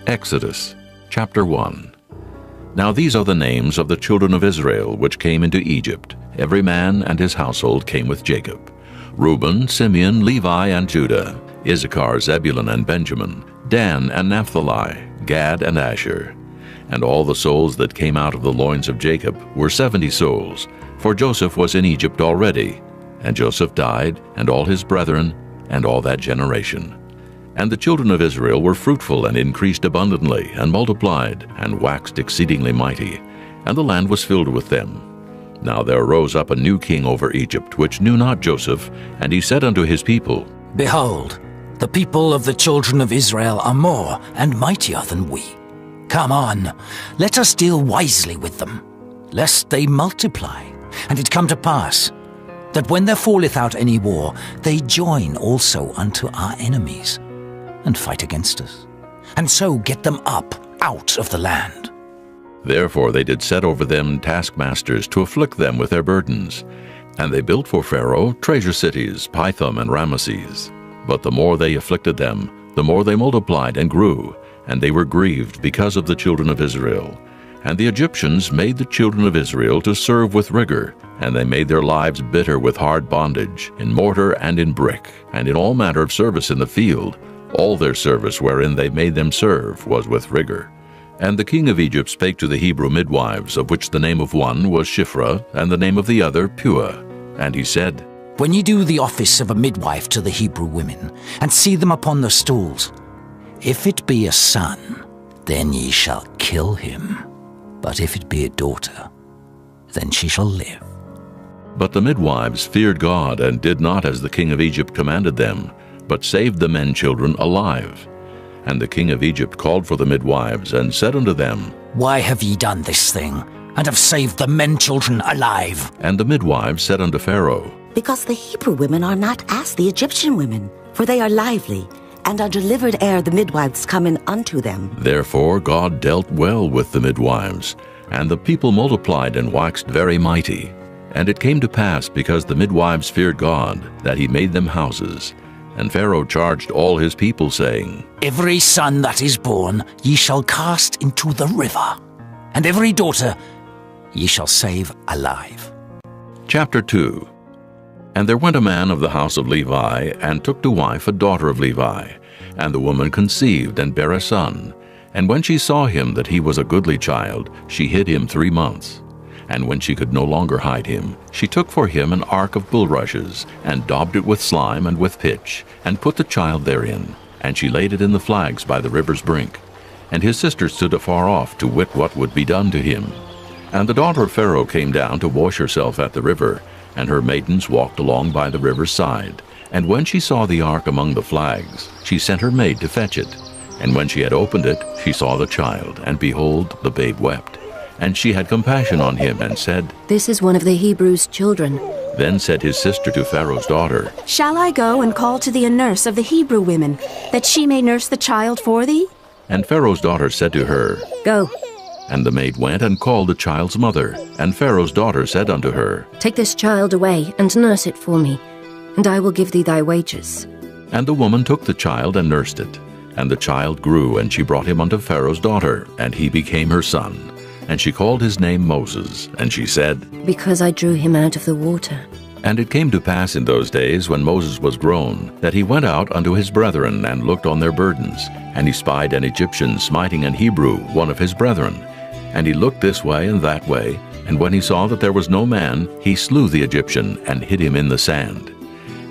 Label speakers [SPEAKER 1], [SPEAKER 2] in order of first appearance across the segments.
[SPEAKER 1] Exodus chapter 1. Now these are the names of the children of Israel which came into Egypt. Every man and his household came with Jacob: Reuben, Simeon, Levi, and Judah; Issachar, Zebulun, and Benjamin; Dan and Naphtali; Gad and Asher. And all the souls that came out of the loins of Jacob were 70 souls, for Joseph was in Egypt already. And Joseph died, and all his brethren, and all that generation. And the children of Israel were fruitful and increased abundantly, and multiplied, and waxed exceedingly mighty, and the land was filled with them. Now there rose up a new king over Egypt, which knew not Joseph, and he said unto his people,
[SPEAKER 2] Behold, the people of the children of Israel are more and mightier than we. Come on, let us deal wisely with them, lest they multiply. And it come to pass, that when there falleth out any war, they join also unto our enemies, and fight against us, and so get them up out of the land.
[SPEAKER 1] Therefore they did set over them taskmasters to afflict them with their burdens. And they built for Pharaoh treasure cities, Pithom and Ramesses. But the more they afflicted them, the more they multiplied and grew, and they were grieved because of the children of Israel. And the Egyptians made the children of Israel to serve with rigor, and they made their lives bitter with hard bondage, in mortar and in brick, and in all manner of service in the field. All their service wherein they made them serve was with rigor. And the king of Egypt spake to the Hebrew midwives, of which the name of one was Shiphrah, and the name of the other Puah. And he said,
[SPEAKER 2] When ye do the office of a midwife to the Hebrew women, and see them upon the stools, if it be a son, then ye shall kill him. But if it be a daughter, then she shall live.
[SPEAKER 1] But the midwives feared God, and did not as the king of Egypt commanded them, but saved the men children alive. And the king of Egypt called for the midwives, and said unto them,
[SPEAKER 2] Why have ye done this thing, and have saved the men children alive?
[SPEAKER 1] And the midwives said unto Pharaoh,
[SPEAKER 3] Because the Hebrew women are not as the Egyptian women, for they are lively, and are delivered ere the midwives come in unto them.
[SPEAKER 1] Therefore God dealt well with the midwives, and the people multiplied and waxed very mighty. And it came to pass, because the midwives feared God, that he made them houses. And Pharaoh charged all his people, saying,
[SPEAKER 2] Every son that is born ye shall cast into the river, and every daughter ye shall save alive.
[SPEAKER 1] Chapter 2. And there went a man of the house of Levi, and took to wife a daughter of Levi. And the woman conceived, and bare a son. And when she saw him that he was a goodly child, she hid him 3 months. And when she could no longer hide him, she took for him an ark of bulrushes, and daubed it with slime and with pitch, and put the child therein. And she laid it in the flags by the river's brink. And his sister stood afar off, to wit what would be done to him. And the daughter of Pharaoh came down to wash herself at the river, and her maidens walked along by the river's side. And when she saw the ark among the flags, she sent her maid to fetch it. And when she had opened it, she saw the child, and behold, the babe wept. And she had compassion on him, and said,
[SPEAKER 4] This is one of the Hebrews' children.
[SPEAKER 1] Then said his sister to Pharaoh's daughter,
[SPEAKER 4] Shall I go and call to thee a nurse of the Hebrew women, that she may nurse the child for thee?
[SPEAKER 1] And Pharaoh's daughter said to her,
[SPEAKER 4] Go.
[SPEAKER 1] And the maid went and called the child's mother. And Pharaoh's daughter said unto her,
[SPEAKER 4] Take this child away, and nurse it for me, and I will give thee thy wages.
[SPEAKER 1] And the woman took the child and nursed it. And the child grew, and she brought him unto Pharaoh's daughter, and he became her son. And she called his name Moses. And she said,
[SPEAKER 4] Because I drew him out of the water.
[SPEAKER 1] And it came to pass in those days, when Moses was grown, that he went out unto his brethren, and looked on their burdens. And he spied an Egyptian smiting an Hebrew, one of his brethren. And he looked this way and that way, and when he saw that there was no man, he slew the Egyptian, and hid him in the sand.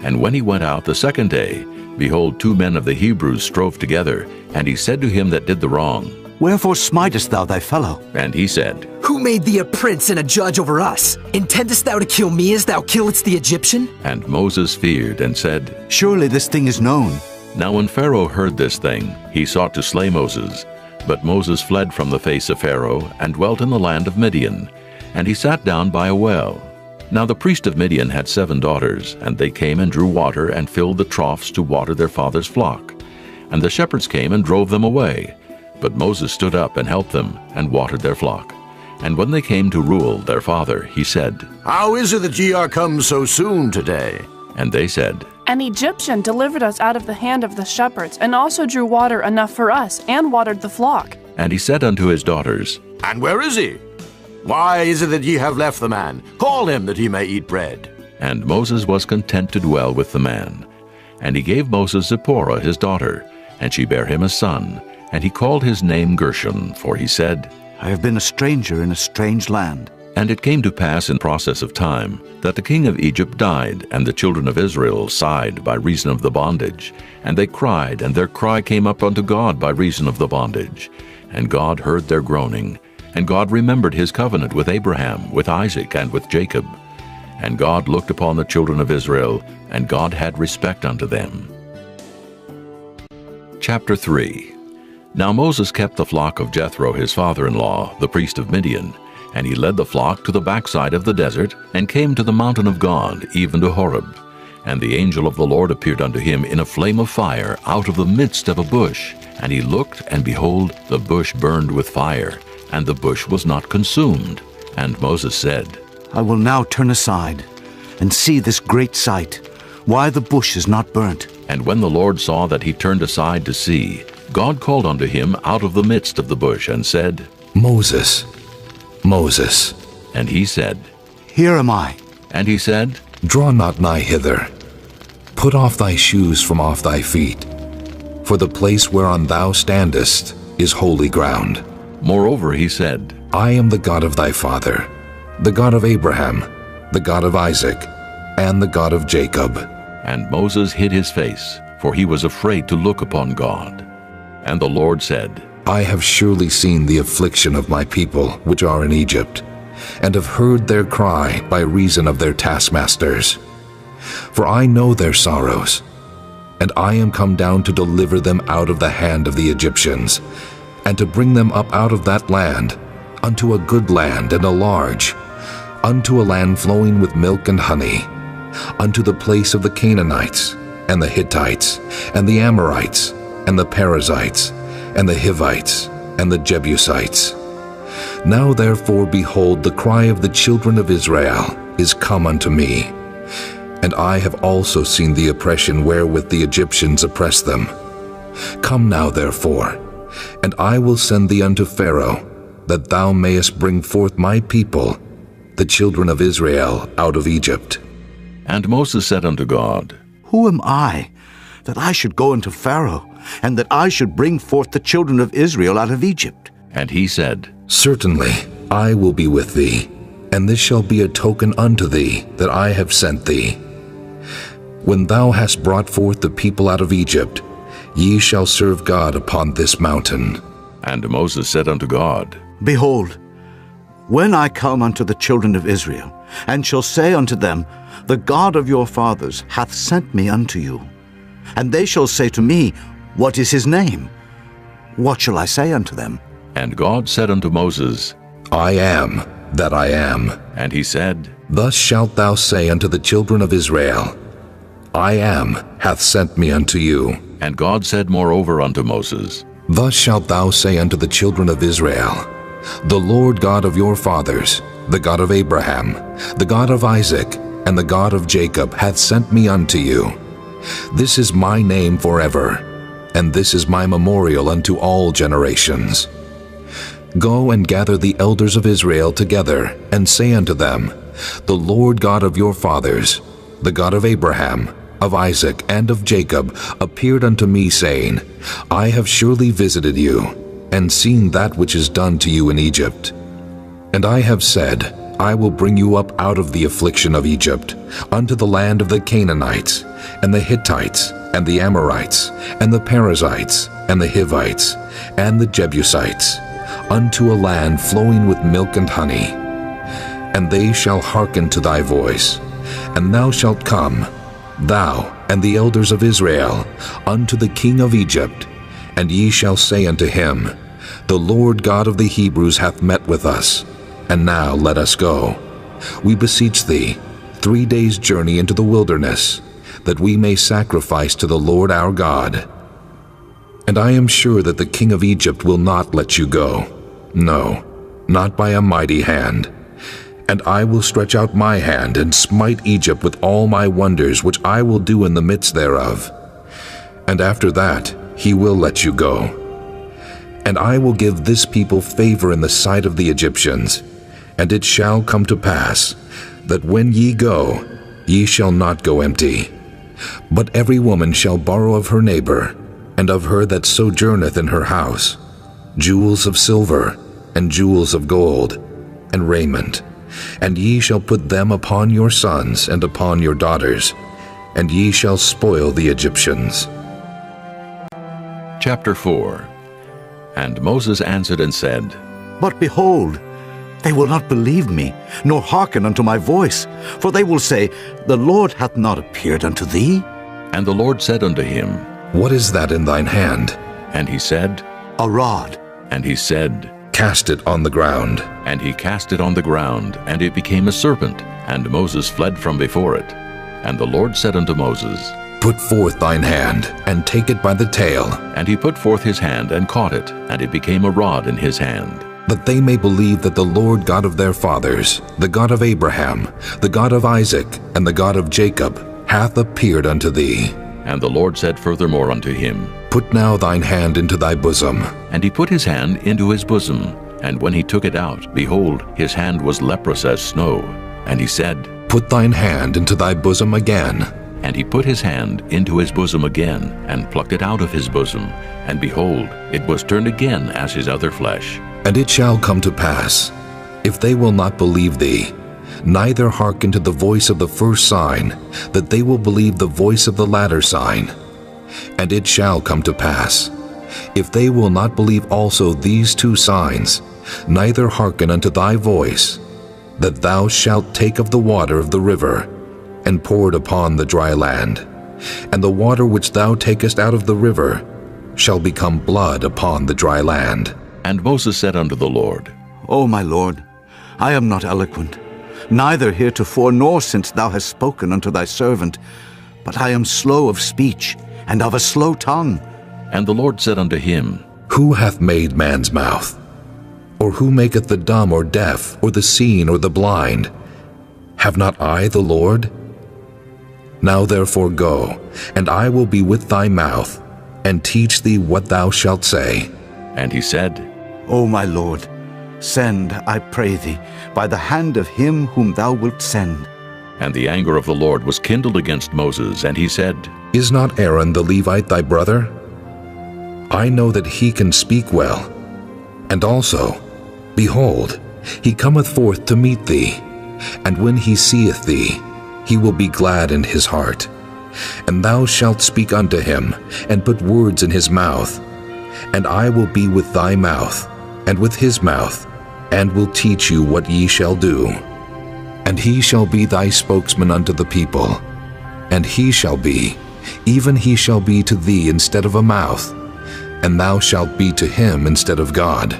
[SPEAKER 1] And when he went out the second day, behold, 2 men of the Hebrews strove together. And he said to him that did the wrong,
[SPEAKER 5] Wherefore smitest thou thy fellow?
[SPEAKER 1] And he said,
[SPEAKER 6] Who made thee a prince and a judge over us? Intendest thou to kill me as thou killedst the Egyptian?
[SPEAKER 1] And Moses feared, and said,
[SPEAKER 5] Surely this thing is known.
[SPEAKER 1] Now when Pharaoh heard this thing, he sought to slay Moses. But Moses fled from the face of Pharaoh, and dwelt in the land of Midian. And he sat down by a well. Now the priest of Midian had 7 daughters, and they came and drew water, and filled the troughs to water their father's flock. And the shepherds came and drove them away. But Moses stood up and helped them, and watered their flock. And when they came to Reuel their father, he said,
[SPEAKER 7] How is it that ye are come so soon today?
[SPEAKER 1] And they said,
[SPEAKER 7] An Egyptian delivered us out of the hand of the shepherds, and also drew water enough for us, and watered the flock.
[SPEAKER 1] And he said unto his daughters,
[SPEAKER 8] And where is he? Why is it that ye have left the man? Call him, that he may eat bread.
[SPEAKER 1] And Moses was content to dwell with the man. And he gave Moses Zipporah his daughter, and she bare him a son. And he called his name Gershom, for he said,
[SPEAKER 5] I have been a stranger in a strange land.
[SPEAKER 1] And it came to pass in process of time, that the king of Egypt died, and the children of Israel sighed by reason of the bondage. And they cried, and their cry came up unto God by reason of the bondage. And God heard their groaning. And God remembered his covenant with Abraham, with Isaac, and with Jacob. And God looked upon the children of Israel, and God had respect unto them. Chapter 3. Now Moses kept the flock of Jethro his father-in-law, the priest of Midian. And he led the flock to the backside of the desert, and came to the mountain of God, even to Horeb. And the angel of the Lord appeared unto him in a flame of fire out of the midst of a bush. And he looked, and behold, the bush burned with fire, and the bush was not consumed. And Moses said,
[SPEAKER 5] I will now turn aside and see this great sight, why the bush is not burnt.
[SPEAKER 1] And when the Lord saw that he turned aside to see, God called unto him out of the midst of the bush, and said,
[SPEAKER 9] Moses, Moses.
[SPEAKER 1] And he said,
[SPEAKER 5] Here am I.
[SPEAKER 1] And he said,
[SPEAKER 9] Draw not nigh hither. Put off thy shoes from off thy feet, for the place whereon thou standest is holy ground.
[SPEAKER 1] Moreover he said,
[SPEAKER 9] I am the God of thy father, the God of Abraham, the God of Isaac, and the God of Jacob.
[SPEAKER 1] And Moses hid his face, for he was afraid to look upon God. And the Lord said,
[SPEAKER 9] I have surely seen the affliction of my people which are in Egypt, and have heard their cry by reason of their taskmasters. For I know their sorrows, and I am come down to deliver them out of the hand of the Egyptians, and to bring them up out of that land, unto a good land and a large, unto a land flowing with milk and honey, unto the place of the Canaanites, and the Hittites, and the Amorites, and the Perizzites, and the Hivites, and the Jebusites. Now therefore, behold, the cry of the children of Israel is come unto me, and I have also seen the oppression wherewith the Egyptians oppress them. Come now therefore, and I will send thee unto Pharaoh, that thou mayest bring forth my people, the children of Israel, out of Egypt.
[SPEAKER 1] And Moses said unto God,
[SPEAKER 5] Who am I, that I should go unto Pharaoh, and that I should bring forth the children of Israel out of Egypt?
[SPEAKER 1] And he said,
[SPEAKER 9] Certainly I will be with thee, and this shall be a token unto thee that I have sent thee. When thou hast brought forth the people out of Egypt, ye shall serve God upon this mountain.
[SPEAKER 1] And Moses said unto God,
[SPEAKER 5] Behold, when I come unto the children of Israel, and shall say unto them, The God of your fathers hath sent me unto you, and they shall say to me, What is his name? What shall I say unto them?
[SPEAKER 1] And God said unto Moses,
[SPEAKER 9] I am that I am.
[SPEAKER 1] And he said,
[SPEAKER 9] Thus shalt thou say unto the children of Israel, I am hath sent me unto you.
[SPEAKER 1] And God said moreover unto Moses,
[SPEAKER 9] Thus shalt thou say unto the children of Israel, The Lord God of your fathers, the God of Abraham, the God of Isaac, and the God of Jacob hath sent me unto you. This is my name forever, and this is my memorial unto all generations. Go and gather the elders of Israel together, and say unto them, The Lord God of your fathers, the God of Abraham, of Isaac, and of Jacob, appeared unto me, saying, I have surely visited you, and seen that which is done to you in Egypt. And I have said, I will bring you up out of the affliction of Egypt, unto the land of the Canaanites, and the Hittites, and the Amorites, and the Perizzites, and the Hivites, and the Jebusites, unto a land flowing with milk and honey. And they shall hearken to thy voice, and thou shalt come, thou and the elders of Israel, unto the king of Egypt, and ye shall say unto him, The Lord God of the Hebrews hath met with us, and now let us go. We beseech thee, 3 days' journey into the wilderness, that we may sacrifice to the Lord our God. And I am sure that the king of Egypt will not let you go, no, not by a mighty hand. And I will stretch out my hand and smite Egypt with all my wonders which I will do in the midst thereof. And after that he will let you go. And I will give this people favor in the sight of the Egyptians. And it shall come to pass, that when ye go, ye shall not go empty. But every woman shall borrow of her neighbor, and of her that sojourneth in her house, jewels of silver, and jewels of gold, and raiment. And ye shall put them upon your sons and upon your daughters, and ye shall spoil the Egyptians.
[SPEAKER 1] Chapter 4. And Moses answered and said,
[SPEAKER 5] But behold, they will not believe me, nor hearken unto my voice. For they will say, The Lord hath not appeared unto thee.
[SPEAKER 1] And the Lord said unto him,
[SPEAKER 9] What is that in thine hand?
[SPEAKER 1] And he said,
[SPEAKER 5] A rod.
[SPEAKER 1] And he said,
[SPEAKER 9] Cast it on the ground.
[SPEAKER 1] And he cast it on the ground, and it became a serpent, and Moses fled from before it. And the Lord said unto Moses,
[SPEAKER 9] Put forth thine hand, and take it by the tail.
[SPEAKER 1] And he put forth his hand, and caught it, and it became a rod in his hand.
[SPEAKER 9] That they may believe that the Lord God of their fathers, the God of Abraham, the God of Isaac, and the God of Jacob, hath appeared unto thee.
[SPEAKER 1] And the Lord said furthermore unto him,
[SPEAKER 9] Put now thine hand into thy bosom.
[SPEAKER 1] And he put his hand into his bosom. And when he took it out, behold, his hand was leprous as snow. And he said,
[SPEAKER 9] Put thine hand into thy bosom again.
[SPEAKER 1] And he put his hand into his bosom again, and plucked it out of his bosom. And behold, it was turned again as his other flesh.
[SPEAKER 9] And it shall come to pass, if they will not believe thee, neither hearken to the voice of the first sign, that they will believe the voice of the latter sign. And it shall come to pass, if they will not believe also these two signs, neither hearken unto thy voice, that thou shalt take of the water of the river, and pour it upon the dry land. And the water which thou takest out of the river shall become blood upon the dry land.
[SPEAKER 1] And Moses said unto the Lord,
[SPEAKER 5] O my Lord, I am not eloquent, neither heretofore nor since thou hast spoken unto thy servant, but I am slow of speech, and of a slow tongue.
[SPEAKER 1] And the Lord said unto him,
[SPEAKER 9] Who hath made man's mouth? Or who maketh the dumb or deaf, or the seen or the blind? Have not I the Lord? Now therefore go, and I will be with thy mouth, and teach thee what thou shalt say.
[SPEAKER 1] And he said,
[SPEAKER 5] O my Lord, send, I pray thee, by the hand of him whom thou wilt send.
[SPEAKER 1] And the anger of the Lord was kindled against Moses, and he said,
[SPEAKER 9] Is not Aaron the Levite thy brother? I know that he can speak well. And also, behold, he cometh forth to meet thee, and when he seeth thee, he will be glad in his heart. And thou shalt speak unto him, and put words in his mouth. And I will be with thy mouth, and with his mouth, and will teach you what ye shall do. And he shall be thy spokesman unto the people. And he shall be, even he shall be to thee instead of a mouth, and thou shalt be to him instead of God.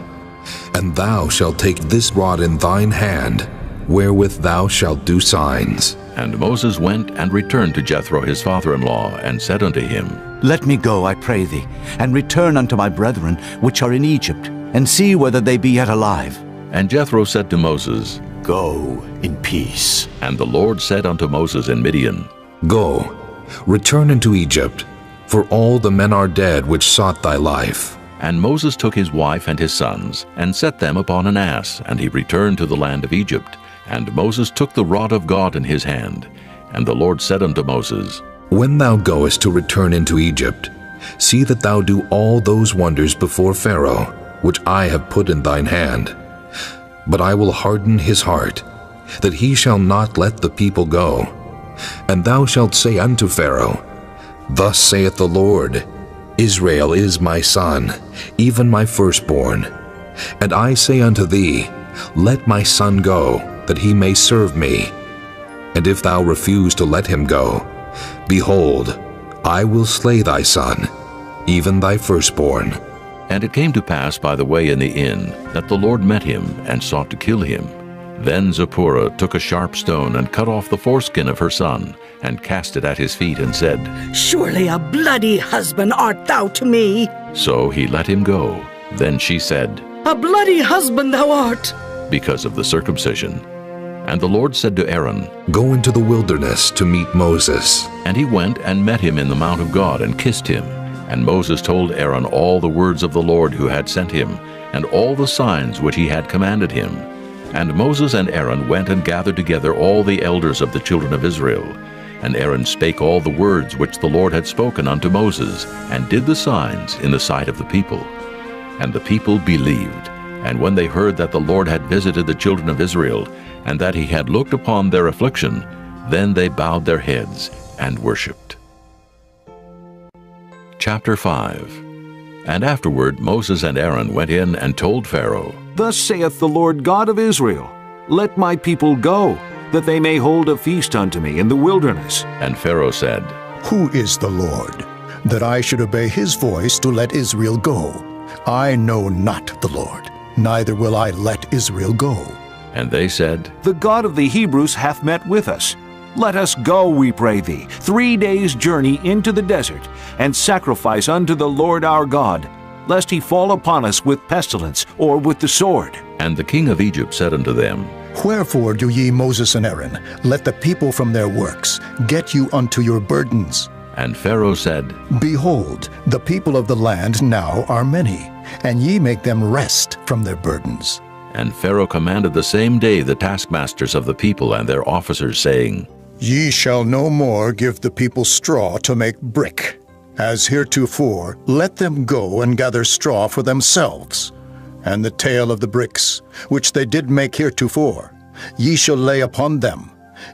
[SPEAKER 9] And thou shalt take this rod in thine hand, wherewith thou shalt do signs.
[SPEAKER 1] And Moses went and returned to Jethro his father-in-law, and said unto him,
[SPEAKER 5] Let me go, I pray thee, and return unto my brethren which are in Egypt, and see whether they be yet alive.
[SPEAKER 1] And Jethro said to Moses,
[SPEAKER 8] Go in peace.
[SPEAKER 1] And the Lord said unto Moses in Midian,
[SPEAKER 9] Go, return into Egypt, for all the men are dead which sought thy life.
[SPEAKER 1] And Moses took his wife and his sons, and set them upon an ass, and he returned to the land of Egypt. And Moses took the rod of God in his hand. And the Lord said unto Moses,
[SPEAKER 9] When thou goest to return into Egypt, see that thou do all those wonders before Pharaoh, which I have put in thine hand. But I will harden his heart, that he shall not let the people go. And thou shalt say unto Pharaoh, Thus saith the Lord, Israel is my son, even my firstborn. And I say unto thee, Let my son go, that he may serve me. And if thou refuse to let him go, behold, I will slay thy son, even thy firstborn.
[SPEAKER 1] And it came to pass by the way in the inn, that the Lord met him, and sought to kill him. Then Zipporah took a sharp stone, and cut off the foreskin of her son, and cast it at his feet, and said,
[SPEAKER 10] Surely a bloody husband art thou to me.
[SPEAKER 1] So he let him go. Then she said,
[SPEAKER 10] A bloody husband thou art.
[SPEAKER 1] because of the circumcision. And the Lord said to Aaron,
[SPEAKER 9] Go into the wilderness to meet Moses.
[SPEAKER 1] And he went and met him in the mount of God and kissed him. And Moses told Aaron all the words of the Lord who had sent him, and all the signs which he had commanded him. And Moses and Aaron went and gathered together all the elders of the children of Israel. And Aaron spake all the words which the Lord had spoken unto Moses, and did the signs in the sight of the people. And the people believed. And when they heard that the Lord had visited the children of Israel, and that he had looked upon their affliction, then they bowed their heads and worshipped. Chapter 5. And afterward Moses and Aaron went in and told Pharaoh,
[SPEAKER 11] Thus saith the Lord God of Israel, Let my people go, that they may hold a feast unto me in the wilderness.
[SPEAKER 1] And Pharaoh said,
[SPEAKER 12] Who is the Lord, that I should obey his voice to let Israel go? I know not the Lord, neither will I let Israel go.
[SPEAKER 1] And they said,
[SPEAKER 11] The God of the Hebrews hath met with us. Let us go, we pray thee, 3 days' journey into the desert, and sacrifice unto the Lord our God, lest he fall upon us with pestilence or with the sword.
[SPEAKER 1] And the king of Egypt said unto them,
[SPEAKER 12] Wherefore do ye, Moses and Aaron, let the people from their works get you unto your burdens?
[SPEAKER 1] And Pharaoh said,
[SPEAKER 12] Behold, the people of the land now are many, and ye make them rest from their burdens.
[SPEAKER 1] And Pharaoh commanded the same day the taskmasters of the people and their officers, saying,
[SPEAKER 12] Ye shall no more give the people straw to make brick. As heretofore, let them go and gather straw for themselves. And the tale of the bricks, which they did make heretofore, ye shall lay upon them.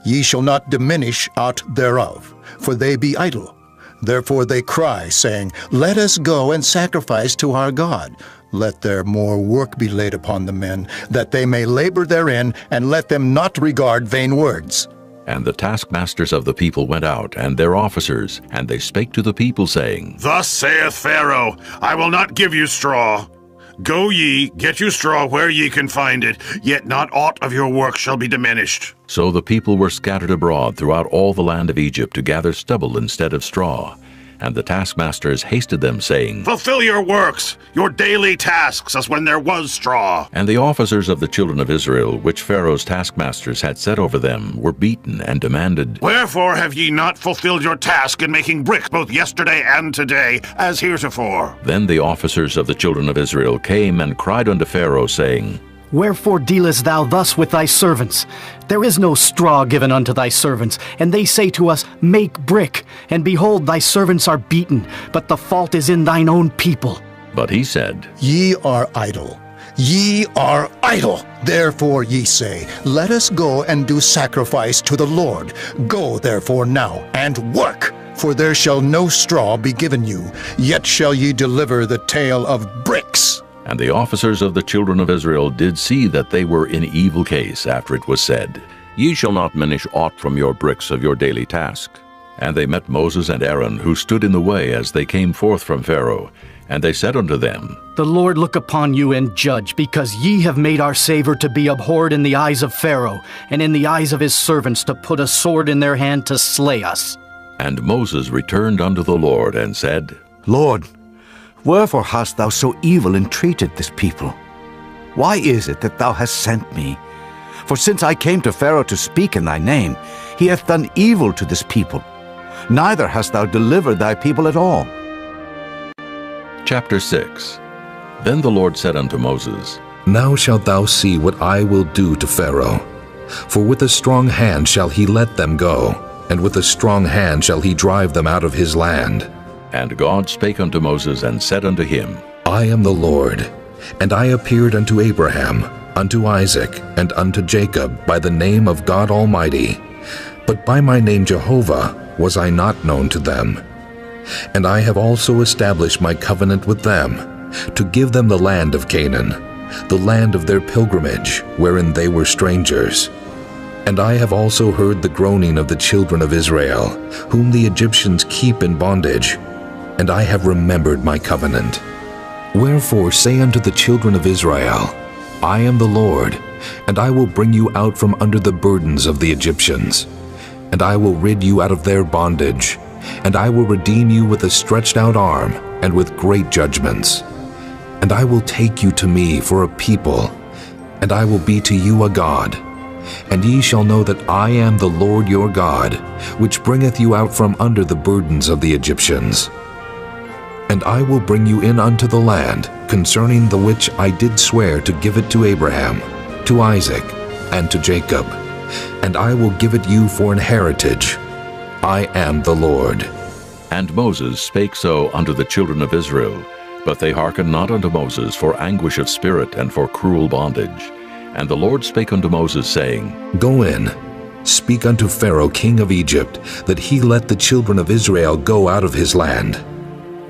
[SPEAKER 12] Ye shall not diminish aught thereof, for they be idle. Therefore they cry, saying, Let us go and sacrifice to our God. Let their more work be laid upon the men, that they may labor therein, and let them not regard vain words.
[SPEAKER 1] And the taskmasters of the people went out, and their officers, and they spake to the people, saying,
[SPEAKER 13] Thus saith Pharaoh, I will not give you straw. Go ye, get you straw where ye can find it, yet not aught of your work shall be diminished.
[SPEAKER 1] So the people were scattered abroad throughout all the land of Egypt to gather stubble instead of straw. And the taskmasters hasted them, saying,
[SPEAKER 13] Fulfill your works, your daily tasks, as when there was straw.
[SPEAKER 1] And the officers of the children of Israel, which Pharaoh's taskmasters had set over them, were beaten and demanded,
[SPEAKER 13] Wherefore have ye not fulfilled your task in making brick both yesterday and today, as heretofore?
[SPEAKER 1] Then the officers of the children of Israel came and cried unto Pharaoh, saying,
[SPEAKER 14] Wherefore dealest thou thus with thy servants? There is no straw given unto thy servants, and they say to us, Make brick. And behold, thy servants are beaten, but the fault is in thine own people.
[SPEAKER 1] But he said,
[SPEAKER 12] Ye are idle. Ye are idle. Therefore ye say, Let us go and do sacrifice to the Lord. Go therefore now, and work. For there shall no straw be given you, yet shall ye deliver the tale of bricks.
[SPEAKER 1] And the officers of the children of Israel did see that they were in evil case after it was said, Ye shall not diminish aught from your bricks of your daily task. And they met Moses and Aaron, who stood in the way as they came forth from Pharaoh. And they said unto them,
[SPEAKER 14] The Lord look upon you and judge, because ye have made our Saviour to be abhorred in the eyes of Pharaoh, and in the eyes of his servants to put a sword in their hand to slay us.
[SPEAKER 1] And Moses returned unto the Lord and said,
[SPEAKER 5] Lord, wherefore hast thou so evil entreated this people? Why is it that thou hast sent me? For since I came to Pharaoh to speak in thy name, he hath done evil to this people. Neither hast thou delivered thy people at all.
[SPEAKER 1] Chapter 6. Then the Lord said unto Moses,
[SPEAKER 9] Now shalt thou see what I will do to Pharaoh. For with a strong hand shall he let them go, and with a strong hand shall he drive them out of his land.
[SPEAKER 1] And God spake unto Moses and said unto him,
[SPEAKER 9] I am the Lord, and I appeared unto Abraham, unto Isaac, and unto Jacob by the name of God Almighty. But by my name Jehovah was I not known to them. And I have also established my covenant with them, to give them the land of Canaan, the land of their pilgrimage, wherein they were strangers. And I have also heard the groaning of the children of Israel, whom the Egyptians keep in bondage, and I have remembered my covenant. Wherefore say unto the children of Israel, I am the Lord, and I will bring you out from under the burdens of the Egyptians. And I will rid you out of their bondage, and I will redeem you with a stretched out arm, and with great judgments. And I will take you to me for a people, and I will be to you a God. and ye shall know that I am the Lord your God, which bringeth you out from under the burdens of the Egyptians. And I will bring you in unto the land, concerning the which I did swear to give it to Abraham, to Isaac, and to Jacob, and I will give it you for an heritage. I am the Lord.
[SPEAKER 1] And Moses spake so unto the children of Israel, but they hearkened not unto Moses for anguish of spirit and for cruel bondage. And the Lord spake unto Moses, saying,
[SPEAKER 9] Go in, speak unto Pharaoh king of Egypt, that he let the children of Israel go out of his land.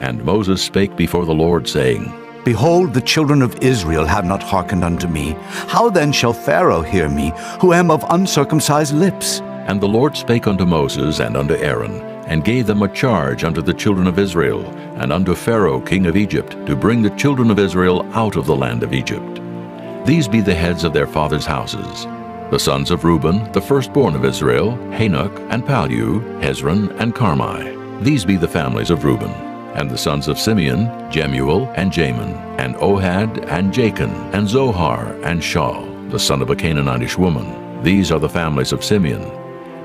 [SPEAKER 1] And Moses spake before the Lord, saying,
[SPEAKER 5] Behold, the children of Israel have not hearkened unto me. How then shall Pharaoh hear me, who am of uncircumcised lips?
[SPEAKER 1] And the Lord spake unto Moses and unto Aaron, and gave them a charge unto the children of Israel, and unto Pharaoh king of Egypt, to bring the children of Israel out of the land of Egypt. These be the heads of their fathers' houses. The sons of Reuben, the firstborn of Israel, Hanok, and Palu, Hezron, and Carmi. These be the families of Reuben. And the sons of Simeon, Jemuel, and Jamin, and Ohad, and Jachin, and Zohar, and Shaul, the son of a Canaanitish woman. These are the families of Simeon.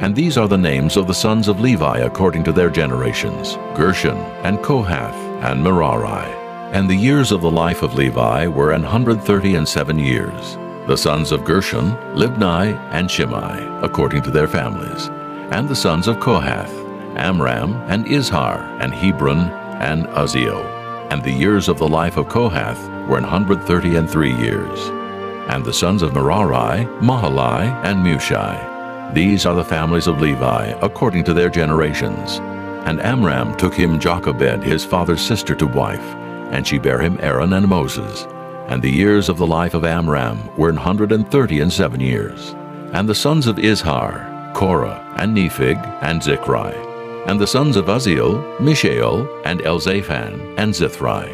[SPEAKER 1] And these are the names of the sons of Levi according to their generations, Gershon, and Kohath, and Merari. And the years of the life of Levi were 137 years. The sons of Gershon, Libni, and Shimei, according to their families. And the sons of Kohath, Amram, and Izhar, and Hebron, and Uzziel. And the years of the life of Kohath were 133 years. And the sons of Merari, Mahali, and Mushi. These are the families of Levi, according to their generations. And Amram took him Jochebed, his father's sister, to wife, and she bare him Aaron and Moses. And the years of the life of Amram were 137 years. And the sons of Izhar, Korah, and Nephig, and Zichri. And the sons of Uzziel, Mishael, and Elzaphan, and Zithri.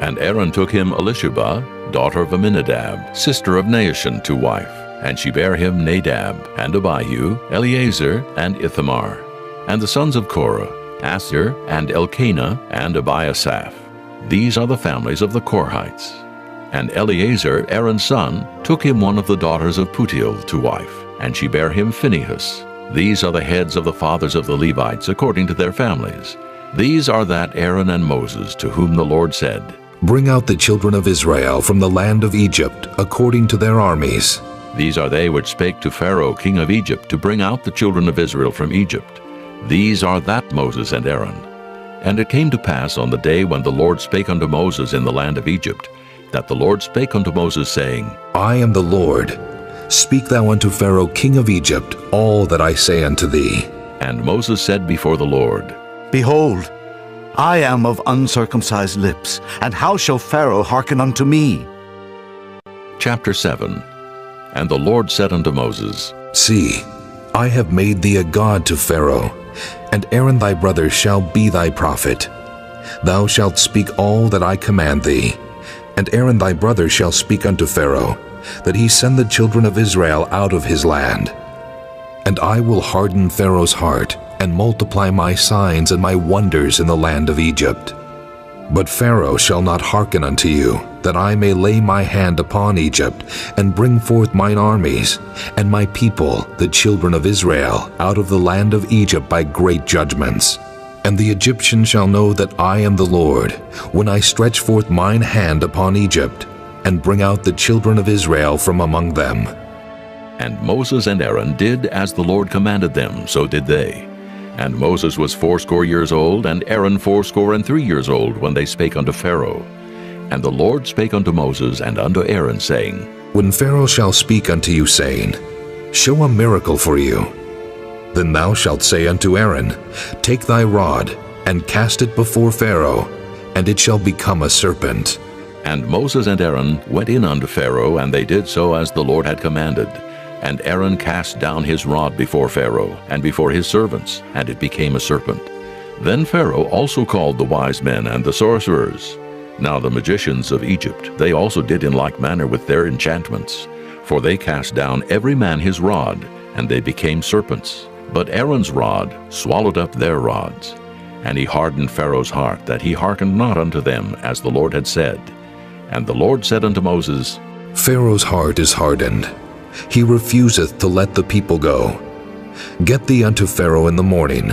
[SPEAKER 1] And Aaron took him Elisheba, daughter of Aminadab, sister of Naashon, to wife. And she bare him Nadab, and Abihu, Eleazar, and Ithamar. And the sons of Korah, Asir, and Elkanah, and Abiasaph. These are the families of the Korhites. And Eleazar, Aaron's son, took him one of the daughters of Putiel to wife, and she bare him Phinehas. These are the heads of the fathers of the Levites according to their families. These are that Aaron and Moses, to whom the Lord said,
[SPEAKER 9] Bring out the children of Israel from the land of Egypt according to their armies.
[SPEAKER 1] These are they which spake to Pharaoh king of Egypt to bring out the children of Israel from Egypt. These are that Moses and Aaron. And it came to pass on the day when the Lord spake unto Moses in the land of Egypt, that the Lord spake unto Moses, saying,
[SPEAKER 9] I am the Lord. Speak thou unto Pharaoh king of Egypt all that I say unto thee.
[SPEAKER 1] And Moses said before the Lord,
[SPEAKER 5] Behold, I am of uncircumcised lips, and how shall Pharaoh hearken unto me?
[SPEAKER 1] Chapter 7. And the Lord said unto Moses,
[SPEAKER 9] See, I have made thee a god to Pharaoh, and Aaron thy brother shall be thy prophet. Thou shalt speak all that I command thee, and Aaron thy brother shall speak unto Pharaoh, that he send the children of Israel out of his land. And I will harden Pharaoh's heart, and multiply my signs and my wonders in the land of Egypt. But Pharaoh shall not hearken unto you, that I may lay my hand upon Egypt, and bring forth mine armies, and my people, the children of Israel, out of the land of Egypt by great judgments. And the Egyptians shall know that I am the Lord, when I stretch forth mine hand upon Egypt, and bring out the children of Israel from among them.
[SPEAKER 1] And Moses and Aaron did as the Lord commanded them, so did they. And Moses was 80 years old, and Aaron 83 years old, when they spake unto Pharaoh. And the Lord spake unto Moses and unto Aaron, saying,
[SPEAKER 9] When Pharaoh shall speak unto you, saying, Show a miracle for you, then thou shalt say unto Aaron, Take thy rod, and cast it before Pharaoh, and it shall become a serpent.
[SPEAKER 1] And Moses and Aaron went in unto Pharaoh, and they did so as the Lord had commanded. And Aaron cast down his rod before Pharaoh, and before his servants, and it became a serpent. Then Pharaoh also called the wise men and the sorcerers. Now the magicians of Egypt, they also did in like manner with their enchantments. For they cast down every man his rod, and they became serpents. But Aaron's rod swallowed up their rods. And he hardened Pharaoh's heart, that he hearkened not unto them, as the Lord had said. And the Lord said unto Moses,
[SPEAKER 9] Pharaoh's heart is hardened. he refuseth to let the people go. Get thee unto Pharaoh in the morning.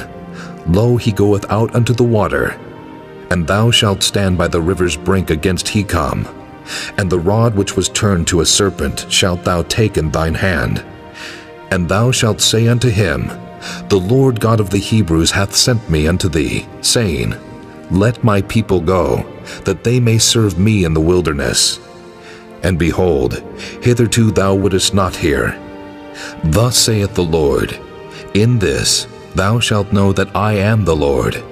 [SPEAKER 9] Lo, he goeth out unto the water. And thou shalt stand by the river's brink against Hecom. And the rod which was turned to a serpent shalt thou take in thine hand. And thou shalt say unto him, The Lord God of the Hebrews hath sent me unto thee, saying, Let my people go, that they may serve me in the wilderness. And behold, hitherto thou wouldest not hear. Thus saith the Lord, In this thou shalt know that I am the Lord.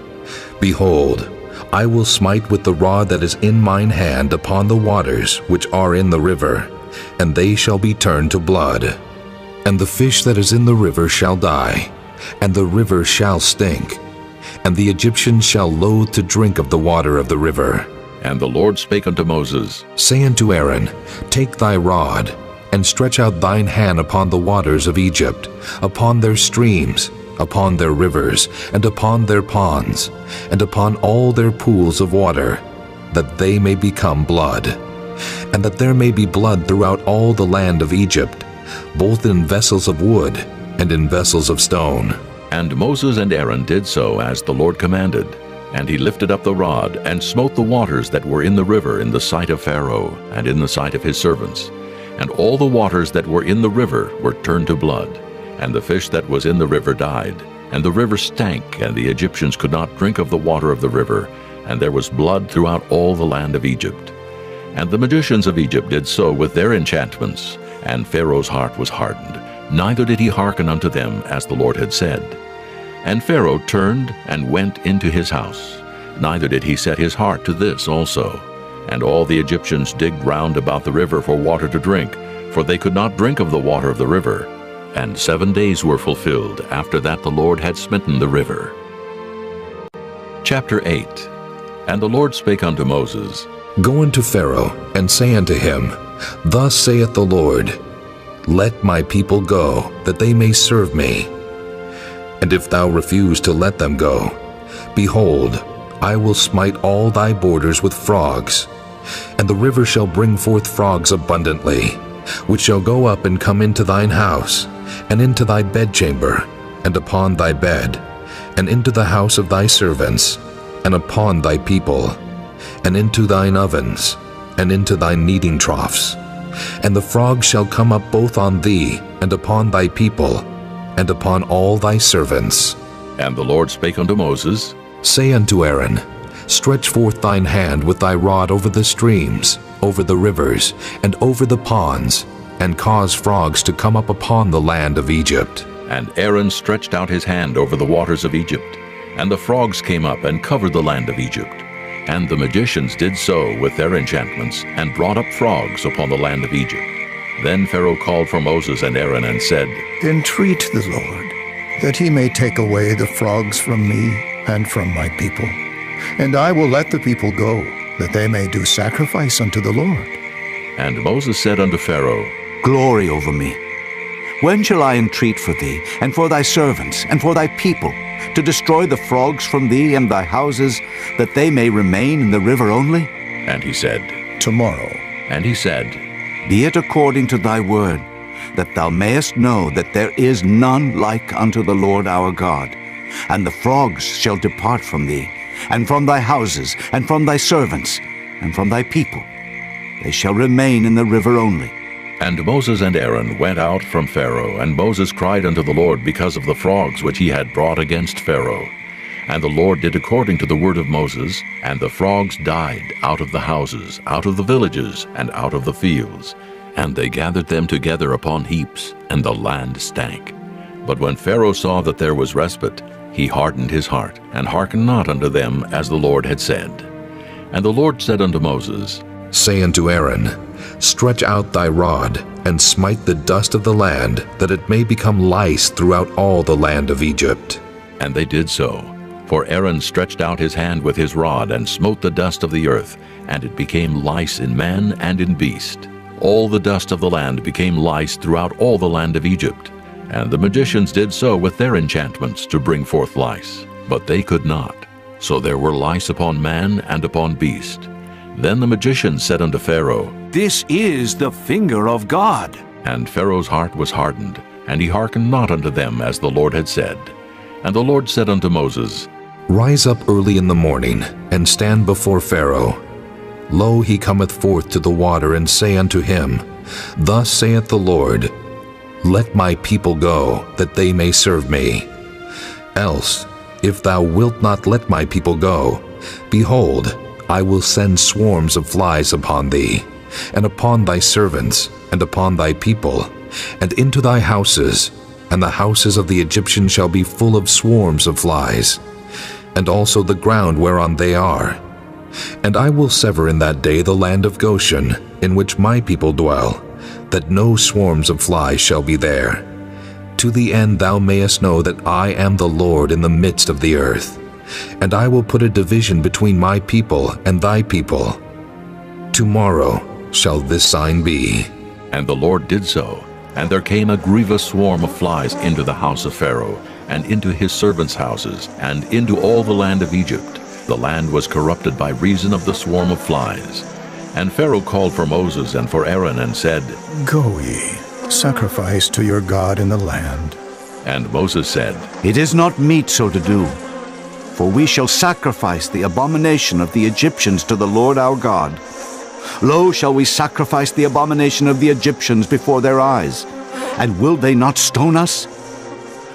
[SPEAKER 9] Behold, I will smite with the rod that is in mine hand upon the waters which are in the river, and they shall be turned to blood. And the fish that is in the river shall die, and the river shall stink, and the Egyptians shall loathe to drink of the water of the river.
[SPEAKER 1] And the Lord spake unto Moses,
[SPEAKER 9] Say unto Aaron, Take thy rod, and stretch out thine hand upon the waters of Egypt, upon their streams, upon their rivers, and upon their ponds, and upon all their pools of water, that they may become blood, and that there may be blood throughout all the land of Egypt, both in vessels of wood and in vessels of stone.
[SPEAKER 1] And Moses and Aaron did so as the Lord commanded. And he lifted up the rod, and smote the waters that were in the river in the sight of Pharaoh, and in the sight of his servants. And all the waters that were in the river were turned to blood, and the fish that was in the river died. And the river stank, and the Egyptians could not drink of the water of the river, and there was blood throughout all the land of Egypt. And the magicians of Egypt did so with their enchantments, and Pharaoh's heart was hardened, neither did he hearken unto them as the Lord had said. And Pharaoh turned and went into his house, neither did he set his heart to this also. And all the Egyptians digged round about the river for water to drink, for they could not drink of the water of the river. And 7 days were fulfilled after that the Lord had smitten the river. Chapter 8. And the Lord spake unto Moses,
[SPEAKER 9] Go unto Pharaoh, and say unto him, Thus saith the Lord, Let my people go, that they may serve me. And if thou refuse to let them go, behold, I will smite all thy borders with frogs, and the river shall bring forth frogs abundantly, which shall go up and come into thine house, and into thy bedchamber, and upon thy bed, and into the house of thy servants, and upon thy people, and into thine ovens, and into thy kneading troughs. And the frogs shall come up both on thee, and upon thy people, and upon all thy servants.
[SPEAKER 1] And the Lord spake unto Moses,
[SPEAKER 9] Say unto Aaron, Stretch forth thine hand with thy rod over the streams, over the rivers, and over the ponds, and cause frogs to come up upon the land of Egypt.
[SPEAKER 1] And Aaron stretched out his hand over the waters of Egypt, and the frogs came up and covered the land of Egypt. And the magicians did so with their enchantments, and brought up frogs upon the land of Egypt. Then Pharaoh called for Moses and Aaron and said,
[SPEAKER 12] Entreat the Lord, that he may take away the frogs from me and from my people. And I will let the people go, that they may do sacrifice unto the Lord.
[SPEAKER 1] And Moses said unto Pharaoh,
[SPEAKER 5] Glory over me. When shall I entreat for thee, and for thy servants, and for thy people, to destroy the frogs from thee and thy houses, that they may remain in the river only?
[SPEAKER 1] And he said,
[SPEAKER 12] Tomorrow.
[SPEAKER 1] And he said,
[SPEAKER 5] Be it according to thy word, that thou mayest know that there is none like unto the Lord our God. And the frogs shall depart from thee, and from thy houses, and from thy servants, and from thy people. They shall remain in the river only.
[SPEAKER 1] And Moses and Aaron went out from Pharaoh, and Moses cried unto the Lord because of the frogs which he had brought against Pharaoh. And the Lord did according to the word of Moses, and the frogs died out of the houses, out of the villages, and out of the fields. And they gathered them together upon heaps, and the land stank. But when Pharaoh saw that there was respite, he hardened his heart, and hearkened not unto them as the Lord had said. And the Lord said unto Moses,
[SPEAKER 9] Say unto Aaron, Stretch out thy rod, and smite the dust of the land, that it may become lice throughout all the land of Egypt.
[SPEAKER 1] And they did so. For Aaron stretched out his hand with his rod, and smote the dust of the earth, and it became lice in man and in beast. All the dust of the land became lice throughout all the land of Egypt. And the magicians did so with their enchantments to bring forth lice, but they could not. So there were lice upon man and upon beast. Then the magicians said unto Pharaoh,
[SPEAKER 11] This is the finger of God.
[SPEAKER 1] And Pharaoh's heart was hardened, and he hearkened not unto them as the Lord had said. And the Lord said unto Moses,
[SPEAKER 9] Rise up early in the morning, and stand before Pharaoh. Lo, he cometh forth to the water, and say unto him, Thus saith the Lord, Let my people go, that they may serve me. Else, if thou wilt not let my people go, behold, I will send swarms of flies upon thee, and upon thy servants, and upon thy people, and into thy houses, and the houses of the Egyptians shall be full of swarms of flies, and also the ground whereon they are. And I will sever in that day the land of Goshen, in which my people dwell, that no swarms of flies shall be there, to the end thou mayest know that I am the Lord in the midst of the earth. And I will put a division between my people and thy people. Tomorrow shall this sign be.
[SPEAKER 1] And the Lord did so. And there came a grievous swarm of flies into the house of Pharaoh, and into his servants' houses, and into all the land of Egypt. The land was corrupted by reason of the swarm of flies. And Pharaoh called for Moses and for Aaron, and said,
[SPEAKER 12] Go ye, sacrifice to your God in the land.
[SPEAKER 1] And Moses said,
[SPEAKER 5] It is not meet so to do. For we shall sacrifice the abomination of the Egyptians to the Lord our God. Lo, shall we sacrifice the abomination of the Egyptians before their eyes? And will they not stone us?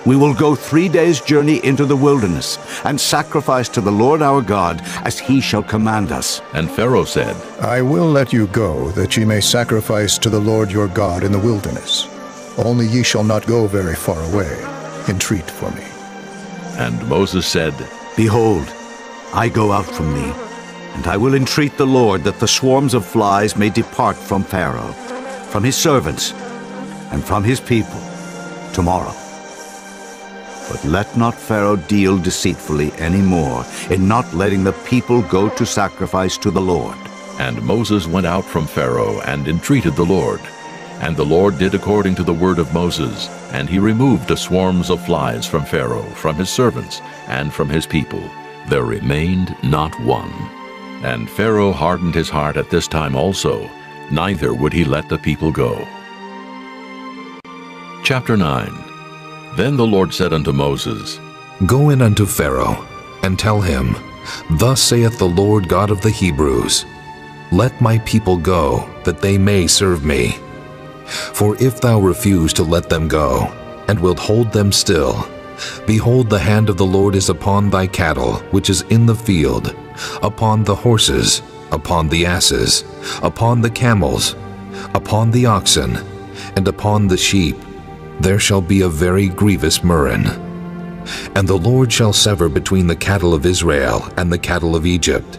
[SPEAKER 5] We will go 3 days' journey into the wilderness, and sacrifice to the Lord our God, as he shall command us.
[SPEAKER 1] And Pharaoh said,
[SPEAKER 12] I will let you go, that ye may sacrifice to the Lord your God in the wilderness. Only ye shall not go very far away. Entreat for me.
[SPEAKER 1] And Moses said,
[SPEAKER 5] Behold, I go out from thee, and I will entreat the Lord that the swarms of flies may depart from Pharaoh, from his servants, and from his people tomorrow. But let not Pharaoh deal deceitfully any more in not letting the people go to sacrifice to the Lord.
[SPEAKER 1] And Moses went out from Pharaoh and entreated the Lord. And the Lord did according to the word of Moses, and he removed the swarms of flies from Pharaoh, from his servants, and from his people. There remained not one. And Pharaoh hardened his heart at this time also, neither would he let the people go. Chapter 9. Then the Lord said unto Moses,
[SPEAKER 9] Go in unto Pharaoh, and tell him, Thus saith the Lord God of the Hebrews, Let my people go, that they may serve me. For if thou refuse to let them go, and wilt hold them still, behold, the hand of the Lord is upon thy cattle, which is in the field, upon the horses, upon the asses, upon the camels, upon the oxen, and upon the sheep. There shall be a very grievous murrain. And the Lord shall sever between the cattle of Israel and the cattle of Egypt,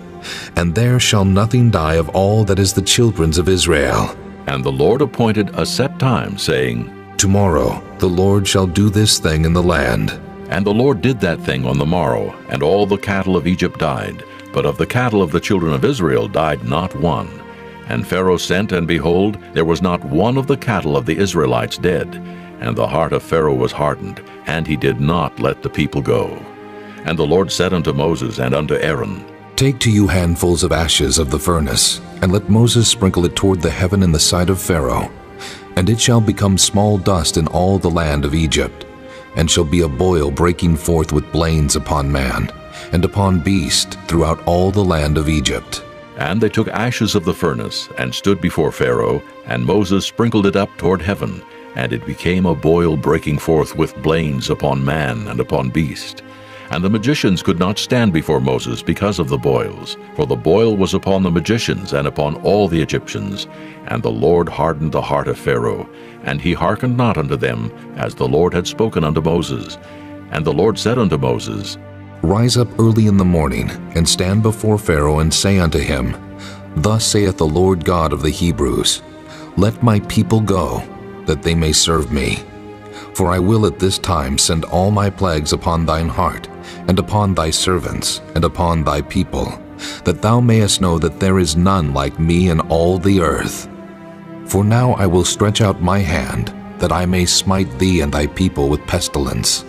[SPEAKER 9] and there shall nothing die of all that is the children's of Israel.
[SPEAKER 1] And the Lord appointed a set time, saying,
[SPEAKER 9] Tomorrow the Lord shall do this thing in the land.
[SPEAKER 1] And the Lord did that thing on the morrow, and all the cattle of Egypt died, but of the cattle of the children of Israel died not one. And Pharaoh sent, and behold, there was not one of the cattle of the Israelites dead. And the heart of Pharaoh was hardened, and he did not let the people go. And the Lord said unto Moses and unto Aaron,
[SPEAKER 9] Take to you handfuls of ashes of the furnace, and let Moses sprinkle it toward the heaven in the sight of Pharaoh. And it shall become small dust in all the land of Egypt, and shall be a boil breaking forth with blains upon man, and upon beast throughout all the land of Egypt.
[SPEAKER 1] And they took ashes of the furnace, and stood before Pharaoh, and Moses sprinkled it up toward heaven, and it became a boil breaking forth with blains upon man and upon beast. And the magicians could not stand before Moses because of the boils, for the boil was upon the magicians and upon all the Egyptians. And the Lord hardened the heart of Pharaoh, and he hearkened not unto them, as the Lord had spoken unto Moses. And the Lord said unto Moses,
[SPEAKER 9] Rise up early in the morning, and stand before Pharaoh, and say unto him, Thus saith the Lord God of the Hebrews, Let my people go, that they may serve me. For I will at this time send all my plagues upon thine heart, and upon thy servants, and upon thy people, that thou mayest know that there is none like me in all the earth. For now I will stretch out my hand, that I may smite thee and thy people with pestilence,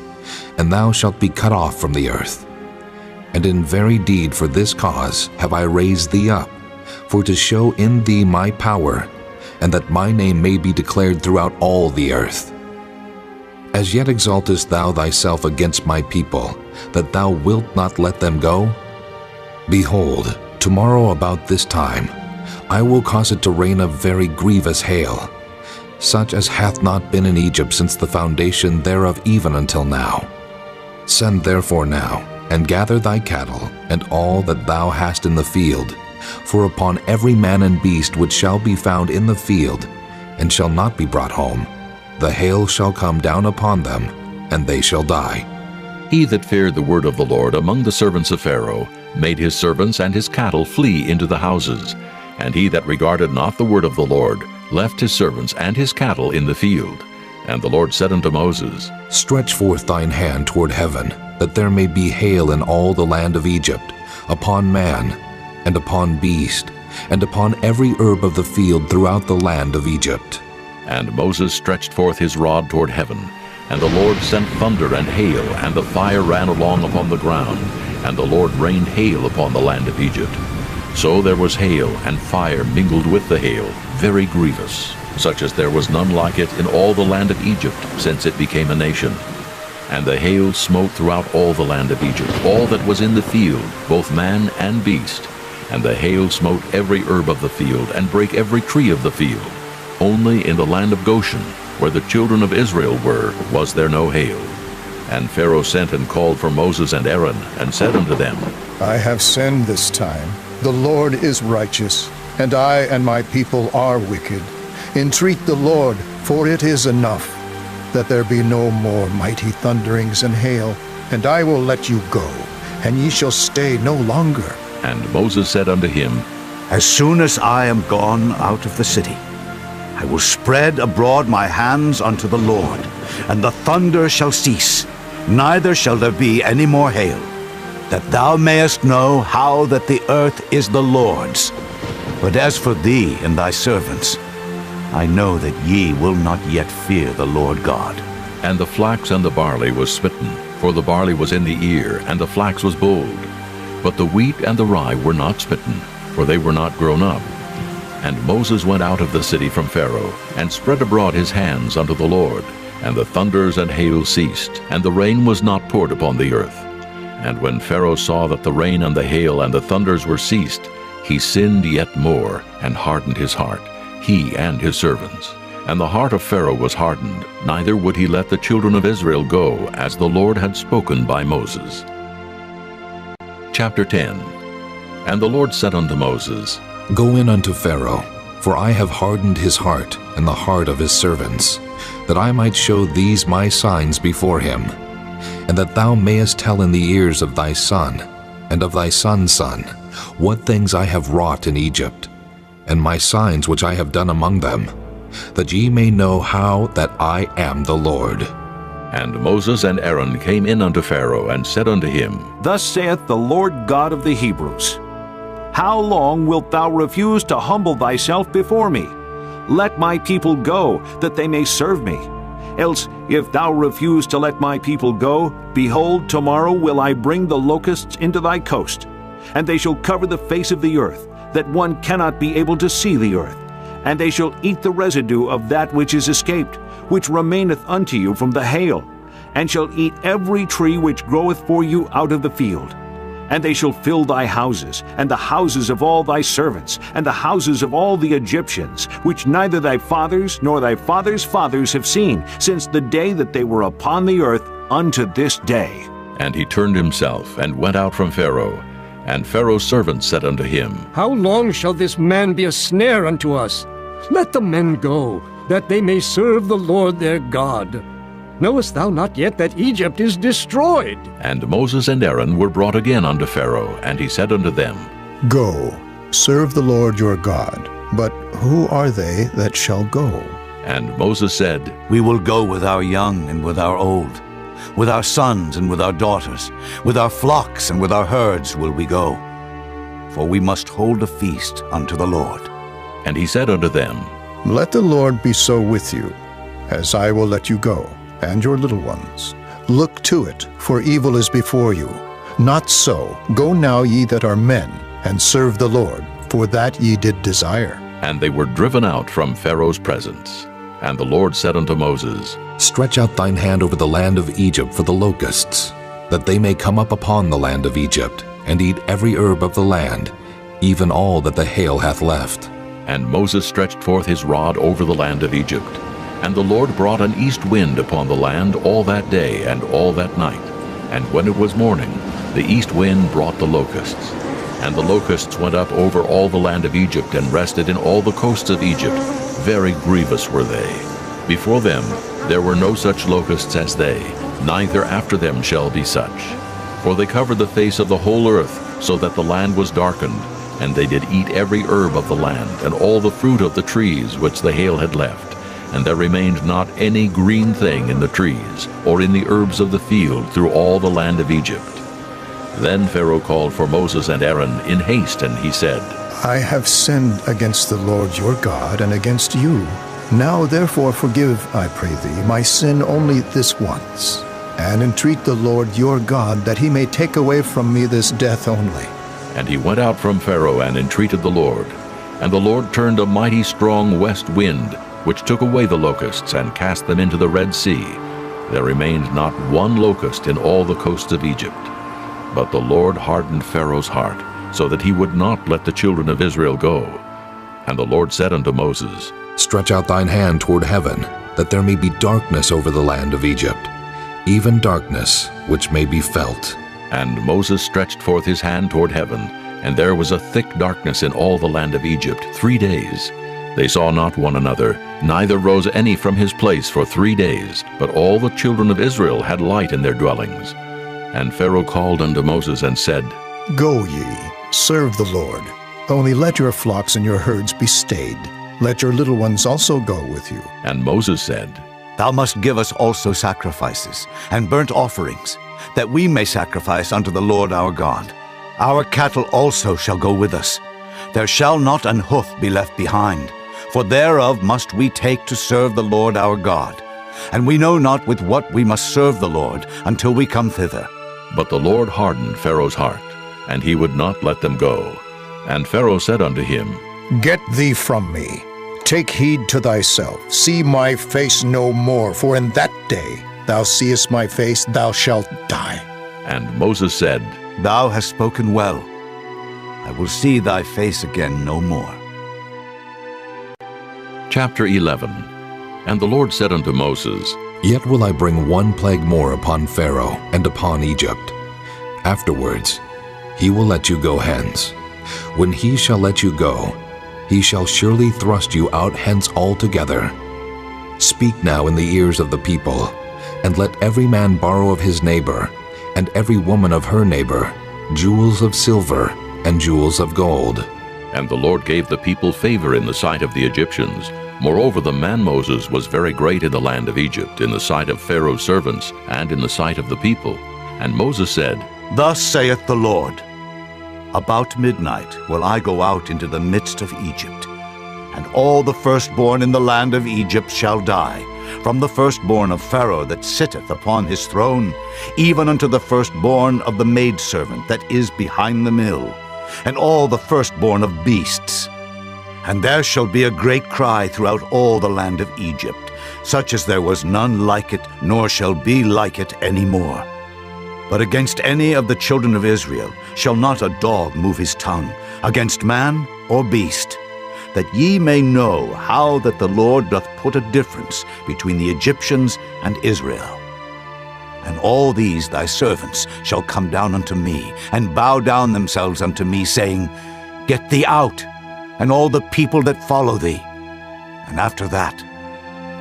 [SPEAKER 9] and thou shalt be cut off from the earth. And in very deed for this cause have I raised thee up, for to show in thee my power, and that my name may be declared throughout all the earth. As yet exaltest thou thyself against my people, that thou wilt not let them go? Behold, tomorrow about this time, I will cause it to rain a very grievous hail, such as hath not been in Egypt since the foundation thereof even until now. Send therefore now, and gather thy cattle, and all that thou hast in the field, for upon every man and beast which shall be found in the field, and shall not be brought home, the hail shall come down upon them, and they shall die.
[SPEAKER 1] He that feared the word of the Lord among the servants of Pharaoh made his servants and his cattle flee into the houses, and he that regarded not the word of the Lord left his servants and his cattle in the field. And the Lord said unto Moses,
[SPEAKER 9] Stretch forth thine hand toward heaven, that there may be hail in all the land of Egypt, upon man, and upon beast, and upon every herb of the field throughout the land of Egypt.
[SPEAKER 1] And Moses stretched forth his rod toward heaven, and the Lord sent thunder and hail, and the fire ran along upon the ground, and the Lord rained hail upon the land of Egypt. So there was hail and fire mingled with the hail, very grievous, such as there was none like it in all the land of Egypt, since it became a nation. And the hail smote throughout all the land of Egypt, all that was in the field, both man and beast. And the hail smote every herb of the field, and brake every tree of the field. Only in the land of Goshen, where the children of Israel were, was there no hail. And Pharaoh sent and called for Moses and Aaron, and said unto them,
[SPEAKER 12] I have sinned this time. The Lord is righteous, and I and my people are wicked. Entreat the Lord, for it is enough, that there be no more mighty thunderings and hail, and I will let you go, and ye shall stay no longer.
[SPEAKER 1] And Moses said unto him,
[SPEAKER 5] As soon as I am gone out of the city, I will spread abroad my hands unto the Lord, and the thunder shall cease, neither shall there be any more hail, that thou mayest know how that the earth is the Lord's. But as for thee and thy servants, I know that ye will not yet fear the Lord God.
[SPEAKER 1] And the flax and the barley was smitten, for the barley was in the ear, and the flax was bold. But the wheat and the rye were not smitten, for they were not grown up. And Moses went out of the city from Pharaoh, and spread abroad his hands unto the Lord. And the thunders and hail ceased, and the rain was not poured upon the earth. And when Pharaoh saw that the rain and the hail and the thunders were ceased, he sinned yet more, and hardened his heart, he and his servants. And the heart of Pharaoh was hardened, neither would he let the children of Israel go, as the Lord had spoken by Moses. Chapter 10. And the Lord said unto Moses,
[SPEAKER 9] Go in unto Pharaoh, for I have hardened his heart and the heart of his servants, that I might show these my signs before him, and that thou mayest tell in the ears of thy son, and of thy son's son, what things I have wrought in Egypt, and my signs which I have done among them, that ye may know how that I am the Lord.
[SPEAKER 1] And Moses and Aaron came in unto Pharaoh, and said unto him,
[SPEAKER 11] Thus saith the Lord God of the Hebrews, How long wilt thou refuse to humble thyself before me? Let my people go, that they may serve me. Else, if thou refuse to let my people go, behold, tomorrow will I bring the locusts into thy coast, and they shall cover the face of the earth, that one cannot be able to see the earth. And they shall eat the residue of that which is escaped, which remaineth unto you from the hail, and shall eat every tree which groweth for you out of the field. And they shall fill thy houses, and the houses of all thy servants, and the houses of all the Egyptians, which neither thy fathers nor thy fathers' fathers have seen, since the day that they were upon the earth unto this day.
[SPEAKER 1] And he turned himself, and went out from Pharaoh. And Pharaoh's servants said unto him,
[SPEAKER 15] How long shall this man be a snare unto us? Let the men go, that they may serve the Lord their God. Knowest thou not yet that Egypt is destroyed?
[SPEAKER 1] And Moses and Aaron were brought again unto Pharaoh, and he said unto them,
[SPEAKER 12] Go, serve the Lord your God. But who are they that shall go?
[SPEAKER 1] And Moses said,
[SPEAKER 5] We will go with our young and with our old, with our sons and with our daughters, with our flocks and with our herds will we go. For we must hold a feast unto the Lord.
[SPEAKER 1] And he said unto them,
[SPEAKER 12] Let the Lord be so with you, as I will let you go, and your little ones. Look to it, for evil is before you. Not so, go now ye that are men, and serve the Lord, for that ye did desire.
[SPEAKER 1] And they were driven out from Pharaoh's presence. And the Lord said unto Moses,
[SPEAKER 9] Stretch out thine hand over the land of Egypt for the locusts, that they may come up upon the land of Egypt, and eat every herb of the land, even all that the hail hath left.
[SPEAKER 1] And Moses stretched forth his rod over the land of Egypt. And the Lord brought an east wind upon the land all that day and all that night. And when it was morning, the east wind brought the locusts. And the locusts went up over all the land of Egypt, and rested in all the coasts of Egypt. Very grievous were they. Before them there were no such locusts as they, neither after them shall be such. For they covered the face of the whole earth, so that the land was darkened. And they did eat every herb of the land, and all the fruit of the trees which the hail had left. And there remained not any green thing in the trees, or in the herbs of the field, through all the land of Egypt. Then Pharaoh called for Moses and Aaron in haste, and he said,
[SPEAKER 12] I have sinned against the Lord your God and against you. Now therefore forgive, I pray thee, my sin only this once, and entreat the Lord your God that he may take away from me this death only.
[SPEAKER 1] And he went out from Pharaoh and entreated the Lord. And the Lord turned a mighty strong west wind, which took away the locusts and cast them into the Red Sea. There remained not one locust in all the coasts of Egypt. But the Lord hardened Pharaoh's heart, so that he would not let the children of Israel go. And the Lord said unto Moses,
[SPEAKER 9] Stretch out thine hand toward heaven, that there may be darkness over the land of Egypt, even darkness which may be felt.
[SPEAKER 1] And Moses stretched forth his hand toward heaven, and there was a thick darkness in all the land of Egypt 3 days. They saw not one another, neither rose any from his place for 3 days, but all the children of Israel had light in their dwellings. And Pharaoh called unto Moses and said,
[SPEAKER 12] Go ye, serve the Lord. Only let your flocks and your herds be stayed. Let your little ones also go with you.
[SPEAKER 1] And Moses said,
[SPEAKER 5] Thou must give us also sacrifices and burnt offerings, that we may sacrifice unto the Lord our God. Our cattle also shall go with us. There shall not an hoof be left behind, for thereof must we take to serve the Lord our God. And we know not with what we must serve the Lord until we come thither.
[SPEAKER 1] But the Lord hardened Pharaoh's heart, and he would not let them go. And Pharaoh said unto him,
[SPEAKER 12] Get thee from me. Take heed to thyself. See my face no more, for in that day thou seest my face, thou shalt die.
[SPEAKER 1] And Moses said,
[SPEAKER 5] Thou hast spoken well. I will see thy face again no more.
[SPEAKER 1] Chapter 11. And the Lord said unto Moses,
[SPEAKER 9] Yet will I bring one plague more upon Pharaoh and upon Egypt. Afterwards he will let you go hence. When he shall let you go, he shall surely thrust you out hence altogether. Speak now in the ears of the people, and let every man borrow of his neighbor, and every woman of her neighbor, jewels of silver and jewels of gold.
[SPEAKER 1] And the Lord gave the people favor in the sight of the Egyptians. Moreover, the man Moses was very great in the land of Egypt, in the sight of Pharaoh's servants, and in the sight of the people. And Moses said,
[SPEAKER 5] Thus saith the Lord, About midnight will I go out into the midst of Egypt, and all the firstborn in the land of Egypt shall die, from the firstborn of Pharaoh that sitteth upon his throne, even unto the firstborn of the maidservant that is behind the mill, and all the firstborn of beasts. And there shall be a great cry throughout all the land of Egypt, such as there was none like it, nor shall be like it any more. But against any of the children of Israel shall not a dog move his tongue, against man or beast, that ye may know how that the Lord doth put a difference between the Egyptians and Israel. And all these thy servants shall come down unto me, and bow down themselves unto me, saying, Get thee out, and all the people that follow thee. And after that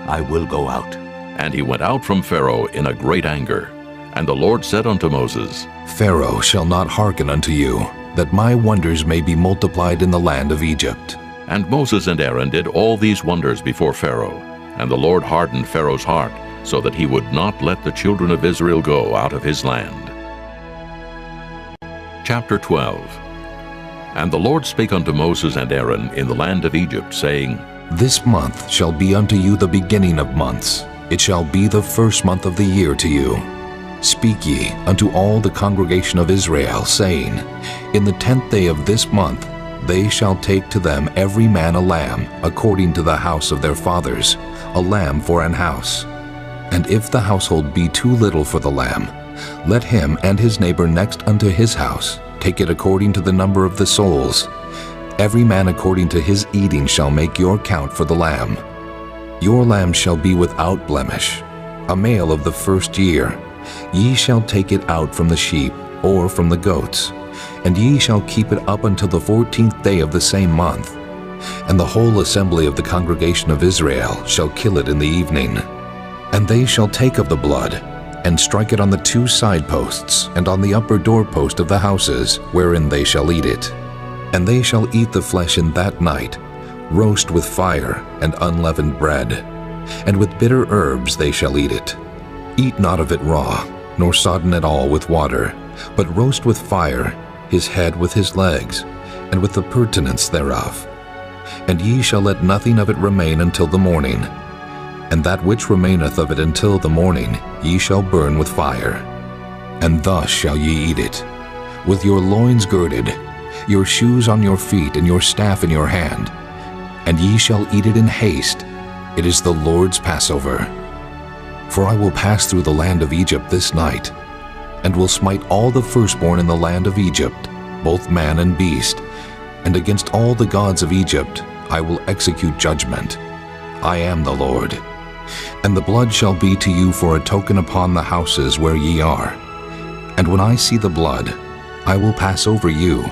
[SPEAKER 5] I will go out.
[SPEAKER 1] And he went out from Pharaoh in a great anger. And the Lord said unto Moses,
[SPEAKER 9] Pharaoh shall not hearken unto you, that my wonders may be multiplied in the land of Egypt.
[SPEAKER 1] And Moses and Aaron did all these wonders before Pharaoh. And the Lord hardened Pharaoh's heart, so that he would not let the children of Israel go out of his land. Chapter 12. And the Lord spake unto Moses and Aaron in the land of Egypt, saying,
[SPEAKER 9] This month shall be unto you the beginning of months. It shall be the first month of the year to you. Speak ye unto all the congregation of Israel, saying, In the 10th day of this month they shall take to them every man a lamb, according to the house of their fathers, a lamb for an house. And if the household be too little for the lamb, let him and his neighbor next unto his house take it according to the number of the souls. Every man according to his eating shall make your count for the lamb. Your lamb shall be without blemish, a male of the first year. Ye shall take it out from the sheep, or from the goats, and ye shall keep it up until the 14th day of the same month. And the whole assembly of the congregation of Israel shall kill it in the evening. And they shall take of the blood, and strike it on the 2 side posts, and on the upper doorpost of the houses, wherein they shall eat it. And they shall eat the flesh in that night, roast with fire and unleavened bread, and with bitter herbs they shall eat it. Eat not of it raw, nor sodden at all with water, but roast with fire his head with his legs, and with the purtenance thereof. And ye shall let nothing of it remain until the morning. And that which remaineth of it until the morning ye shall burn with fire. And thus shall ye eat it, with your loins girded, your shoes on your feet, and your staff in your hand. And ye shall eat it in haste. It is the Lord's Passover. For I will pass through the land of Egypt this night, and will smite all the firstborn in the land of Egypt, both man and beast, and against all the gods of Egypt I will execute judgment. I am the Lord. And the blood shall be to you for a token upon the houses where ye are. And when I see the blood, I will pass over you,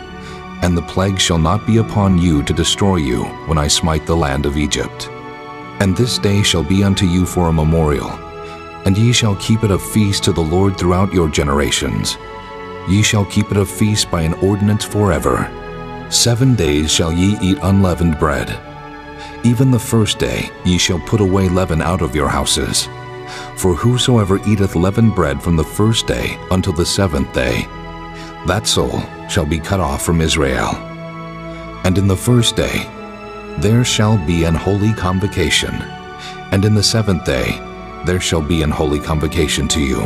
[SPEAKER 9] and the plague shall not be upon you to destroy you when I smite the land of Egypt. And this day shall be unto you for a memorial, and ye shall keep it a feast to the Lord throughout your generations. Ye shall keep it a feast by an ordinance forever. 7 days shall ye eat unleavened bread. Even the first day ye shall put away leaven out of your houses. For whosoever eateth leavened bread from the first day until the 7th day, that soul shall be cut off from Israel. And in the first day there shall be an holy convocation, and in the 7th day there shall be an holy convocation to you.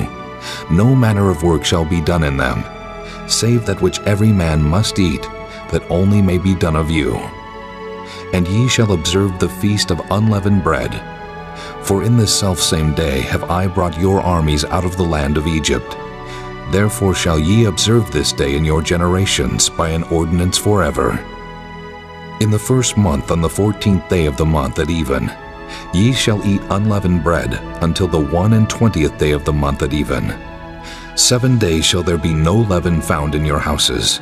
[SPEAKER 9] No manner of work shall be done in them, save that which every man must eat, that only may be done of you. And ye shall observe the feast of unleavened bread. For in this selfsame day have I brought your armies out of the land of Egypt. Therefore shall ye observe this day in your generations by an ordinance forever. In the first month, on the 14th day of the month at even, ye shall eat unleavened bread until the 21st day of the month at even. 7 days shall there be no leaven found in your houses.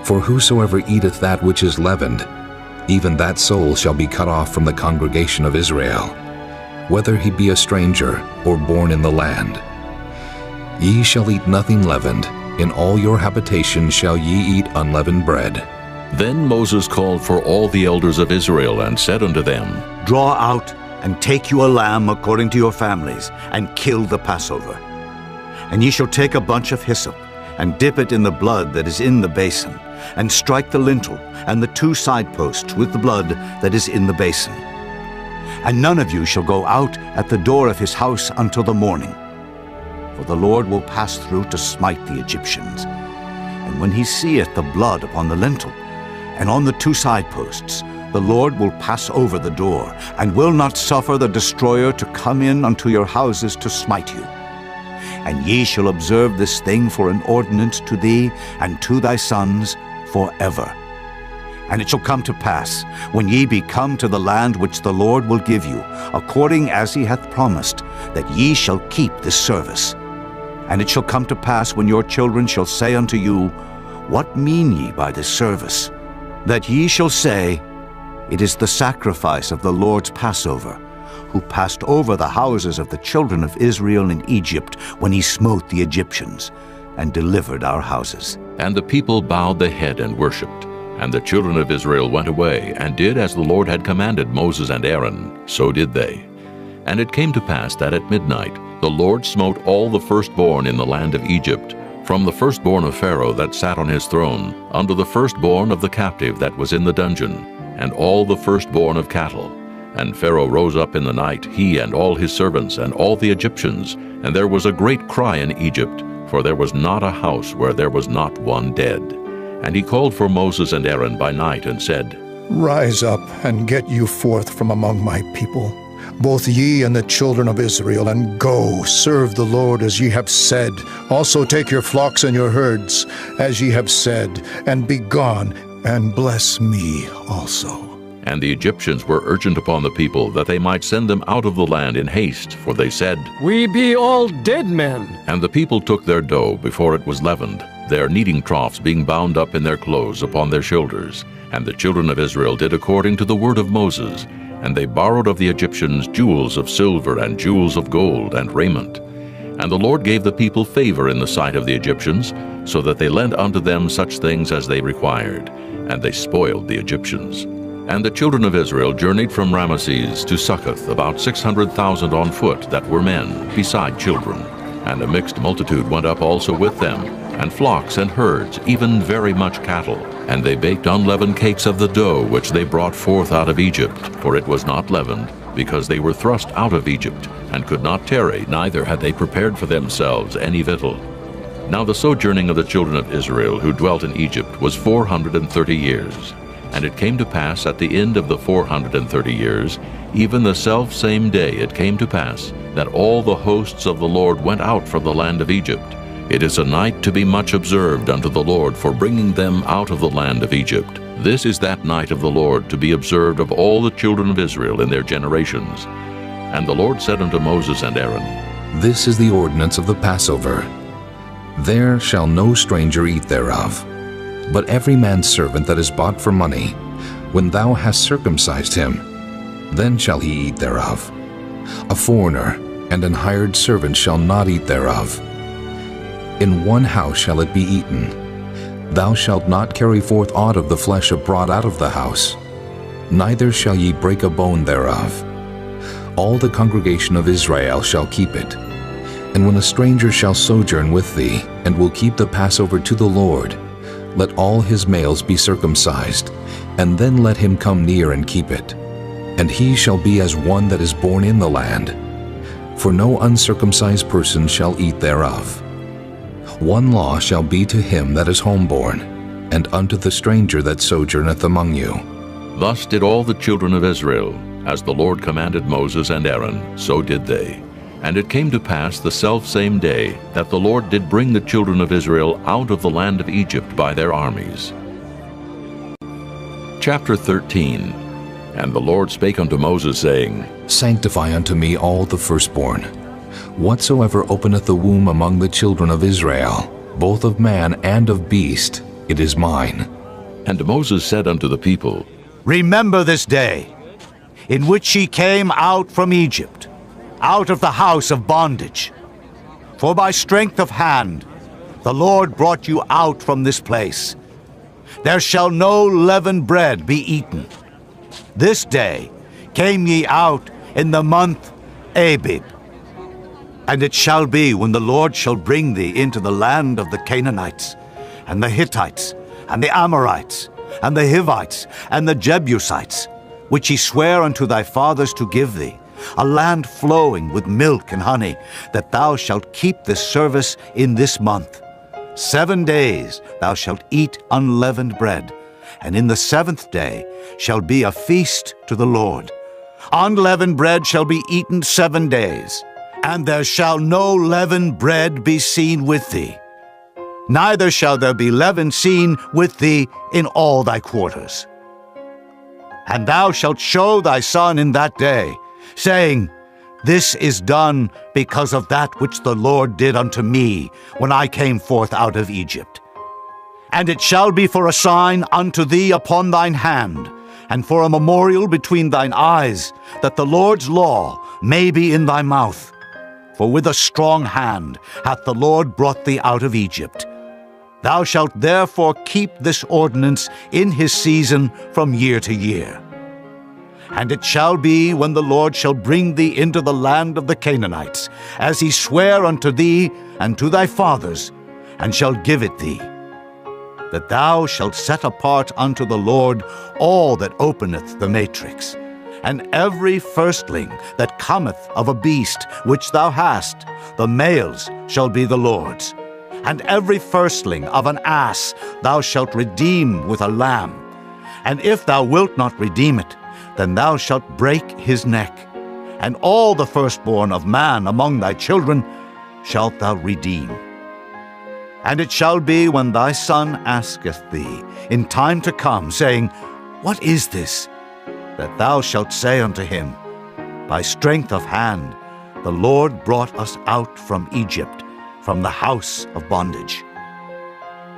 [SPEAKER 9] For whosoever eateth that which is leavened, even that soul shall be cut off from the congregation of Israel, whether he be a stranger or born in the land. Ye shall eat nothing leavened. In all your habitations shall ye eat unleavened bread.
[SPEAKER 1] Then Moses called for all the elders of Israel and said unto them,
[SPEAKER 5] Draw out and take you a lamb according to your families, and kill the Passover. And ye shall take a bunch of hyssop, and dip it in the blood that is in the basin, and strike the lintel and the 2 side posts with the blood that is in the basin. And none of you shall go out at the door of his house until the morning. For the Lord will pass through to smite the Egyptians. And when he seeth the blood upon the lintel and on the 2 side posts, the Lord will pass over the door, and will not suffer the destroyer to come in unto your houses to smite you. And ye shall observe this thing for an ordinance to thee and to thy sons forever. And it shall come to pass, when ye be come to the land which the Lord will give you, according as he hath promised, that ye shall keep this service. And it shall come to pass, when your children shall say unto you, What mean ye by this service? That ye shall say, It is the sacrifice of the Lord's Passover, who passed over the houses of the children of Israel in Egypt when he smote the Egyptians, and delivered our houses.
[SPEAKER 1] And the people bowed the head and worshipped. And the children of Israel went away, and did as the Lord had commanded Moses and Aaron, so did they. And it came to pass that at midnight the Lord smote all the firstborn in the land of Egypt, from the firstborn of Pharaoh that sat on his throne, unto the firstborn of the captive that was in the dungeon, and all the firstborn of cattle. And Pharaoh rose up in the night, he and all his servants, and all the Egyptians, and there was a great cry in Egypt, for there was not a house where there was not one dead. And he called for Moses and Aaron by night and said,
[SPEAKER 12] Rise up and get you forth from among my people, both ye and the children of Israel, and go, serve the Lord as ye have said. Also take your flocks and your herds, as ye have said, and be gone, and bless me also.
[SPEAKER 1] And the Egyptians were urgent upon the people that they might send them out of the land in haste, for they said,
[SPEAKER 15] We be all dead men.
[SPEAKER 1] And the people took their dough before it was leavened, their kneading troughs being bound up in their clothes upon their shoulders. And the children of Israel did according to the word of Moses, and they borrowed of the Egyptians jewels of silver and jewels of gold and raiment. And the Lord gave the people favor in the sight of the Egyptians, so that they lent unto them such things as they required, and they spoiled the Egyptians. And the children of Israel journeyed from Ramesses to Succoth, about 600,000 on foot that were men, beside children. And a mixed multitude went up also with them, and flocks and herds, even very much cattle. And they baked unleavened cakes of the dough which they brought forth out of Egypt, for it was not leavened, because they were thrust out of Egypt, and could not tarry, neither had they prepared for themselves any victual. Now the sojourning of the children of Israel who dwelt in Egypt was 430 years. And it came to pass at the end of the 430 years, even the selfsame day it came to pass, that all the hosts of the Lord went out from the land of Egypt. It is a night to be much observed unto the Lord for bringing them out of the land of Egypt. This is that night of the Lord to be observed of all the children of Israel in their generations. And the Lord said unto Moses and Aaron,
[SPEAKER 9] This is the ordinance of the Passover. There shall no stranger eat thereof, but every man's servant that is bought for money, when thou hast circumcised him, then shall he eat thereof. A foreigner and an hired servant shall not eat thereof. In one house shall it be eaten. Thou shalt not carry forth aught of the flesh abroad out of the house, neither shall ye break a bone thereof. All the congregation of Israel shall keep it. And when a stranger shall sojourn with thee, and will keep the Passover to the Lord, let all his males be circumcised, and then let him come near and keep it. And he shall be as one that is born in the land, for no uncircumcised person shall eat thereof. One law shall be to him that is homeborn, and unto the stranger that sojourneth among you.
[SPEAKER 1] Thus did all the children of Israel, as the Lord commanded Moses and Aaron, so did they. And it came to pass the selfsame day that the Lord did bring the children of Israel out of the land of Egypt by their armies. Chapter 13. And the Lord spake unto Moses, saying,
[SPEAKER 9] Sanctify unto me all the firstborn. Whatsoever openeth the womb among the children of Israel, both of man and of beast, it is mine.
[SPEAKER 1] And Moses said unto the people,
[SPEAKER 5] Remember this day, in which ye came out from Egypt, out of the house of bondage. For by strength of hand the Lord brought you out from this place. There shall no leavened bread be eaten. This day came ye out in the month Abib. And it shall be, when the Lord shall bring thee into the land of the Canaanites, and the Hittites, and the Amorites, and the Hivites, and the Jebusites, which he sware unto thy fathers to give thee, a land flowing with milk and honey, that thou shalt keep this service in this month. 7 days thou shalt eat unleavened bread, and in the 7th day shall be a feast to the Lord. Unleavened bread shall be eaten 7 days, and there shall no leavened bread be seen with thee. Neither shall there be leaven seen with thee in all thy quarters. And thou shalt show thy son in that day, saying, This is done because of that which the Lord did unto me when I came forth out of Egypt. And it shall be for a sign unto thee upon thine hand, and for a memorial between thine eyes, that the Lord's law may be in thy mouth. For with a strong hand hath the Lord brought thee out of Egypt. Thou shalt therefore keep this ordinance in his season from year to year. And it shall be, when the Lord shall bring thee into the land of the Canaanites, as he sware unto thee and to thy fathers, and shall give it thee, that thou shalt set apart unto the Lord all that openeth the matrix, and every firstling that cometh of a beast which thou hast, the males shall be the Lord's. And every firstling of an ass thou shalt redeem with a lamb. And if thou wilt not redeem it, then thou shalt break his neck. And all the firstborn of man among thy children shalt thou redeem. And it shall be when thy son asketh thee in time to come, saying, What is this? That thou shalt say unto him, By strength of hand the Lord brought us out from Egypt, from the house of bondage.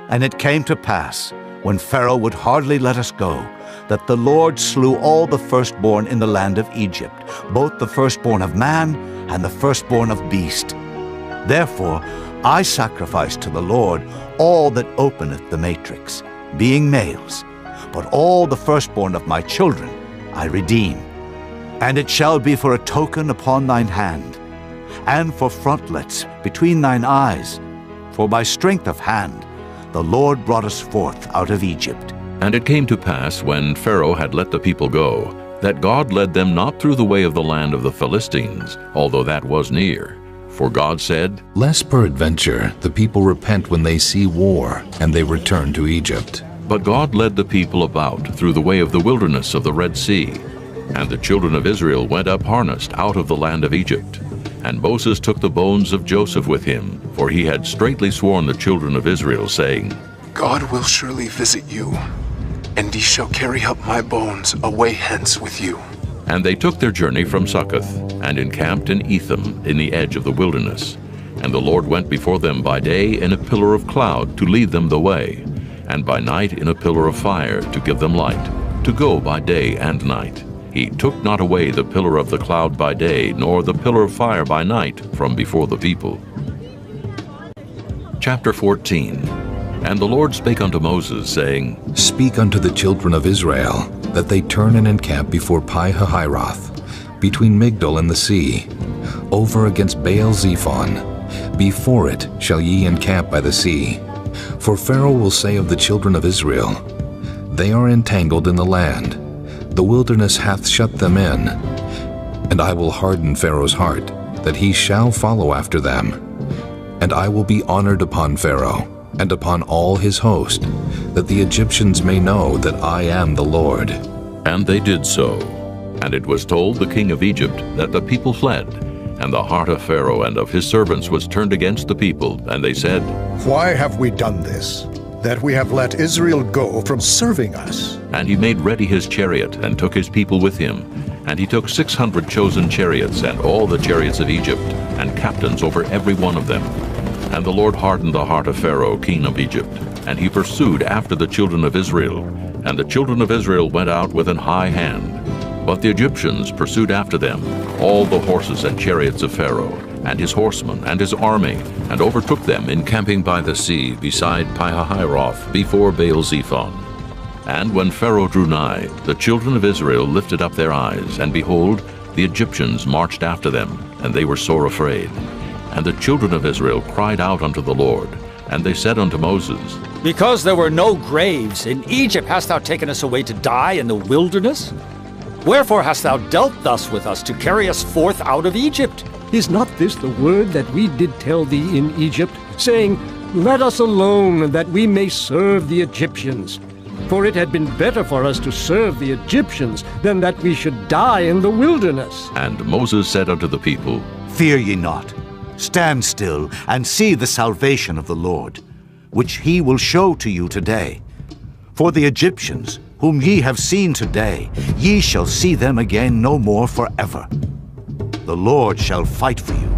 [SPEAKER 5] And it came to pass, when Pharaoh would hardly let us go, that the Lord slew all the firstborn in the land of Egypt, both the firstborn of man and the firstborn of beast. Therefore I sacrifice to the Lord all that openeth the matrix, being males, but all the firstborn of my children I redeem. And it shall be for a token upon thine hand, and for frontlets between thine eyes, for by strength of hand the Lord brought us forth out of Egypt.
[SPEAKER 1] And it came to pass, when Pharaoh had let the people go, that God led them not through the way of the land of the Philistines, although that was near. For God said,
[SPEAKER 9] Lest peradventure the people repent when they see war, and they return to Egypt.
[SPEAKER 1] But God led the people about through the way of the wilderness of the Red Sea. And the children of Israel went up harnessed out of the land of Egypt. And Moses took the bones of Joseph with him, for he had straitly sworn the children of Israel, saying,
[SPEAKER 16] God will surely visit you, and ye shall carry up my bones away hence with you.
[SPEAKER 1] And they took their journey from Succoth, and encamped in Etham in the edge of the wilderness. And the Lord went before them by day in a pillar of cloud to lead them the way, and by night in a pillar of fire to give them light, to go by day and night. He took not away the pillar of the cloud by day, nor the pillar of fire by night from before the people. Chapter 14. And the Lord spake unto Moses, saying,
[SPEAKER 9] Speak unto the children of Israel, that they turn and encamp before Pi-hahiroth, between Migdol and the sea, over against Baal-zephon. Before it shall ye encamp by the sea. For Pharaoh will say of the children of Israel, They are entangled in the land. The wilderness hath shut them in. And I will harden Pharaoh's heart, that he shall follow after them. And I will be honored upon Pharaoh, and upon all his host, that the Egyptians may know that I am the Lord.
[SPEAKER 1] And they did so. And it was told the king of Egypt that the people fled. And the heart of Pharaoh and of his servants was turned against the people, and they said,
[SPEAKER 12] Why have we done this, that we have let Israel go from serving us?
[SPEAKER 1] And he made ready his chariot, and took his people with him. And he took 600 chosen chariots, and all the chariots of Egypt, and captains over every one of them. And the Lord hardened the heart of Pharaoh, king of Egypt, and he pursued after the children of Israel. And the children of Israel went out with an high hand. But the Egyptians pursued after them, all the horses and chariots of Pharaoh, and his horsemen, and his army, and overtook them encamping by the sea beside Pi-hahiroth, before Baal-zephon. And when Pharaoh drew nigh, the children of Israel lifted up their eyes, and behold, the Egyptians marched after them, and they were sore afraid. And the children of Israel cried out unto the Lord, and they said unto Moses,
[SPEAKER 17] Because there were no graves in Egypt hast thou taken us away to die in the wilderness? Wherefore hast thou dealt thus with us, to carry us forth out of Egypt?
[SPEAKER 15] Is not this the word that we did tell thee in Egypt, saying, Let us alone, that we may serve the Egyptians? For it had been better for us to serve the Egyptians than that we should die in the wilderness.
[SPEAKER 1] And Moses said unto the people,
[SPEAKER 5] Fear ye not. Stand still, and see the salvation of the Lord, which he will show to you today. For the Egyptians, whom ye have seen today, ye shall see them again no more forever. The Lord shall fight for you,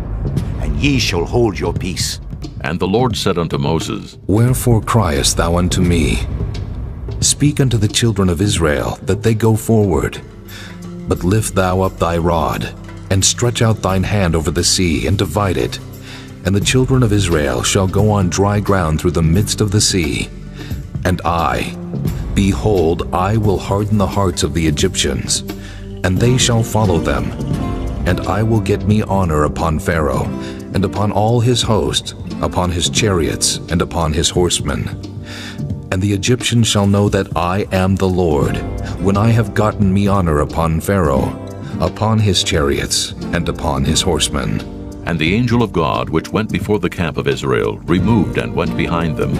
[SPEAKER 5] and ye shall hold your peace.
[SPEAKER 1] And the Lord said unto Moses,
[SPEAKER 9] Wherefore criest thou unto me? Speak unto the children of Israel, that they go forward. But lift thou up thy rod, and stretch out thine hand over the sea, and divide it. And the children of Israel shall go on dry ground through the midst of the sea. And I, behold, I will harden the hearts of the Egyptians, and they shall follow them. And I will get me honor upon Pharaoh, and upon all his host, upon his chariots, and upon his horsemen. And the Egyptians shall know that I am the Lord, when I have gotten me honor upon Pharaoh, upon his chariots, and upon his horsemen.
[SPEAKER 1] And the angel of God, which went before the camp of Israel, removed and went behind them.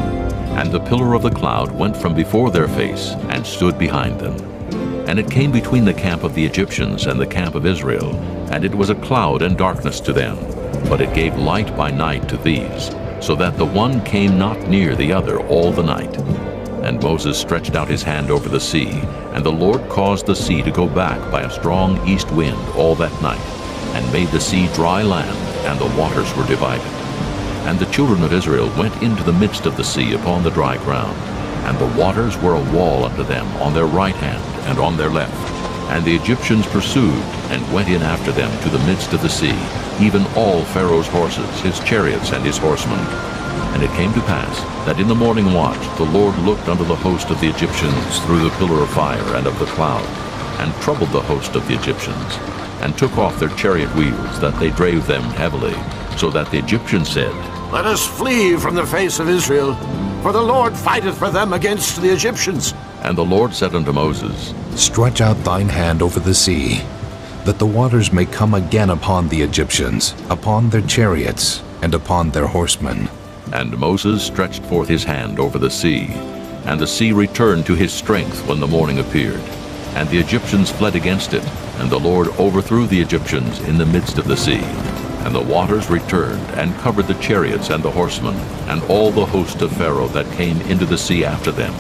[SPEAKER 1] And the pillar of the cloud went from before their face, and stood behind them. And it came between the camp of the Egyptians and the camp of Israel, and it was a cloud and darkness to them, but it gave light by night to these, so that the one came not near the other all the night. And Moses stretched out his hand over the sea, and the Lord caused the sea to go back by a strong east wind all that night, and made the sea dry land, and the waters were divided. And the children of Israel went into the midst of the sea upon the dry ground, and the waters were a wall unto them on their right hand and on their left. And the Egyptians pursued, and went in after them to the midst of the sea, even all Pharaoh's horses, his chariots, and his horsemen. And it came to pass that in the morning watch the Lord looked unto the host of the Egyptians through the pillar of fire and of the cloud, and troubled the host of the Egyptians, and took off their chariot wheels, that they drave them heavily, so that the Egyptians said,
[SPEAKER 8] Let us flee from the face of Israel, for the Lord fighteth for them against the Egyptians.
[SPEAKER 1] And the Lord said unto Moses,
[SPEAKER 9] Stretch out thine hand over the sea, that the waters may come again upon the Egyptians, upon their chariots, and upon their horsemen.
[SPEAKER 1] And Moses stretched forth his hand over the sea, and the sea returned to his strength when the morning appeared. And the Egyptians fled against it, and the Lord overthrew the Egyptians in the midst of the sea. And the waters returned, and covered the chariots and the horsemen, and all the host of Pharaoh that came into the sea after them.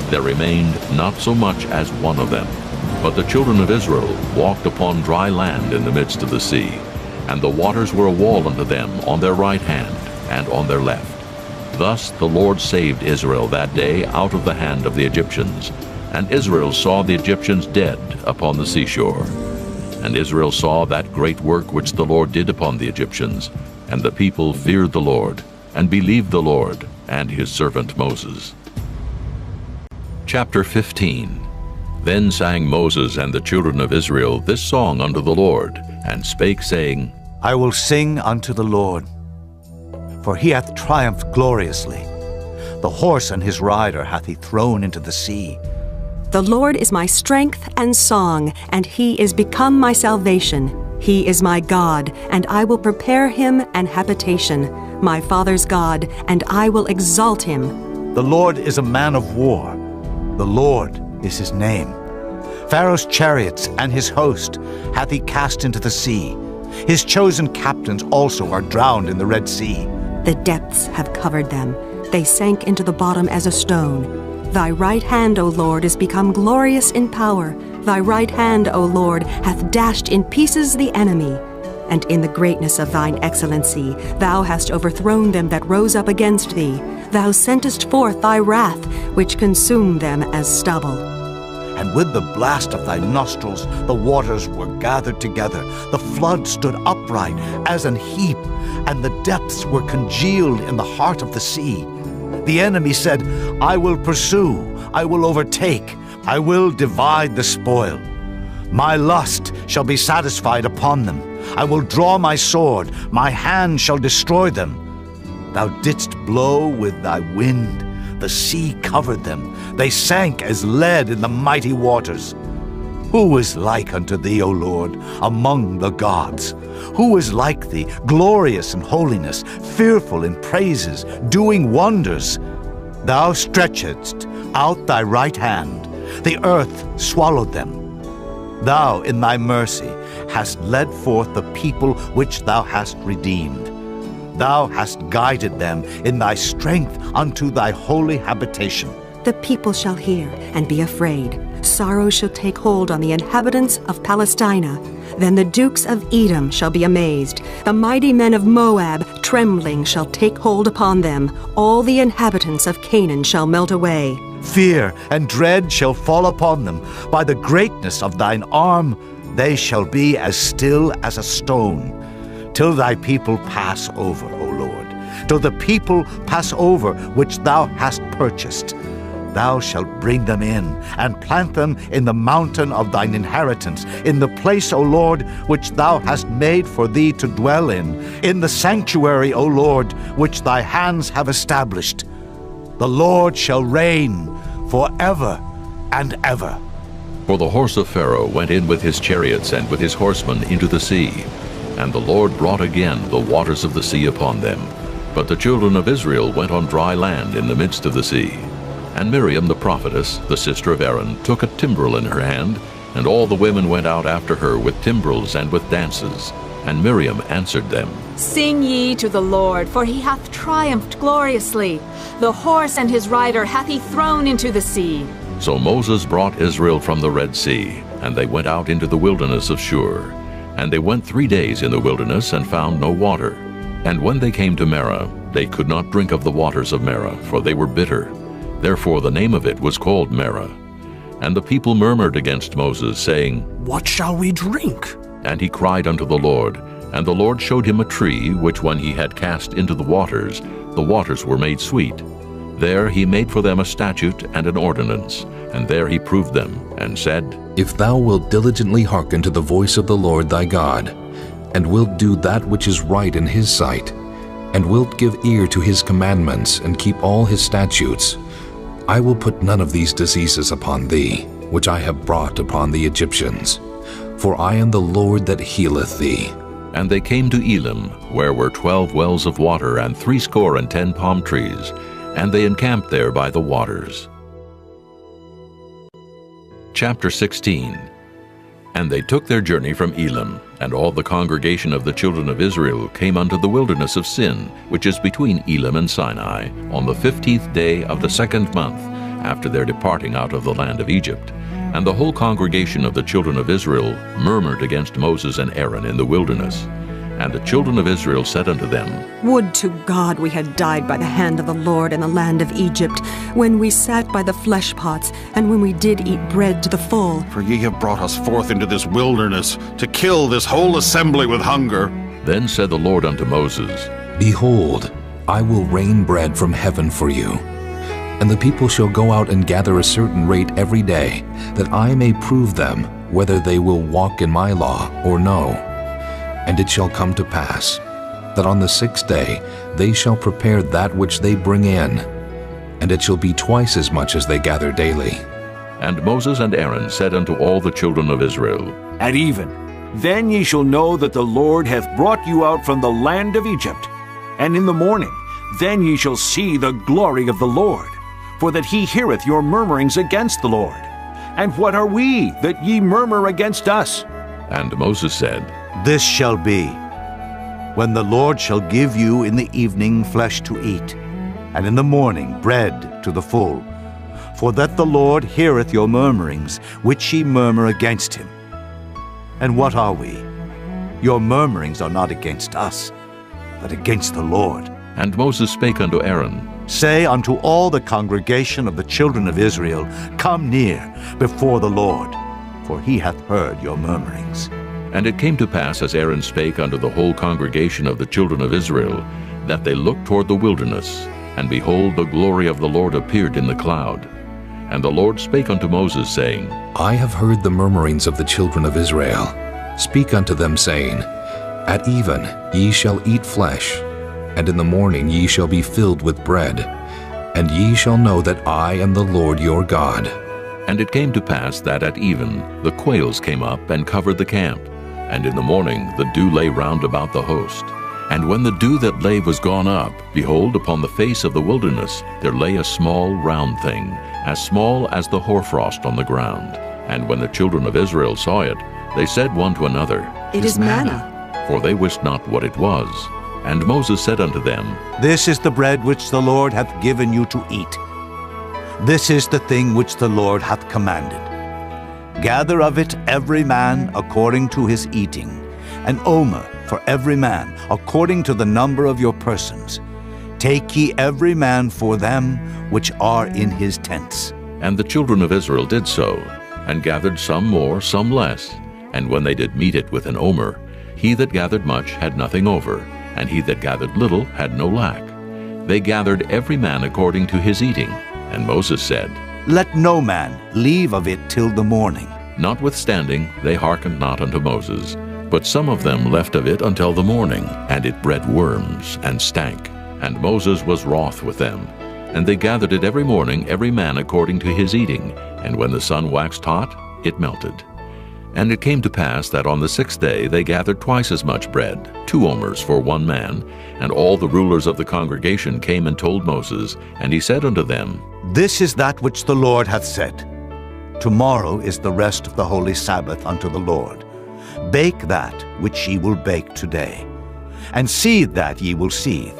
[SPEAKER 1] There remained not so much as one of them. But the children of Israel walked upon dry land in the midst of the sea, and the waters were a wall unto them on their right hand and on their left. Thus the Lord saved Israel that day out of the hand of the Egyptians. And Israel saw the Egyptians dead upon the seashore. And Israel saw that great work which the Lord did upon the Egyptians. And the people feared the Lord, and believed the Lord and his servant Moses. Chapter 15. Then sang Moses and the children of Israel this song unto the Lord, and spake, saying,
[SPEAKER 5] I will sing unto the Lord, for he hath triumphed gloriously. The horse and his rider hath he thrown into the sea.
[SPEAKER 18] The Lord is my strength and song, and he is become my salvation. He is my God, and I will prepare him an habitation, my father's God, and I will exalt him.
[SPEAKER 5] The Lord is a man of war. The Lord is his name. Pharaoh's chariots and his host hath he cast into the sea. His chosen captains also are drowned in the Red Sea.
[SPEAKER 18] The depths have covered them. They sank into the bottom as a stone. Thy right hand, O Lord, is become glorious in power. Thy right hand, O Lord, hath dashed in pieces the enemy. And in the greatness of thine excellency, thou hast overthrown them that rose up against thee. Thou sentest forth thy wrath, which consumed them as stubble.
[SPEAKER 5] And with the blast of thy nostrils the waters were gathered together. The flood stood upright as an heap, and the depths were congealed in the heart of the sea. The enemy said, I will pursue, I will overtake, I will divide the spoil. My lust shall be satisfied upon them. I will draw my sword, my hand shall destroy them. Thou didst blow with thy wind, the sea covered them. They sank as lead in the mighty waters. Who is like unto thee, O Lord, among the gods? Who is like thee, glorious in holiness, fearful in praises, doing wonders? Thou stretchedst out thy right hand, the earth swallowed them. Thou in thy mercy hast led forth the people which thou hast redeemed. Thou hast guided them in thy strength unto thy holy habitation.
[SPEAKER 18] The people shall hear and be afraid. Sorrow shall take hold on the inhabitants of Palestina. Then the dukes of Edom shall be amazed. The mighty men of Moab, trembling, shall take hold upon them. All the inhabitants of Canaan shall melt away.
[SPEAKER 5] Fear and dread shall fall upon them. By the greatness of thine arm they shall be as still as a stone, till thy people pass over, O Lord, till the people pass over which thou hast purchased. Thou shalt bring them in, and plant them in the mountain of thine inheritance, in the place, O Lord, which thou hast made for thee to dwell in the sanctuary, O Lord, which thy hands have established. The Lord shall reign forever and ever.
[SPEAKER 1] For the horse of Pharaoh went in with his chariots and with his horsemen into the sea, And the Lord brought again the waters of the sea upon them. But the children of Israel went on dry land in the midst of the sea. And Miriam the prophetess, the sister of Aaron, took a timbrel in her hand, and all the women went out after her with timbrels and with dances. And Miriam answered them,
[SPEAKER 19] Sing ye to the Lord, for he hath triumphed gloriously. The horse and his rider hath he thrown into the sea.
[SPEAKER 1] So Moses brought Israel from the Red Sea, and they went out into the wilderness of Shur. And they went 3 days in the wilderness and found no water. And when they came to Marah, they could not drink of the waters of Marah, for they were bitter. Therefore the name of it was called Marah. And the people murmured against Moses, saying,
[SPEAKER 6] What shall we drink?
[SPEAKER 1] And he cried unto the Lord. And the Lord showed him a tree, which when he had cast into the waters were made sweet. There he made for them a statute and an ordinance, and there he proved them, and said,
[SPEAKER 9] If thou wilt diligently hearken to the voice of the Lord thy God, and wilt do that which is right in his sight, and wilt give ear to his commandments, and keep all his statutes, I will put none of these diseases upon thee, which I have brought upon the Egyptians. For I am the Lord that healeth thee.
[SPEAKER 1] And they came to Elim, where were 12 wells of water, and 70 palm trees, and they encamped there by the waters. Chapter 16. And they took their journey from Elim, and all the congregation of the children of Israel came unto the wilderness of Sin, which is between Elim and Sinai, on the 15th day of the 2nd month, after their departing out of the land of Egypt. And the whole congregation of the children of Israel murmured against Moses and Aaron in the wilderness. And the children of Israel said unto them,
[SPEAKER 18] Would to God we had died by the hand of the Lord in the land of Egypt, when we sat by the flesh pots, and when we did eat bread to the full.
[SPEAKER 13] For ye have brought us forth into this wilderness, to kill this whole assembly with hunger.
[SPEAKER 1] Then said the Lord unto Moses,
[SPEAKER 9] Behold, I will rain bread from heaven for you. And the people shall go out and gather a certain rate every day, that I may prove them whether they will walk in my law or no. And it shall come to pass, that on the 6th day they shall prepare that which they bring in, and it shall be twice as much as they gather daily.
[SPEAKER 1] And Moses and Aaron said unto all the children of Israel,
[SPEAKER 11] At even, then ye shall know that the Lord hath brought you out from the land of Egypt. And in the morning, then ye shall see the glory of the Lord, for that he heareth your murmurings against the Lord. And what are we, that ye murmur against us?
[SPEAKER 1] And Moses said,
[SPEAKER 5] This shall be, when the Lord shall give you in the evening flesh to eat, and in the morning bread to the full, for that the Lord heareth your murmurings, which ye murmur against him. And what are we? Your murmurings are not against us, but against the Lord.
[SPEAKER 1] And Moses spake unto Aaron,
[SPEAKER 5] Say unto all the congregation of the children of Israel, Come near before the Lord, for he hath heard your murmurings.
[SPEAKER 1] And it came to pass, as Aaron spake unto the whole congregation of the children of Israel, that they looked toward the wilderness, and behold, the glory of the Lord appeared in the cloud. And the Lord spake unto Moses, saying,
[SPEAKER 9] I have heard the murmurings of the children of Israel. Speak unto them, saying, At even ye shall eat flesh, and in the morning ye shall be filled with bread, and ye shall know that I am the Lord your God.
[SPEAKER 1] And it came to pass that at even the quails came up and covered the camp, and in the morning the dew lay round about the host. And when the dew that lay was gone up, behold, upon the face of the wilderness there lay a small round thing, as small as the hoarfrost on the ground. And when the children of Israel saw it, they said one to another,
[SPEAKER 18] It is manna.
[SPEAKER 1] For they wist not what it was. And Moses said unto them,
[SPEAKER 5] This is the bread which the Lord hath given you to eat. This is the thing which the Lord hath commanded. Gather of it every man according to his eating, an omer for every man according to the number of your persons. Take ye every man for them which are in his tents.
[SPEAKER 1] And the children of Israel did so, and gathered some more, some less. And when they did meet it with an omer, he that gathered much had nothing over, and he that gathered little had no lack. They gathered every man according to his eating. And Moses said,
[SPEAKER 5] Let no man leave of it till the morning.
[SPEAKER 1] Notwithstanding, they hearkened not unto Moses, but some of them left of it until the morning, and it bred worms, and stank. And Moses was wroth with them. And they gathered it every morning, every man according to his eating, and when the sun waxed hot, it melted. And it came to pass that on the 6th day they gathered twice as much bread, 2 omers for 1 man. And all the rulers of the congregation came and told Moses, and he said unto them,
[SPEAKER 5] This is that which the Lord hath said. Tomorrow is the rest of the holy Sabbath unto the Lord. Bake that which ye will bake today, and seethe that ye will seethe,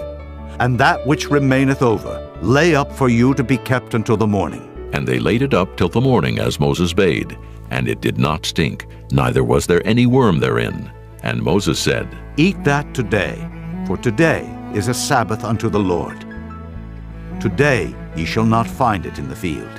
[SPEAKER 5] and that which remaineth over lay up for you to be kept until the morning.
[SPEAKER 1] And they laid it up till the morning, as Moses bade. And it did not stink, neither was there any worm therein. And Moses said,
[SPEAKER 5] Eat that today, for today is a Sabbath unto the Lord. Today ye shall not find it in the field.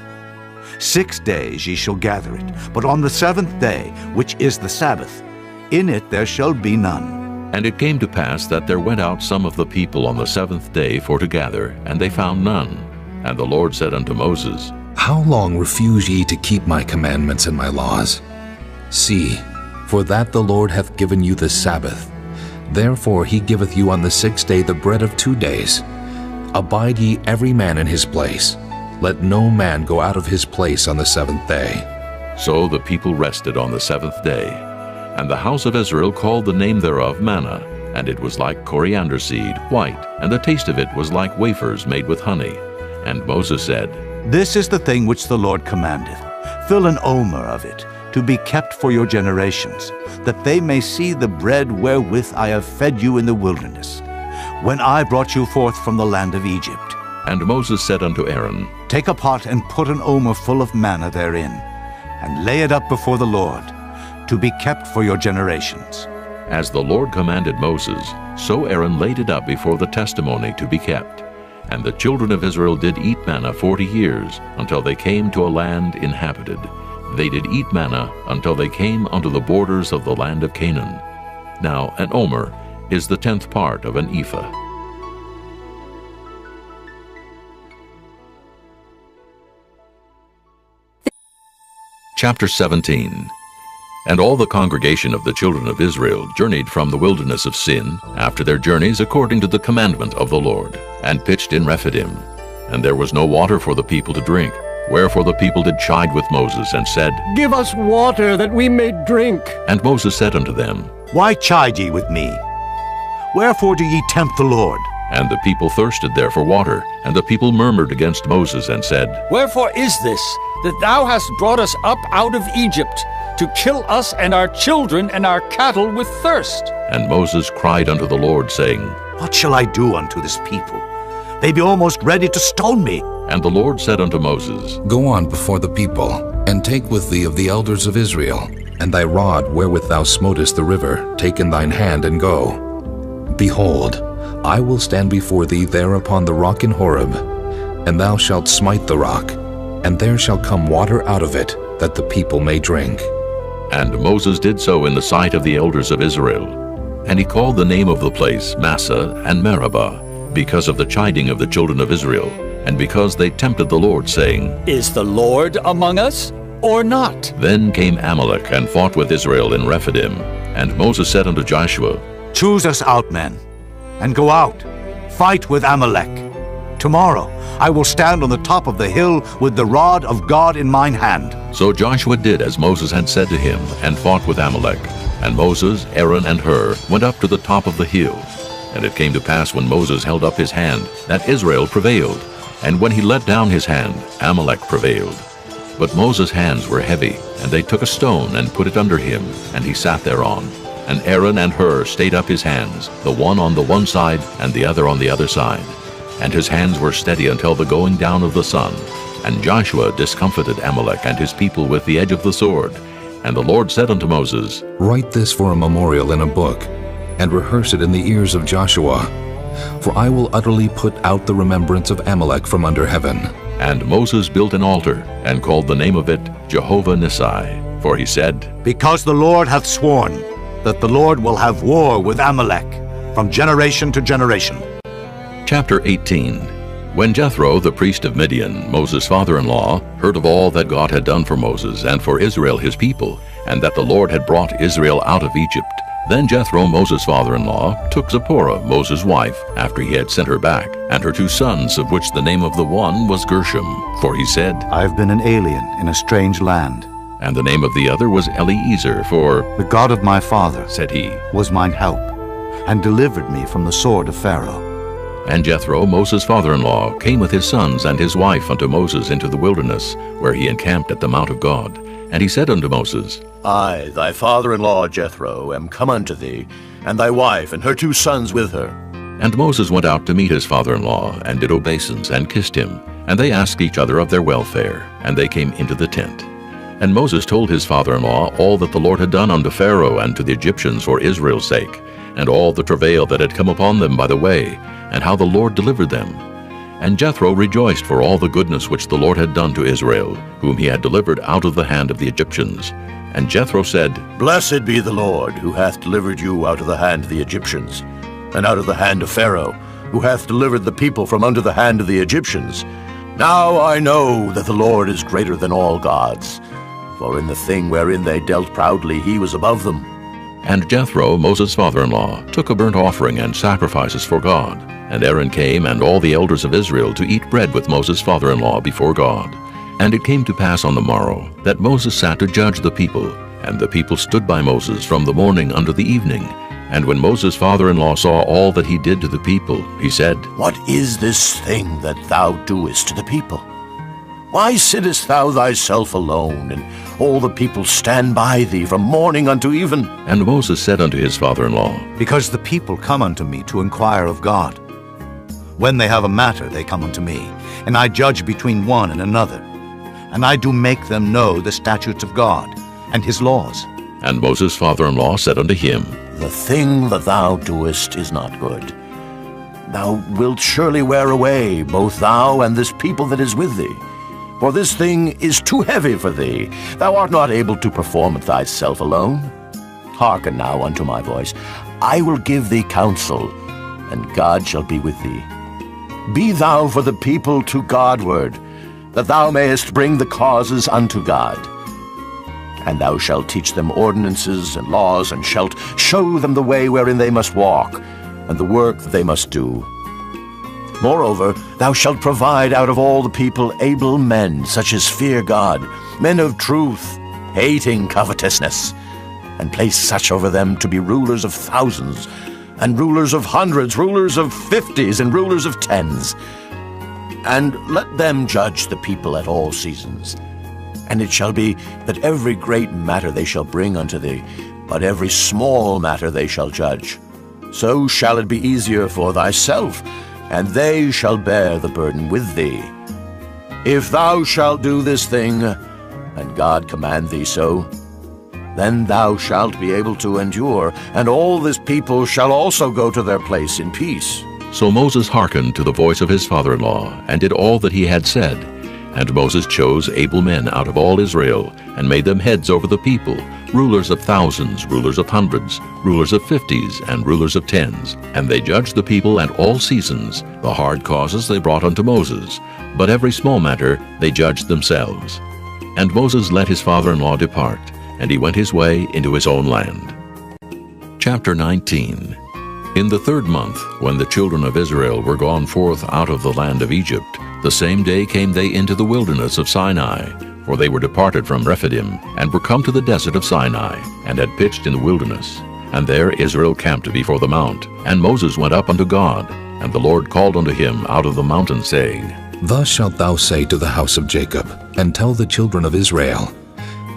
[SPEAKER 5] 6 days ye shall gather it, but on the 7th day, which is the Sabbath, in it there shall be none.
[SPEAKER 1] And it came to pass that there went out some of the people on the 7th day for to gather, and they found none. And the Lord said unto Moses,
[SPEAKER 9] How long refuse ye to keep my commandments and my laws? See, for that the Lord hath given you the Sabbath. Therefore he giveth you on the 6th day the bread of 2 days. Abide ye every man in his place. Let no man go out of his place on the 7th day.
[SPEAKER 1] So the people rested on the 7th day. And the house of Israel called the name thereof manna, and it was like coriander seed, white, and the taste of it was like wafers made with honey. And Moses said,
[SPEAKER 5] This is the thing which the Lord commandeth. Fill an omer of it, to be kept for your generations, that they may see the bread wherewith I have fed you in the wilderness, when I brought you forth from the land of Egypt.
[SPEAKER 1] And Moses said unto Aaron,
[SPEAKER 5] Take a pot and put an omer full of manna therein, and lay it up before the Lord, to be kept for your generations.
[SPEAKER 1] As the Lord commanded Moses, so Aaron laid it up before the testimony to be kept. And the children of Israel did eat manna 40 years, until they came to a land inhabited. They did eat manna until they came unto the borders of the land of Canaan. Now an omer is the 10th part of an ephah. Chapter 17. And all the congregation of the children of Israel journeyed from the wilderness of Sin, after their journeys according to the commandment of the Lord, and pitched in Rephidim. And there was no water for the people to drink. Wherefore the people did chide with Moses, and said,
[SPEAKER 15] Give us water, that we may drink.
[SPEAKER 1] And Moses said unto them,
[SPEAKER 5] Why chide ye with me? Wherefore do ye tempt the Lord?
[SPEAKER 1] And the people thirsted there for water. And the people murmured against Moses, and said,
[SPEAKER 17] Wherefore is this, that thou hast brought us up out of Egypt, to kill us and our children and our cattle with thirst?
[SPEAKER 1] And Moses cried unto the Lord, saying,
[SPEAKER 5] What shall I do unto this people? They be almost ready to stone me.
[SPEAKER 1] And the Lord said unto Moses,
[SPEAKER 9] Go on before the people, and take with thee of the elders of Israel, and thy rod wherewith thou smotest the river, take in thine hand, and go. Behold, I will stand before thee there upon the rock in Horeb, and thou shalt smite the rock, and there shall come water out of it, that the people may drink.
[SPEAKER 1] And Moses did so in the sight of the elders of Israel. And he called the name of the place Massah and Meribah, because of the chiding of the children of Israel, and because they tempted the Lord, saying,
[SPEAKER 17] Is the Lord among us, or not?
[SPEAKER 1] Then came Amalek and fought with Israel in Rephidim. And Moses said unto Joshua,
[SPEAKER 5] Choose us out men, and go out, fight with Amalek. Tomorrow I will stand on the top of the hill with the rod of God in mine hand.
[SPEAKER 1] So Joshua did as Moses had said to him, and fought with Amalek. And Moses, Aaron, and Hur went up to the top of the hill. And it came to pass when Moses held up his hand, that Israel prevailed. And when he let down his hand, Amalek prevailed. But Moses' hands were heavy, and they took a stone and put it under him, and he sat thereon. And Aaron and Hur stayed up his hands, the one on the one side, and the other on the other side. And his hands were steady until the going down of the sun. And Joshua discomfited Amalek and his people with the edge of the sword. And the Lord said unto Moses,
[SPEAKER 9] Write this for a memorial in a book, and rehearse it in the ears of Joshua. For I will utterly put out the remembrance of Amalek from under heaven.
[SPEAKER 1] And Moses built an altar, and called the name of it Jehovah Nissi. For he said,
[SPEAKER 5] Because the Lord hath sworn that the Lord will have war with Amalek from generation to generation.
[SPEAKER 1] Chapter 18. When Jethro, the priest of Midian, Moses' father-in-law, heard of all that God had done for Moses and for Israel his people, and that the Lord had brought Israel out of Egypt, then Jethro, Moses' father-in-law, took Zipporah, Moses' wife, after he had sent her back, and her 2 sons, of which the name of the one was Gershom. For he said,
[SPEAKER 5] I have been an alien in a strange land.
[SPEAKER 1] And the name of the other was Eliezer, for
[SPEAKER 5] the God of my father,
[SPEAKER 1] said he,
[SPEAKER 5] was mine help, and delivered me from the sword of Pharaoh.
[SPEAKER 1] And Jethro, Moses' father-in-law, came with his sons and his wife unto Moses into the wilderness, where he encamped at the mount of God. And he said unto Moses,
[SPEAKER 8] I, thy father-in-law Jethro, am come unto thee, and thy wife and her 2 sons with her.
[SPEAKER 1] And Moses went out to meet his father-in-law, and did obeisance, and kissed him. And they asked each other of their welfare, and they came into the tent. And Moses told his father-in-law all that the Lord had done unto Pharaoh and to the Egyptians for Israel's sake, and all the travail that had come upon them by the way, and how the Lord delivered them. And Jethro rejoiced for all the goodness which the Lord had done to Israel, whom he had delivered out of the hand of the Egyptians. And Jethro said, Blessed be the Lord, who hath delivered you out of the hand of the Egyptians, and out of the hand of Pharaoh, who hath delivered the people from under the hand of the Egyptians. Now I know that the Lord is greater than all gods, for in the thing wherein they dealt proudly he was above them. And Jethro, Moses' father-in-law, took a burnt offering and sacrifices for God. And Aaron came and all the elders of Israel to eat bread with Moses' father-in-law before God. And it came to pass on the morrow that Moses sat to judge the people, and the people stood by Moses from the morning unto the evening. And when Moses' father-in-law saw all that he did to the people, he said, What is this thing that thou doest to the people? Why sittest thou thyself alone, and all the people stand by thee from morning unto even? And Moses said unto his father-in-law,
[SPEAKER 5] Because the people come unto me to inquire of God. When they have a matter, they come unto me, and I judge between one and another. And I do make them know the statutes of God, and his laws.
[SPEAKER 1] And Moses' father-in-law said unto him,
[SPEAKER 8] The thing that thou doest is not good. Thou wilt surely wear away, both thou and this people that is with thee. For this thing is too heavy for thee. Thou art not able to perform it thyself alone. Hearken now unto my voice. I will give thee counsel, and God shall be with thee. Be thou for the people to Godward, that thou mayest bring the causes unto God. And thou shalt teach them ordinances and laws, and shalt show them the way wherein they must walk, and the work that they must do. Moreover, thou shalt provide out of all the people able men, such as fear God, men of truth, hating covetousness, and place such over them to be rulers of thousands, and rulers of hundreds, rulers of 50s, and rulers of 10s. And let them judge the people at all seasons. And it shall be that every great matter they shall bring unto thee, but every small matter they shall judge. So shall it be easier for thyself, and they shall bear the burden with thee. If thou shalt do this thing, and God command thee so, then thou shalt be able to endure, and all this people shall also go to their place in peace.
[SPEAKER 1] So Moses hearkened to the voice of his father-in-law, and did all that he had said. And Moses chose able men out of all Israel, and made them heads over the people, rulers of thousands, rulers of hundreds, rulers of 50s, and rulers of 10s. And they judged the people at all seasons. The hard causes they brought unto Moses, but every small matter they judged themselves. And Moses let his father-in-law depart, and he went his way into his own land. Chapter 19. In the 3rd month, when the children of Israel were gone forth out of the land of Egypt, the same day came they into the wilderness of Sinai, for they were departed from Rephidim, and were come to the desert of Sinai, and had pitched in the wilderness. And there Israel camped before the mount. And Moses went up unto God, and the Lord called unto him out of the mountain, saying,
[SPEAKER 9] Thus shalt thou say to the house of Jacob, and tell the children of Israel,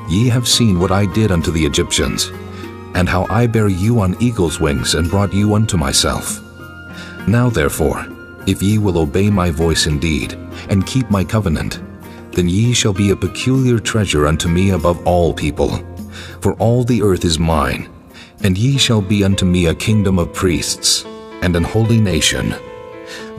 [SPEAKER 9] Ye have seen what I did unto the Egyptians, and how I bare you on eagle's wings, and brought you unto myself. Now therefore, if ye will obey my voice indeed, and keep my covenant, then ye shall be a peculiar treasure unto me above all people. For all the earth is mine, and ye shall be unto me a kingdom of priests, and an holy nation.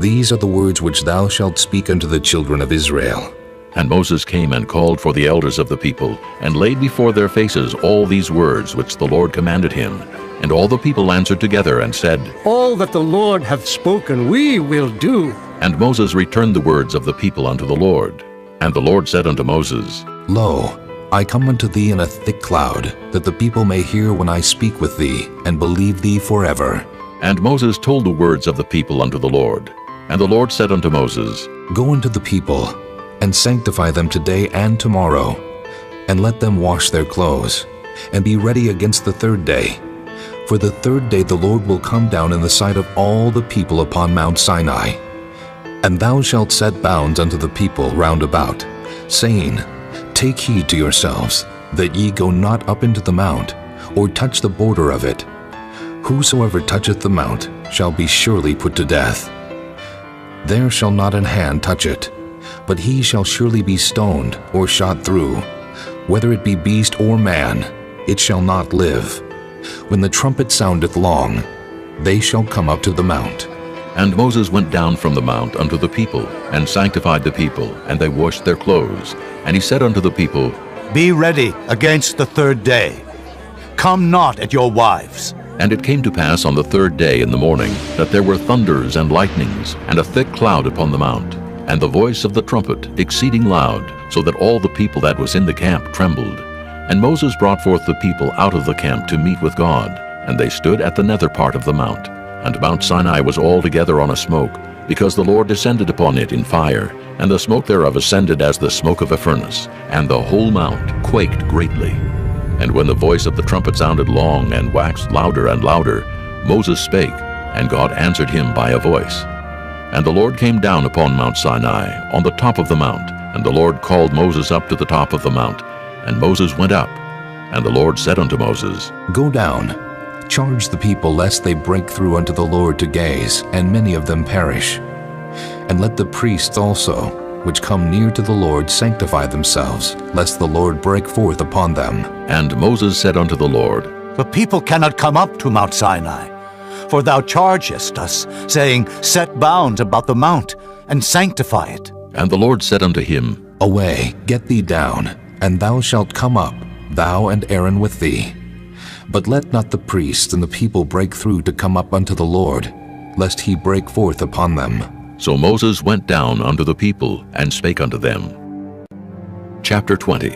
[SPEAKER 9] These are the words which thou shalt speak unto the children of Israel.
[SPEAKER 1] And Moses came and called for the elders of the people, and laid before their faces all these words which the Lord commanded him. And all the people answered together and said,
[SPEAKER 15] All that the Lord hath spoken we will do.
[SPEAKER 1] And Moses returned the words of the people unto the Lord. And the Lord said unto Moses,
[SPEAKER 9] Lo, I come unto thee in a thick cloud, that the people may hear when I speak with thee, and believe thee forever.
[SPEAKER 1] And Moses told the words of the people unto the Lord. And the Lord said unto Moses,
[SPEAKER 9] Go unto the people, and sanctify them today and tomorrow. and let them wash their clothes, and be ready against the third day. For the third day the Lord will come down in the sight of all the people upon Mount Sinai. And thou shalt set bounds unto the people round about, saying, Take heed to yourselves, that ye go not up into the mount, or touch the border of it. Whosoever toucheth the mount shall be surely put to death. There shall not an hand touch it, but he shall surely be stoned or shot through. Whether it be beast or man, it shall not live. When the trumpet soundeth long, they shall come up to the mount.
[SPEAKER 1] And Moses went down from the mount unto the people, and sanctified the people, and they washed their clothes. And he said unto the people,
[SPEAKER 5] Be ready against the third day. Come not at your wives.
[SPEAKER 1] And it came to pass on the third day in the morning, that there were thunders and lightnings, and a thick cloud upon the mount, and the voice of the trumpet exceeding loud, so that all the people that was in the camp trembled. And Moses brought forth the people out of the camp to meet with God, and they stood at the nether part of the mount. And Mount Sinai was altogether on a smoke, because the Lord descended upon it in fire, and the smoke thereof ascended as the smoke of a furnace, and the whole mount quaked greatly. And when the voice of the trumpet sounded long and waxed louder and louder, Moses spake, and God answered him by a voice. And the Lord came down upon Mount Sinai, on the top of the mount, and the Lord called Moses up to the top of the mount. And Moses went up, and the Lord said unto Moses,
[SPEAKER 9] Go down, charge the people lest they break through unto the Lord to gaze, and many of them perish. And let the priests also, which come near to the Lord, sanctify themselves, lest the Lord break forth upon them.
[SPEAKER 1] And Moses said unto the Lord,
[SPEAKER 5] The people cannot come up to Mount Sinai, for thou chargest us, saying, Set bounds about the mount, and sanctify it.
[SPEAKER 1] And the Lord said unto him,
[SPEAKER 9] Away, get thee down, and thou shalt come up, thou and Aaron with thee. But let not the priests and the people break through to come up unto the Lord, lest he break forth upon them.
[SPEAKER 1] So Moses went down unto the people, and spake unto them. Chapter 20.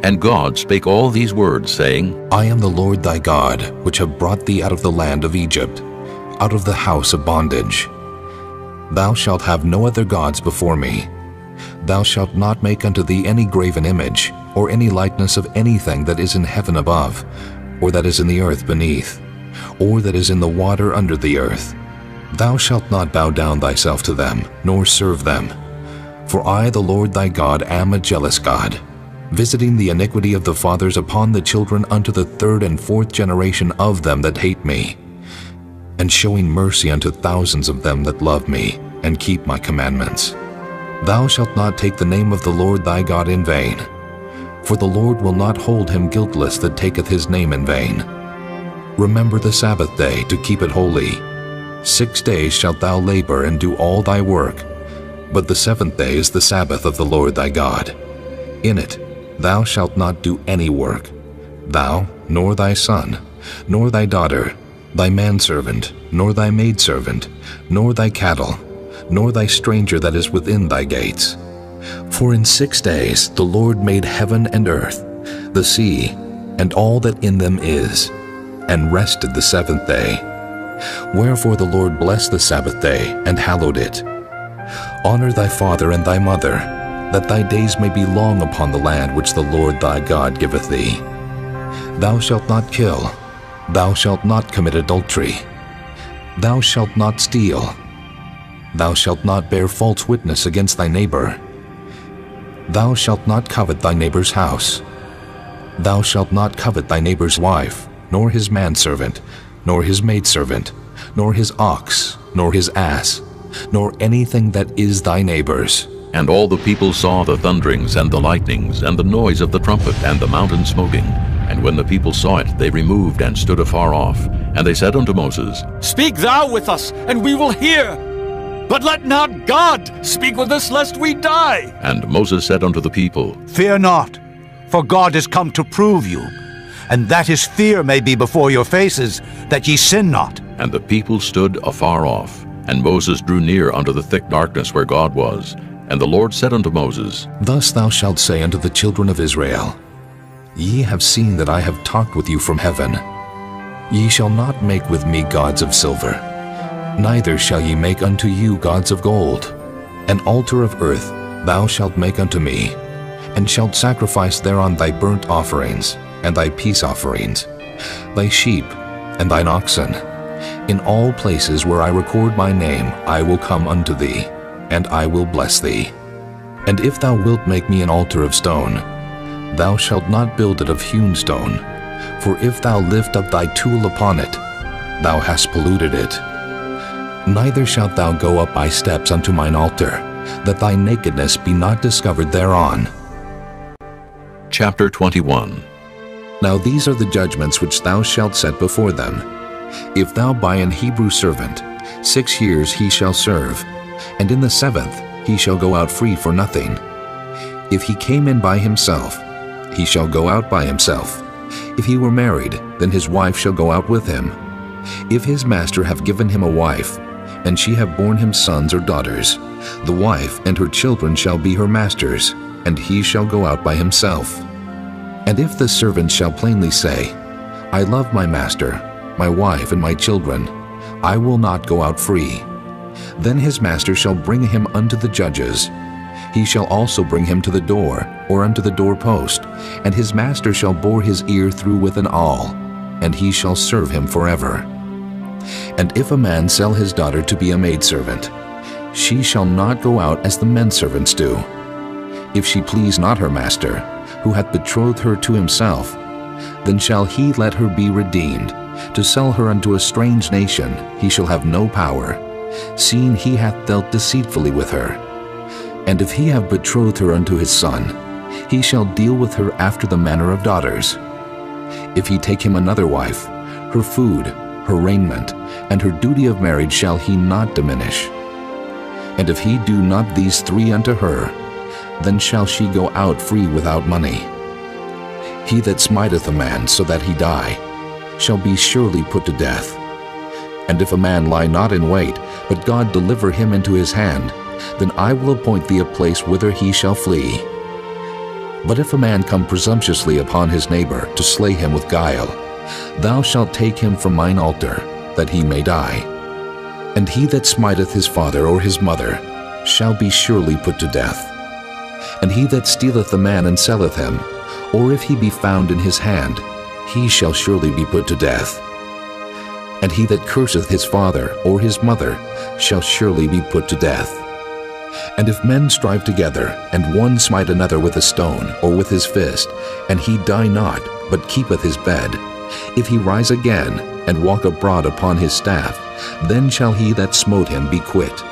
[SPEAKER 1] And God spake all these words, saying,
[SPEAKER 9] I am the Lord thy God, which have brought thee out of the land of Egypt, out of the house of bondage. Thou shalt have no other gods before me. Thou shalt not make unto thee any graven image, or any likeness of anything that is in heaven above, or that is in the earth beneath, or that is in the water under the earth. Thou shalt not bow down thyself to them, nor serve them. For I, the Lord thy God, am a jealous God, visiting the iniquity of the fathers upon the children unto the third and fourth generation of them that hate me, and showing mercy unto thousands of them that love me, and keep my commandments. Thou shalt not take the name of the Lord thy God in vain, for the Lord will not hold him guiltless that taketh his name in vain. Remember the Sabbath day to keep it holy. 6 days shalt thou labor and do all thy work, but the seventh day is the Sabbath of the Lord thy God. In it thou shalt not do any work, thou, nor thy son, nor thy daughter, thy manservant, nor thy maidservant, nor thy cattle, nor thy stranger that is within thy gates. For in 6 days the Lord made heaven and earth, the sea, and all that in them is, and rested the seventh day. Wherefore the Lord blessed the Sabbath day, and hallowed it. Honor thy father and thy mother, that thy days may be long upon the land which the Lord thy God giveth thee. Thou shalt not kill. Thou shalt not commit adultery. Thou shalt not steal. Thou shalt not bear false witness against thy neighbor. Thou shalt not covet thy neighbor's house. Thou shalt not covet thy neighbor's wife, nor his manservant, nor his maidservant, nor his ox, nor his ass, nor anything that is thy neighbor's.
[SPEAKER 1] And all the people saw the thunderings and the lightnings, and the noise of the trumpet, and the mountain smoking. And when the people saw it, they removed and stood afar off. And they said unto Moses,
[SPEAKER 17] Speak thou with us, and we will hear. But let not God speak with us, lest we die.
[SPEAKER 1] And Moses said unto the people,
[SPEAKER 5] Fear not, for God is come to prove you, and that his fear may be before your faces, that ye sin not.
[SPEAKER 1] And the people stood afar off. And Moses drew near unto the thick darkness where God was. And the Lord said unto Moses,
[SPEAKER 9] Thus thou shalt say unto the children of Israel, Ye have seen that I have talked with you from heaven. Ye shall not make with me gods of silver, neither shall ye make unto you gods of gold. An altar of earth thou shalt make unto me, and shalt sacrifice thereon thy burnt offerings, and thy peace offerings, thy sheep, and thine oxen. In all places where I record my name I will come unto thee, and I will bless thee. And if thou wilt make me an altar of stone, thou shalt not build it of hewn stone, for if thou lift up thy tool upon it, thou hast polluted it. Neither shalt thou go up by steps unto mine altar, that thy nakedness be not discovered thereon.
[SPEAKER 1] Chapter 21.
[SPEAKER 9] Now these are the judgments which thou shalt set before them. If thou buy an Hebrew servant, 6 years he shall serve, and in the 7th he shall go out free for nothing. If he came in by himself, he shall go out by himself. If he were married, then his wife shall go out with him. If his master have given him a wife, and she have borne him sons or daughters, the wife and her children shall be her master's, and he shall go out by himself. And if the servant shall plainly say, I love my master, my wife, and my children, I will not go out free, then his master shall bring him unto the judges. He shall also bring him to the door, or unto the doorpost, and his master shall bore his ear through with an awl, and he shall serve him forever. And if a man sell his daughter to be a maidservant, she shall not go out as the men servants do. If she please not her master, who hath betrothed her to himself, then shall he let her be redeemed. To sell her unto a strange nation he shall have no power, seeing he hath dealt deceitfully with her. And if he have betrothed her unto his son, he shall deal with her after the manner of daughters. If he take him another wife, her food, her raiment, and her duty of marriage shall he not diminish. And if he do not these 3 unto her, then shall she go out free without money. He that smiteth a man so that he die, shall be surely put to death. And if a man lie not in wait, but God deliver him into his hand, then I will appoint thee a place whither he shall flee. But if a man come presumptuously upon his neighbor to slay him with guile, thou shalt take him from mine altar, that he may die. And he that smiteth his father or his mother shall be surely put to death. And he that stealeth a man and selleth him, or if he be found in his hand, he shall surely be put to death. And he that curseth his father or his mother shall surely be put to death. And if men strive together, and one smite another with a stone or with his fist, and he die not, but keepeth his bed, if he rise again, and walk abroad upon his staff, then shall he that smote him be quit.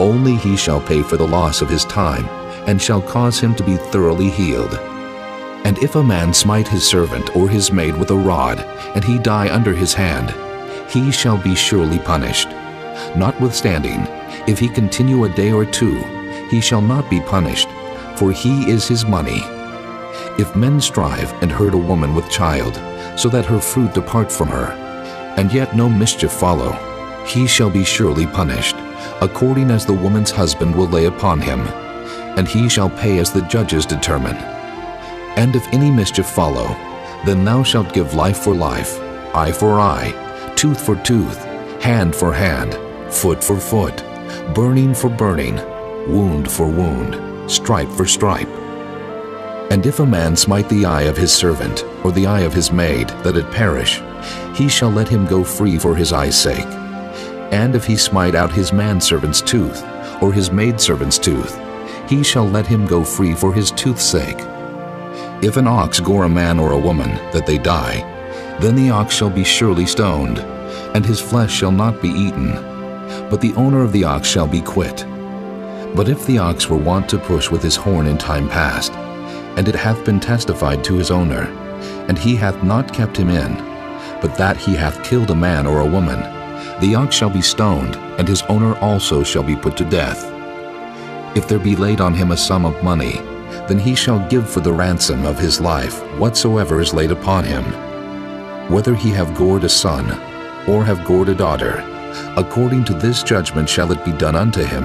[SPEAKER 9] Only he shall pay for the loss of his time, and shall cause him to be thoroughly healed. And if a man smite his servant or his maid with a rod, and he die under his hand, he shall be surely punished. Notwithstanding, if he continue a day or 2, he shall not be punished, for he is his money. If men strive and hurt a woman with child, so that her fruit depart from her, and yet no mischief follow, he shall be surely punished, according as the woman's husband will lay upon him, and he shall pay as the judges determine. And if any mischief follow, then thou shalt give life for life, eye for eye, tooth for tooth, hand for hand, foot for foot, burning for burning, wound for wound, stripe for stripe. And if a man smite the eye of his servant, or the eye of his maid, that it perish, he shall let him go free for his eye's sake. And if he smite out his manservant's tooth, or his maidservant's tooth, he shall let him go free for his tooth's sake. If an ox gore a man or a woman, that they die, then the ox shall be surely stoned, and his flesh shall not be eaten, but the owner of the ox shall be quit. But if the ox were wont to push with his horn in time past, and it hath been testified to his owner, and he hath not kept him in, but that he hath killed a man or a woman, the ox shall be stoned, and his owner also shall be put to death. If there be laid on him a sum of money, then he shall give for the ransom of his life whatsoever is laid upon him. Whether he have gored a son, or have gored a daughter, according to this judgment shall it be done unto him.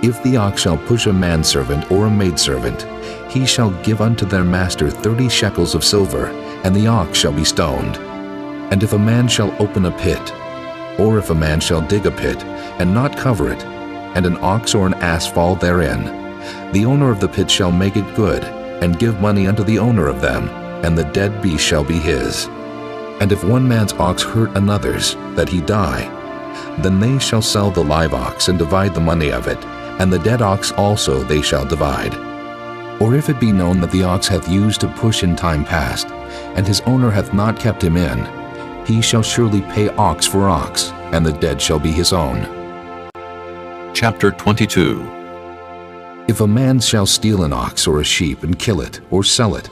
[SPEAKER 9] If the ox shall push a manservant or a maidservant, he shall give unto their master 30 shekels of silver, and the ox shall be stoned. And if a man shall open a pit, or if a man shall dig a pit, and not cover it, and an ox or an ass fall therein, the owner of the pit shall make it good, and give money unto the owner of them, and the dead beast shall be his. And if one man's ox hurt another's, that he die, then they shall sell the live ox and divide the money of it, and the dead ox also they shall divide. Or if it be known that the ox hath used to push in time past, and his owner hath not kept him in, he shall surely pay ox for ox, and the dead shall be his own.
[SPEAKER 1] Chapter 22.
[SPEAKER 9] If a man shall steal an ox or a sheep and kill it or sell it,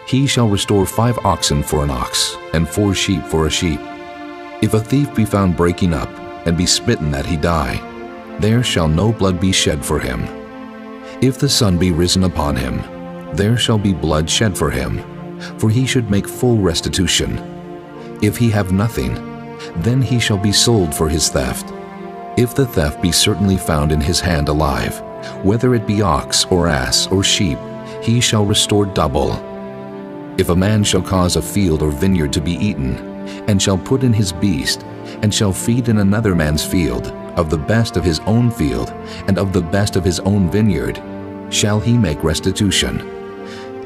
[SPEAKER 9] he shall restore 5 oxen for an ox, and 4 sheep for a sheep. If a thief be found breaking up, and be smitten that he die, there shall no blood be shed for him. If the sun be risen upon him, there shall be blood shed for him, for he should make full restitution. If he have nothing, then he shall be sold for his theft. If the theft be certainly found in his hand alive, whether it be ox or ass or sheep, he shall restore double. If a man shall cause a field or vineyard to be eaten, and shall put in his beast, and shall feed in another man's field, of the best of his own field, and of the best of his own vineyard, shall he make restitution.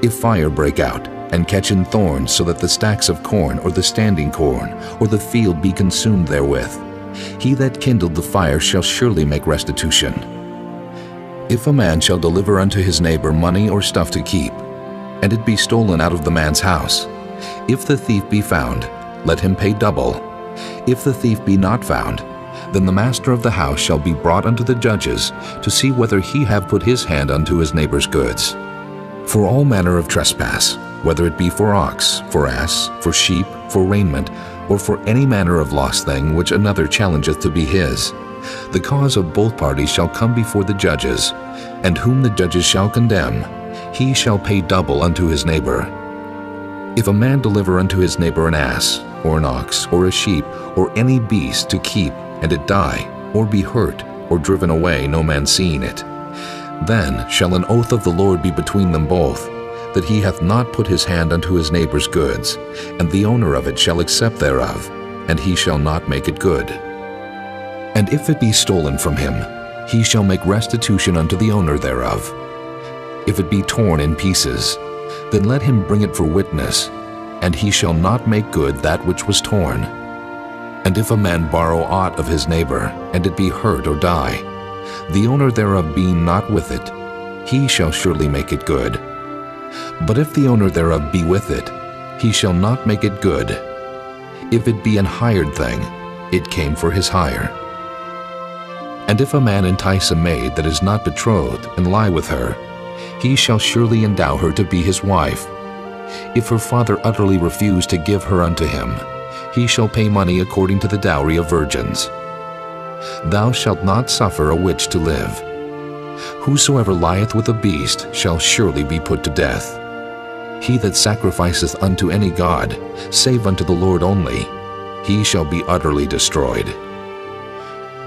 [SPEAKER 9] If fire break out, and catch in thorns, so that the stacks of corn, or the standing corn, or the field be consumed therewith, he that kindled the fire shall surely make restitution. If a man shall deliver unto his neighbor money or stuff to keep, and it be stolen out of the man's house, if the thief be found, let him pay double. If the thief be not found, then the master of the house shall be brought unto the judges, to see whether he have put his hand unto his neighbor's goods. For all manner of trespass, whether it be for ox, for ass, for sheep, for raiment, or for any manner of lost thing which another challengeth to be his, the cause of both parties shall come before the judges, and whom the judges shall condemn, he shall pay double unto his neighbor. If a man deliver unto his neighbor an ass, or an ox, or a sheep, or any beast to keep, and it die, or be hurt, or driven away, no man seeing it, then shall an oath of the Lord be between them both, that he hath not put his hand unto his neighbor's goods, and the owner of it shall accept thereof, and he shall not make it good. And if it be stolen from him, he shall make restitution unto the owner thereof. If it be torn in pieces, then let him bring it for witness, and he shall not make good that which was torn. And if a man borrow aught of his neighbor, and it be hurt or die, the owner thereof being not with it, he shall surely make it good. But if the owner thereof be with it, he shall not make it good. If it be an hired thing, it came for his hire. And if a man entice a maid that is not betrothed, and lie with her, he shall surely endow her to be his wife. If her father utterly refuse to give her unto him, he shall pay money according to the dowry of virgins. Thou shalt not suffer a witch to live. Whosoever lieth with a beast shall surely be put to death. He that sacrificeth unto any god, save unto the Lord only, he shall be utterly destroyed.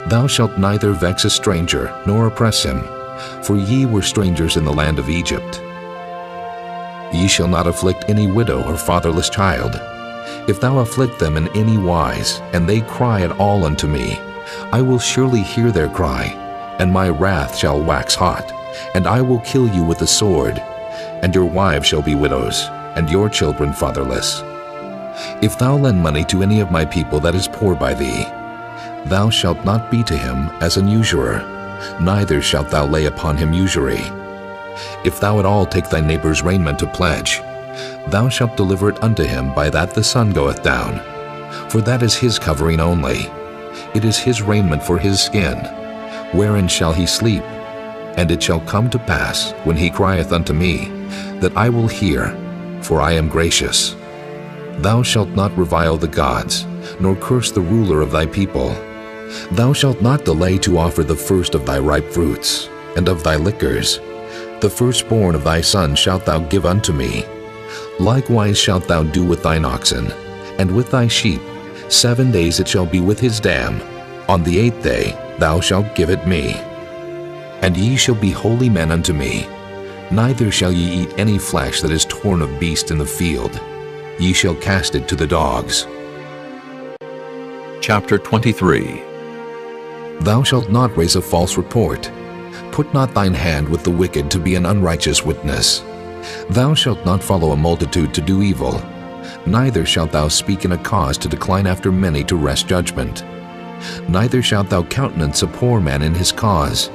[SPEAKER 9] Thou shalt neither vex a stranger, nor oppress him, for ye were strangers in the land of Egypt. Ye shall not afflict any widow or fatherless child. If thou afflict them in any wise, and they cry at all unto me, I will surely hear their cry, and my wrath shall wax hot, and I will kill you with the sword, and your wives shall be widows, and your children fatherless. If thou lend money to any of my people that is poor by thee, thou shalt not be to him as an usurer, neither shalt thou lay upon him usury. If thou at all take thy neighbor's raiment to pledge, thou shalt deliver it unto him by that the sun goeth down, for that is his covering only. It is his raiment for his skin. Wherein shall he sleep? And it shall come to pass, when he crieth unto me, that I will hear, for I am gracious. Thou shalt not revile the gods, nor curse the ruler of thy people. Thou shalt not delay to offer the first of thy ripe fruits, and of thy liquors. The firstborn of thy son shalt thou give unto me. Likewise shalt thou do with thine oxen, and with thy sheep. 7 days it shall be with his dam. On the 8th day thou shalt give it me. And ye shall be holy men unto me. Neither shall ye eat any flesh that is torn of beast in the field. Ye shall cast it to the dogs.
[SPEAKER 1] Chapter 23.
[SPEAKER 9] Thou shalt not raise a false report. Put not thine hand with the wicked to be an unrighteous witness. Thou shalt not follow a multitude to do evil, neither shalt thou speak in a cause to decline after many to wrest judgment. Neither shalt thou countenance a poor man in his cause.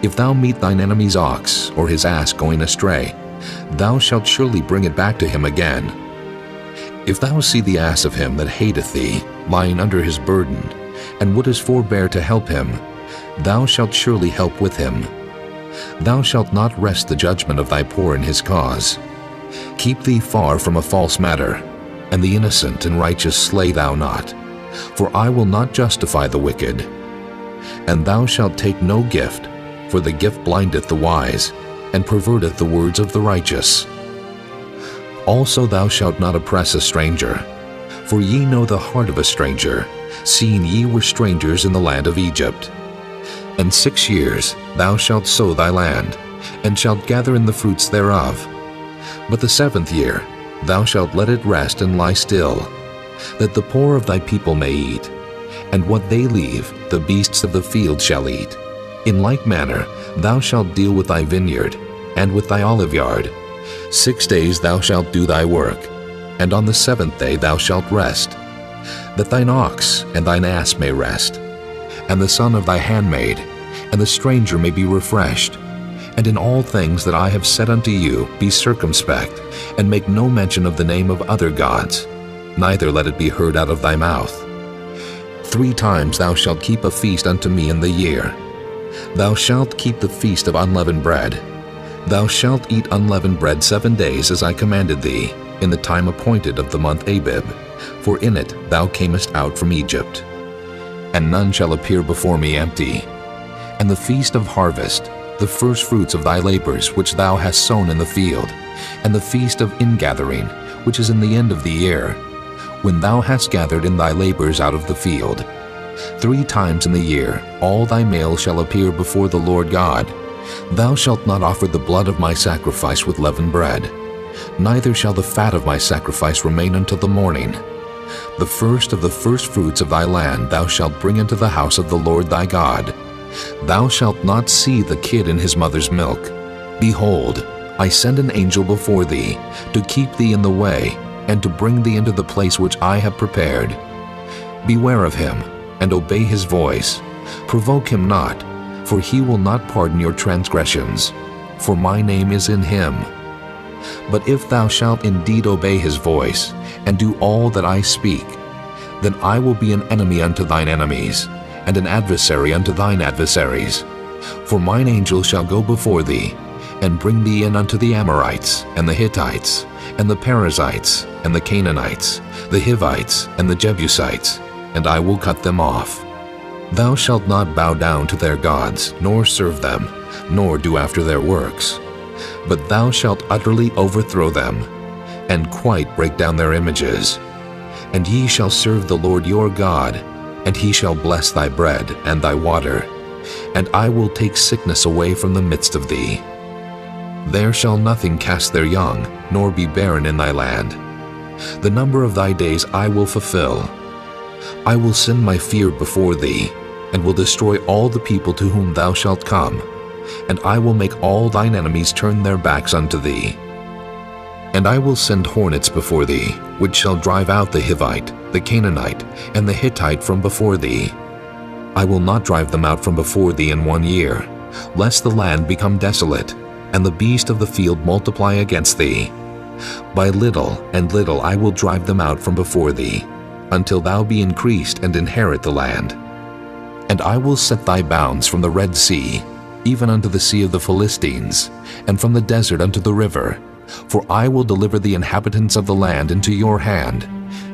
[SPEAKER 9] If thou meet thine enemy's ox or his ass going astray, thou shalt surely bring it back to him again. If thou see the ass of him that hateth thee lying under his burden, and wouldest forbear to help him, thou shalt surely help with him. Thou shalt not wrest the judgment of thy poor in his cause. Keep thee far from a false matter, and the innocent and righteous slay thou not, for I will not justify the wicked. And thou shalt take no gift, for the gift blindeth the wise, and perverteth the words of the righteous. Also thou shalt not oppress a stranger, for ye know the heart of a stranger, seeing ye were strangers in the land of Egypt. And 6 years thou shalt sow thy land, and shalt gather in the fruits thereof. But the 7th year thou shalt let it rest and lie still, that the poor of thy people may eat, and what they leave the beasts of the field shall eat. In like manner thou shalt deal with thy vineyard, and with thy oliveyard. 6 days thou shalt do thy work, and on the 7th day thou shalt rest, that thine ox and thine ass may rest, and the son of thy handmaid, and the stranger may be refreshed. And in all things that I have said unto you be circumspect, and make no mention of the name of other gods, neither let it be heard out of thy mouth. 3 times thou shalt keep a feast unto me in the year. Thou shalt keep the feast of unleavened bread. Thou shalt eat unleavened bread 7 days, as I commanded thee, in the time appointed of the month Abib, for in it thou camest out from Egypt. And none shall appear before me empty. And the feast of harvest, the first fruits of thy labors which thou hast sown in the field, and the feast of ingathering, which is in the end of the year, when thou hast gathered in thy labors out of the field. 3 times in the year all thy males shall appear before the Lord God. Thou shalt not offer the blood of my sacrifice with leavened bread, neither shall the fat of my sacrifice remain until the morning. The first of the first fruits of thy land thou shalt bring into the house of the Lord thy God. Thou shalt not see the kid in his mother's milk. Behold, I send an angel before thee, to keep thee in the way, and to bring thee into the place which I have prepared. Beware of him, and obey his voice. Provoke him not, for he will not pardon your transgressions, for my name is in him. But if thou shalt indeed obey his voice, and do all that I speak, then I will be an enemy unto thine enemies, and an adversary unto thine adversaries. For mine angel shall go before thee, and bring thee in unto the Amorites, and the Hittites, and the Perizzites, and the Canaanites, the Hivites, and the Jebusites, and I will cut them off. Thou shalt not bow down to their gods, nor serve them, nor do after their works. But thou shalt utterly overthrow them, and quite break down their images. And ye shall serve the Lord your God, and he shall bless thy bread and thy water, and I will take sickness away from the midst of thee. There shall nothing cast their young, nor be barren in thy land. The number of thy days I will fulfill. I will send my fear before thee, and will destroy all the people to whom thou shalt come, and I will make all thine enemies turn their backs unto thee. And I will send hornets before thee, which shall drive out the Hivite, the Canaanite, and the Hittite from before thee. I will not drive them out from before thee in 1 year, lest the land become desolate, and the beast of the field multiply against thee. By little and little I will drive them out from before thee, until thou be increased and inherit the land. And I will set thy bounds from the Red Sea, even unto the sea of the Philistines, and from the desert unto the river. For I will deliver the inhabitants of the land into your hand,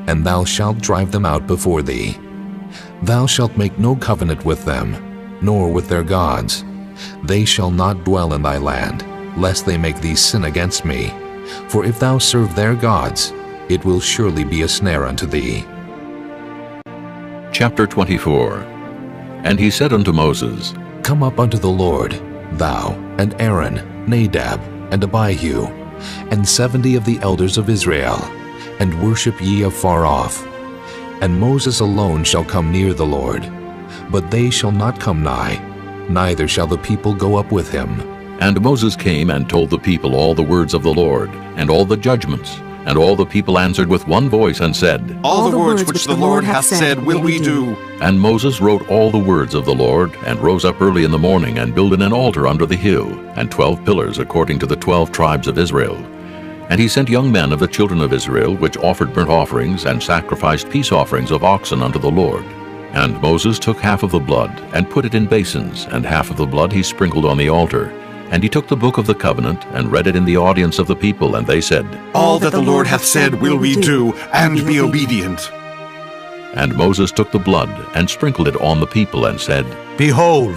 [SPEAKER 9] and thou shalt drive them out before thee. Thou shalt make no covenant with them, nor with their gods. They shall not dwell in thy land, lest they make thee sin against me. For if thou serve their gods, it will surely be a snare unto thee.
[SPEAKER 1] Chapter 24. And he said unto Moses,
[SPEAKER 9] Come up unto the Lord, thou, and Aaron, Nadab, and Abihu, and 70 of the elders of Israel, and worship ye afar off. And Moses alone shall come near the Lord, but they shall not come nigh, neither shall the people go up with him.
[SPEAKER 1] And Moses came and told the people all the words of the Lord, and all the judgments. And all the people answered with one voice and said,
[SPEAKER 20] All the words which the Lord hath said will we do.
[SPEAKER 1] And Moses wrote all the words of the Lord, and rose up early in the morning, and builded an altar under the hill, and 12 pillars according to the 12 tribes of Israel. And he sent young men of the children of Israel, which offered burnt offerings, and sacrificed peace offerings of oxen unto the Lord. And Moses took half of the blood, and put it in basins, and half of the blood he sprinkled on the altar. And he took the book of the covenant, and read it in the audience of the people, and they said,
[SPEAKER 20] All that the Lord hath said will we do, and be obedient.
[SPEAKER 1] And Moses took the blood, and sprinkled it on the people, and said,
[SPEAKER 5] Behold,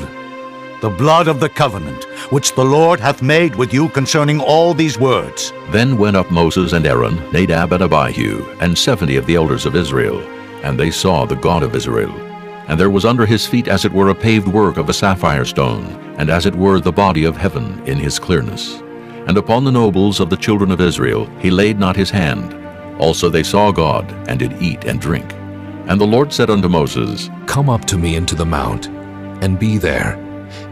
[SPEAKER 5] the blood of the covenant, which the Lord hath made with you concerning all these words.
[SPEAKER 1] Then went up Moses and Aaron, Nadab and Abihu, and 70 of the elders of Israel, and they saw the God of Israel. And there was under his feet as it were a paved work of a sapphire stone, and as it were the body of heaven in his clearness. And upon the nobles of the children of Israel he laid not his hand. Also they saw God, and did eat and drink. And the Lord said unto Moses,
[SPEAKER 9] Come up to me into the mount, and be there,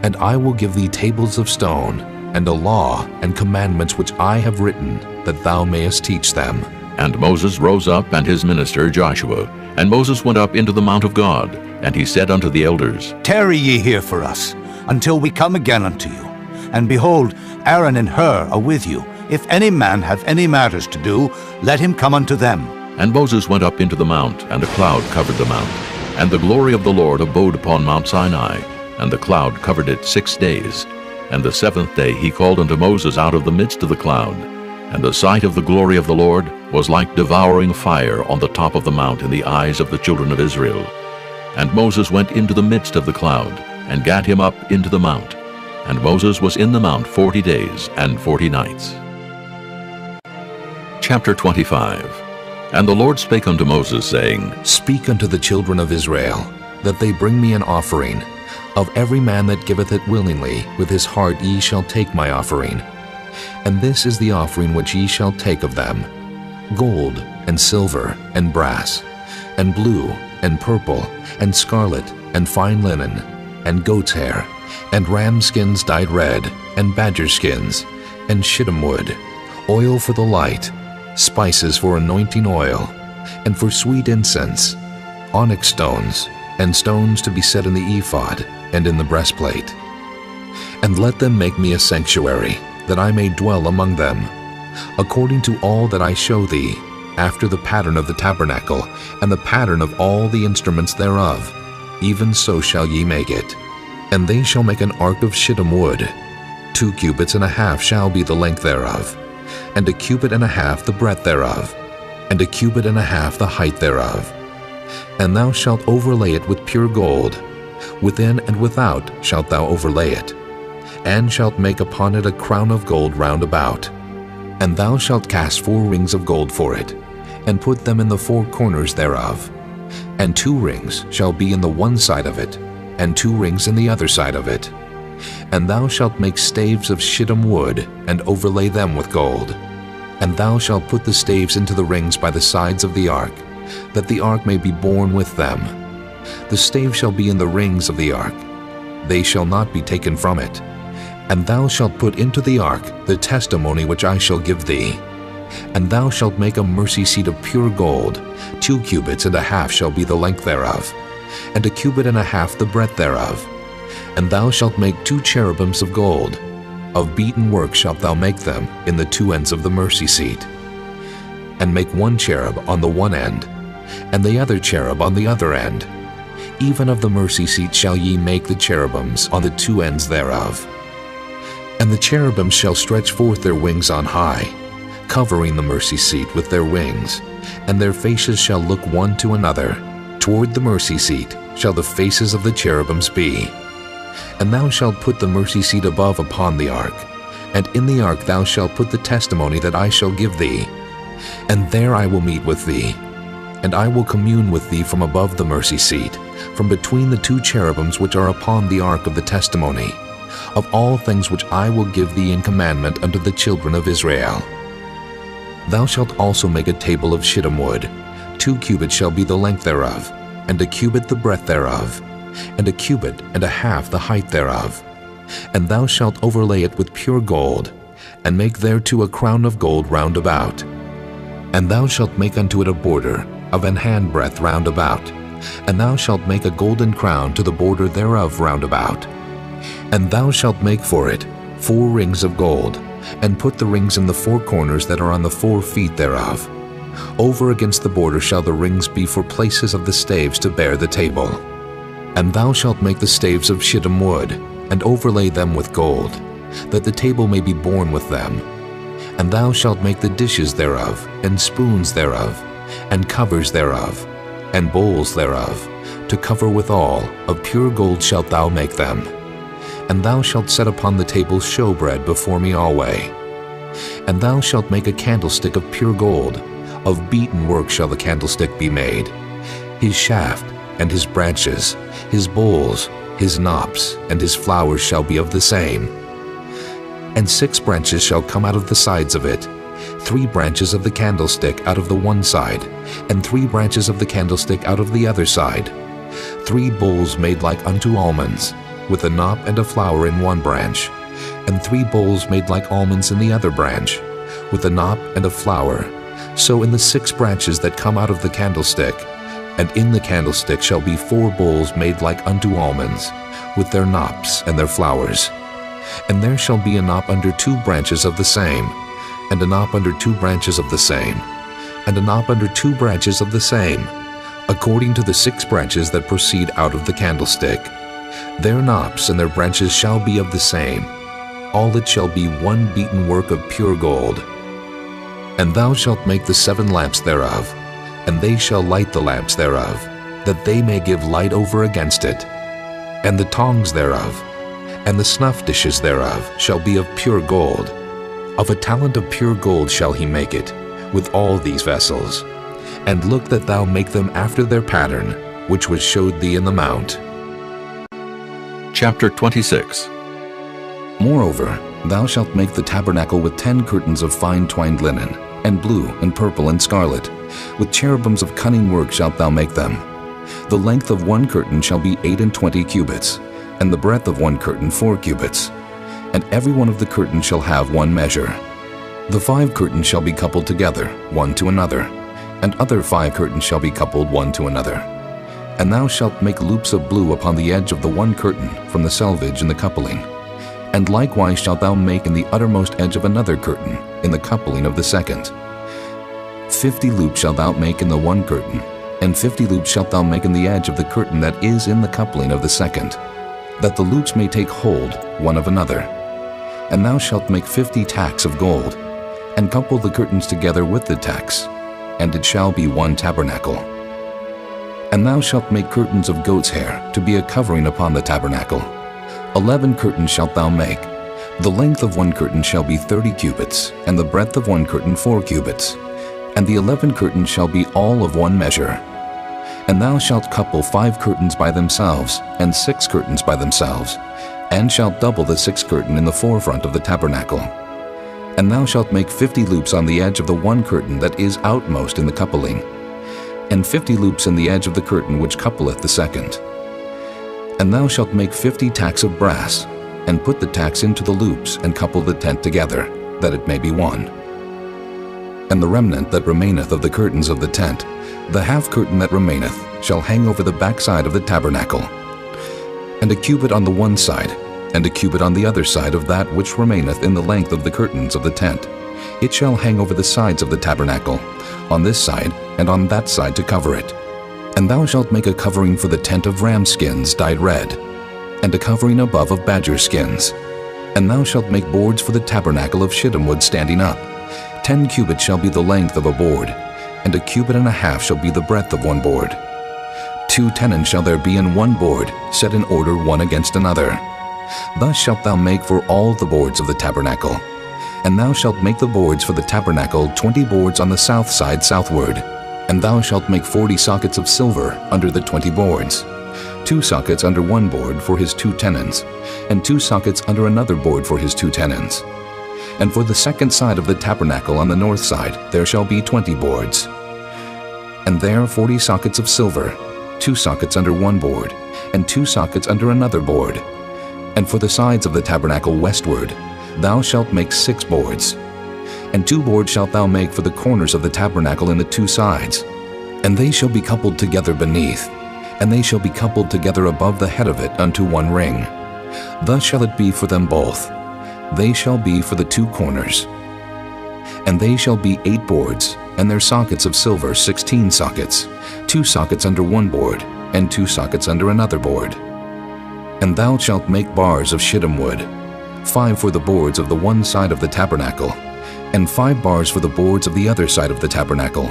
[SPEAKER 9] and I will give thee tables of stone, and a law and commandments which I have written, that thou mayest teach them.
[SPEAKER 1] And Moses rose up, and his minister Joshua. And Moses went up into the mount of God, and he said unto the elders,
[SPEAKER 5] Tarry ye here for us, until we come again unto you. And behold, Aaron and Hur are with you. If any man have any matters to do, let him come unto them.
[SPEAKER 1] And Moses went up into the mount, and a cloud covered the mount. And the glory of the Lord abode upon Mount Sinai, and the cloud covered it 6 days. And the 7th day he called unto Moses out of the midst of the cloud. And the sight of the glory of the Lord was like devouring fire on the top of the mount in the eyes of the children of Israel. And Moses went into the midst of the cloud, and gat him up into the mount. And Moses was in the mount 40 days and 40 nights. Chapter 25. And the Lord spake unto Moses, saying,
[SPEAKER 9] Speak unto the children of Israel, that they bring me an offering. Of every man that giveth it willingly, with his heart ye shall take my offering. And this is the offering which ye shall take of them: gold, and silver, and brass, and blue, and purple, and scarlet, and fine linen, and goat's hair, and ram skins dyed red, and badger skins, and shittim wood, oil for the light, spices for anointing oil, and for sweet incense, onyx stones, and stones to be set in the ephod, and in the breastplate. And let them make me a sanctuary, that I may dwell among them, according to all that I show thee, after the pattern of the tabernacle, and the pattern of all the instruments thereof, even so shall ye make it. And they shall make an ark of shittim wood. 2 cubits and a half shall be the length thereof, and a cubit and a half the breadth thereof, and a cubit and a half the height thereof. And thou shalt overlay it with pure gold. Within and without shalt thou overlay it, and shalt make upon it a crown of gold round about. And thou shalt cast 4 rings of gold for it, and put them in the 4 corners thereof. And 2 rings shall be in the one side of it, and 2 rings in the other side of it. And thou shalt make staves of shittim wood, and overlay them with gold. And thou shalt put the staves into the rings by the sides of the ark, that the ark may be borne with them. The stave shall be in the rings of the ark. They shall not be taken from it. And thou shalt put into the ark the testimony which I shall give thee. And thou shalt make a mercy seat of pure gold. 2 cubits and a half shall be the length thereof, and a cubit and a half the breadth thereof. And thou shalt make 2 cherubims of gold. Of beaten work shalt thou make them in the 2 ends of the mercy seat. And make 1 cherub on the one end, and the other cherub on the other end. Even of the mercy seat shall ye make the cherubims on the 2 ends thereof. And the cherubims shall stretch forth their wings on high, covering the mercy seat with their wings, and their faces shall look one to another. Toward the mercy seat shall the faces of the cherubims be. And thou shalt put the mercy seat above upon the ark, and in the ark thou shalt put the testimony that I shall give thee. And there I will meet with thee, and I will commune with thee from above the mercy seat, from between the 2 cherubims which are upon the ark of the testimony, of all things which I will give thee in commandment unto the children of Israel. Thou shalt also make a table of shittim wood. 2 cubits shall be the length thereof, and a cubit the breadth thereof, and a cubit and a half the height thereof. And thou shalt overlay it with pure gold, and make thereto a crown of gold round about. And thou shalt make unto it a border of an handbreadth round about, and thou shalt make a golden crown to the border thereof round about. And thou shalt make for it 4 rings of gold, and put the rings in the 4 corners that are on the 4 feet thereof. Over against the border shall the rings be for places of the staves to bear the table. And thou shalt make the staves of shittim wood, and overlay them with gold, that the table may be borne with them. And thou shalt make the dishes thereof, and spoons thereof, and covers thereof, and bowls thereof, to cover withal, of pure gold shalt thou make them. And thou shalt set upon the table showbread before me alway. And thou shalt make a candlestick of pure gold, of beaten work shall the candlestick be made. His shaft, and his branches, his bowls, his knops, and his flowers shall be of the same. And 6 branches shall come out of the sides of it, 3 branches of the candlestick out of the one side, and 3 branches of the candlestick out of the other side. 3 bowls made like unto almonds, with a knop and a flower in one branch, and 3 bowls made like almonds in the other branch, with a knop and a flower. So in the 6 branches that come out of the candlestick, and in the candlestick shall be 4 bowls made like unto almonds, with their knops and their flowers. And there shall be a knop under 2 branches of the same, and a knop under 2 branches of the same, and a knop under 2 branches of the same, according to the 6 branches that proceed out of the candlestick. Their knops and their branches shall be of the same. All it shall be one beaten work of pure gold. And thou shalt make the 7 lamps thereof, and they shall light the lamps thereof, that they may give light over against it. And the tongs thereof, and the snuff dishes thereof, shall be of pure gold. Of a talent of pure gold shall he make it, with all these vessels. And look that thou make them after their pattern, which was showed thee in the mount.
[SPEAKER 1] Chapter 26.
[SPEAKER 9] Moreover, thou shalt make the tabernacle with 10 curtains of fine twined linen, and blue, and purple, and scarlet. With cherubims of cunning work shalt thou make them. The length of one curtain shall be 28 cubits, and the breadth of one curtain 4 cubits. And every one of the curtains shall have one measure. The 5 curtains shall be coupled together, one to another, and other 5 curtains shall be coupled one to another. And thou shalt make loops of blue upon the edge of the one curtain from the selvage in the coupling. And likewise shalt thou make in the uttermost edge of another curtain, in the coupling of the second. 50 loops shalt thou make in the one curtain, and 50 loops shalt thou make in the edge of the curtain that is in the coupling of the second, that the loops may take hold one of another. And thou shalt make 50 tacks of gold, and couple the curtains together with the tacks, and it shall be one tabernacle. And thou shalt make curtains of goat's hair to be a covering upon the tabernacle. 11 curtains shalt thou make. The length of one curtain shall be 30 cubits, and the breadth of one curtain 4 cubits. And the 11 curtains shall be all of one measure. And thou shalt couple 5 curtains by themselves, and 6 curtains by themselves, and shalt double the 6th curtain in the forefront of the tabernacle. And thou shalt make 50 loops on the edge of the one curtain that is outmost in the coupling, and 50 loops in the edge of the curtain which coupleth the second. And thou shalt make 50 tacks of brass, and put the tacks into the loops, and couple the tent together, that it may be one. And the remnant that remaineth of the curtains of the tent, the half curtain that remaineth, shall hang over the backside of the tabernacle. And a cubit on the one side, and a cubit on the other side of that which remaineth in the length of the curtains of the tent. It shall hang over the sides of the tabernacle, on this side and on that side to cover it. And thou shalt make a covering for the tent of ram skins dyed red, and a covering above of badger skins. And thou shalt make boards for the tabernacle of shittim wood standing up. 10 cubits shall be the length of a board, and a cubit and a half shall be the breadth of one board. 2 tenons shall there be in one board, set in order one against another. Thus shalt thou make for all the boards of the tabernacle. And thou shalt make the boards for the tabernacle 20 boards on the south side southward. And thou shalt make 40 sockets of silver under the 20 boards, 2 sockets under one board for his 2 tenons, and 2 sockets under another board for his 2 tenons. And for the second side of the tabernacle on the north side there shall be 20 boards. And there 40 sockets of silver, 2 sockets under one board, and 2 sockets under another board. And for the sides of the tabernacle westward, thou shalt make 6 boards. And 2 boards shalt thou make for the corners of the tabernacle in the 2 sides. And they shall be coupled together beneath, and they shall be coupled together above the head of it unto 1 ring. Thus shall it be for them both. They shall be for the 2 corners. And they shall be 8 boards, and their sockets of silver 16 sockets, 2 sockets under 1 board, and 2 sockets under another board. And thou shalt make bars of shittim wood, 5 for the boards of the one side of the tabernacle, and 5 bars for the boards of the other side of the tabernacle,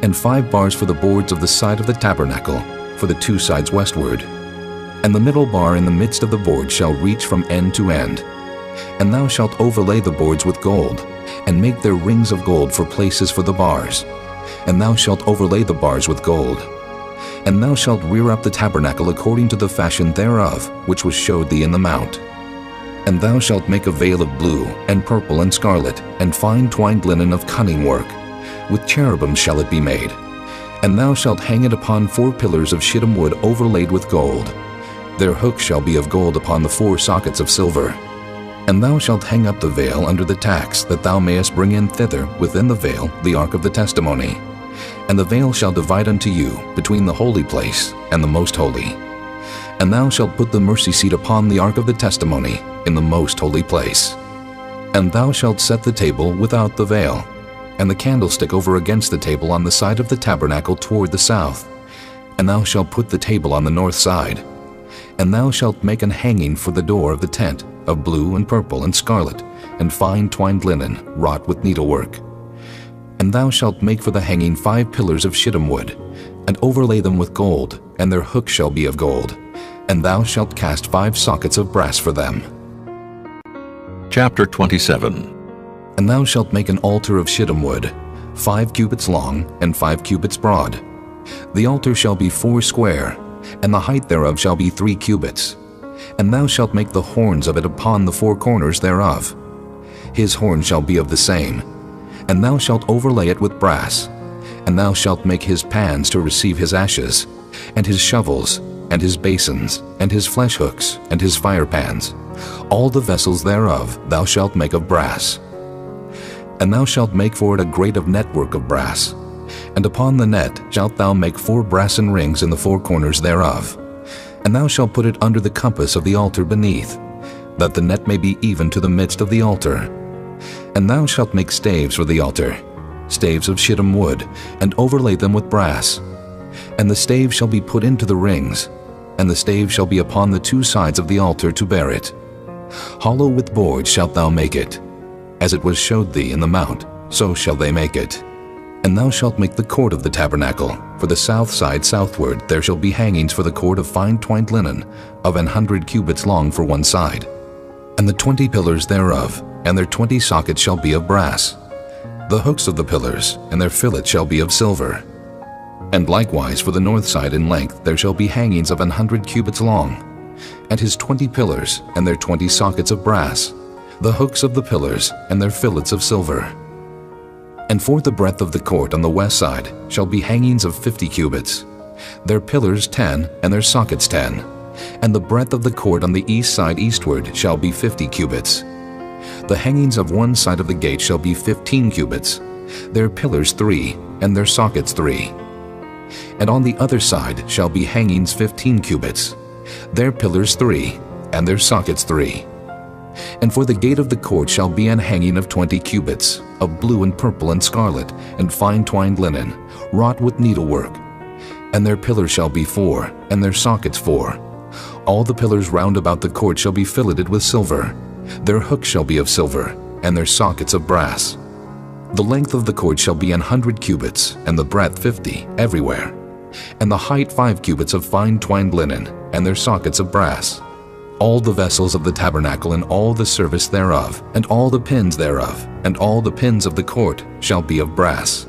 [SPEAKER 9] and 5 bars for the boards of the side of the tabernacle, for the 2 sides westward. And the middle bar in the midst of the board shall reach from end to end. And thou shalt overlay the boards with gold, and make their rings of gold for places for the bars. And thou shalt overlay the bars with gold. And thou shalt rear up the tabernacle according to the fashion thereof, which was showed thee in the mount. And thou shalt make a veil of blue, and purple, and scarlet, and fine twined linen of cunning work. With cherubim shall it be made. And thou shalt hang it upon 4 pillars of shittim wood overlaid with gold. Their hooks shall be of gold upon the 4 sockets of silver. And thou shalt hang up the veil under the tacks, that thou mayest bring in thither within the veil the ark of the testimony. And the veil shall divide unto you between the holy place and the most holy. And thou shalt put the mercy seat upon the ark of the testimony in the most holy place. And thou shalt set the table without the veil, and the candlestick over against the table on the side of the tabernacle toward the south. And thou shalt put the table on the north side. And thou shalt make an hanging for the door of the tent, of blue and purple and scarlet, and fine twined linen, wrought with needlework. And thou shalt make for the hanging 5 pillars of shittim wood, and overlay them with gold, and their hooks shall be of gold. And thou shalt cast 5 sockets of brass for them.
[SPEAKER 1] Chapter 27.
[SPEAKER 9] And thou shalt make an altar of shittim wood, 5 cubits long, and 5 cubits broad. The altar shall be 4 square, and the height thereof shall be 3 cubits. And thou shalt make the horns of it upon the 4 corners thereof. His horn shall be of the same. And thou shalt overlay it with brass. And thou shalt make his pans to receive his ashes, and his shovels, and his basins, and his flesh hooks, and his fire pans. All the vessels thereof thou shalt make of brass. And thou shalt make for it a grate of network of brass. And upon the net shalt thou make 4 brassen rings in the 4 corners thereof. And thou shalt put it under the compass of the altar beneath, that the net may be even to the midst of the altar. And thou shalt make staves for the altar, staves of shittim wood, and overlay them with brass. And the staves shall be put into the rings, and the staves shall be upon the 2 sides of the altar to bear it. Hollow with boards shalt thou make it. As it was showed thee in the mount, so shall they make it. And thou shalt make the court of the tabernacle. For the south side southward there shall be hangings for the cord of fine twined linen, of 100 cubits long for one side. And the 20 pillars thereof, and their 20 sockets shall be of brass. The hooks of the pillars, and their fillets shall be of silver. And likewise for the north side in length there shall be hangings of 100 cubits long, and his 20 pillars, and their 20 sockets of brass. The hooks of the pillars, and their fillets of silver. And for the breadth of the court on the west side shall be hangings of 50 cubits, their pillars 10, and their sockets 10. And the breadth of the court on the east side eastward shall be 50 cubits. The hangings of one side of the gate shall be 15 cubits, their pillars 3, and their sockets 3. And on the other side shall be hangings 15 cubits, their pillars 3, and their sockets 3. And for the gate of the court shall be an hanging of 20 cubits, of blue and purple and scarlet, and fine twined linen, wrought with needlework. And their pillars shall be 4, and their sockets 4. All the pillars round about the court shall be filleted with silver. Their hooks shall be of silver, and their sockets of brass. The length of the court shall be 100 cubits, and the breadth 50, everywhere. And the height 5 cubits of fine twined linen, and their sockets of brass. All the vessels of the tabernacle and all the service thereof, and all the pins thereof, and all the pins of the court shall be of brass.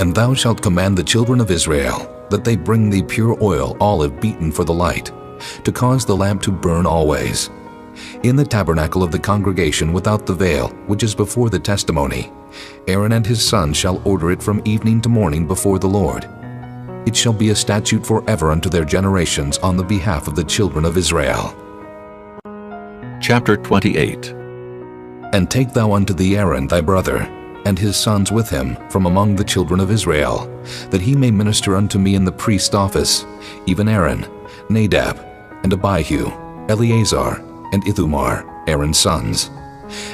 [SPEAKER 9] And thou shalt command the children of Israel, that they bring thee pure oil, olive beaten for the light, to cause the lamp to burn always. In the tabernacle of the congregation without the veil, which is before the testimony, Aaron and his sons shall order it from evening to morning before the Lord. It shall be a statute forever unto their generations on the behalf of the children of Israel.
[SPEAKER 1] Chapter 28.
[SPEAKER 9] And take thou unto thee Aaron thy brother, and his sons with him from among the children of Israel, that he may minister unto me in the priest's office, even Aaron, Nadab, and Abihu, Eleazar, and Ithamar, Aaron's sons.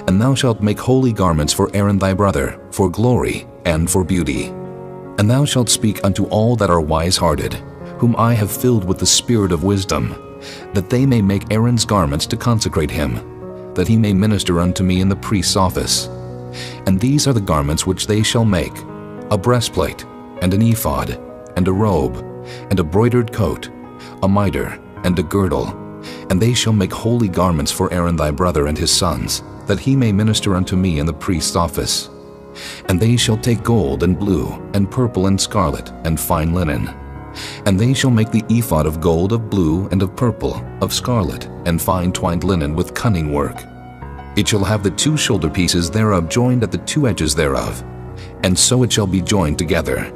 [SPEAKER 9] And thou shalt make holy garments for Aaron thy brother, for glory and for beauty. And thou shalt speak unto all that are wise-hearted, whom I have filled with the spirit of wisdom, that they may make Aaron's garments to consecrate him, that he may minister unto me in the priest's office. And these are the garments which they shall make: a breastplate, and an ephod, and a robe, and a broidered coat, a mitre, and a girdle. And they shall make holy garments for Aaron thy brother and his sons, that he may minister unto me in the priest's office. And they shall take gold, and blue, and purple, and scarlet, and fine linen. And they shall make the ephod of gold, of blue, and of purple, of scarlet, and fine twined linen with cunning work. It shall have the two shoulder pieces thereof joined at the two edges thereof, and so it shall be joined together.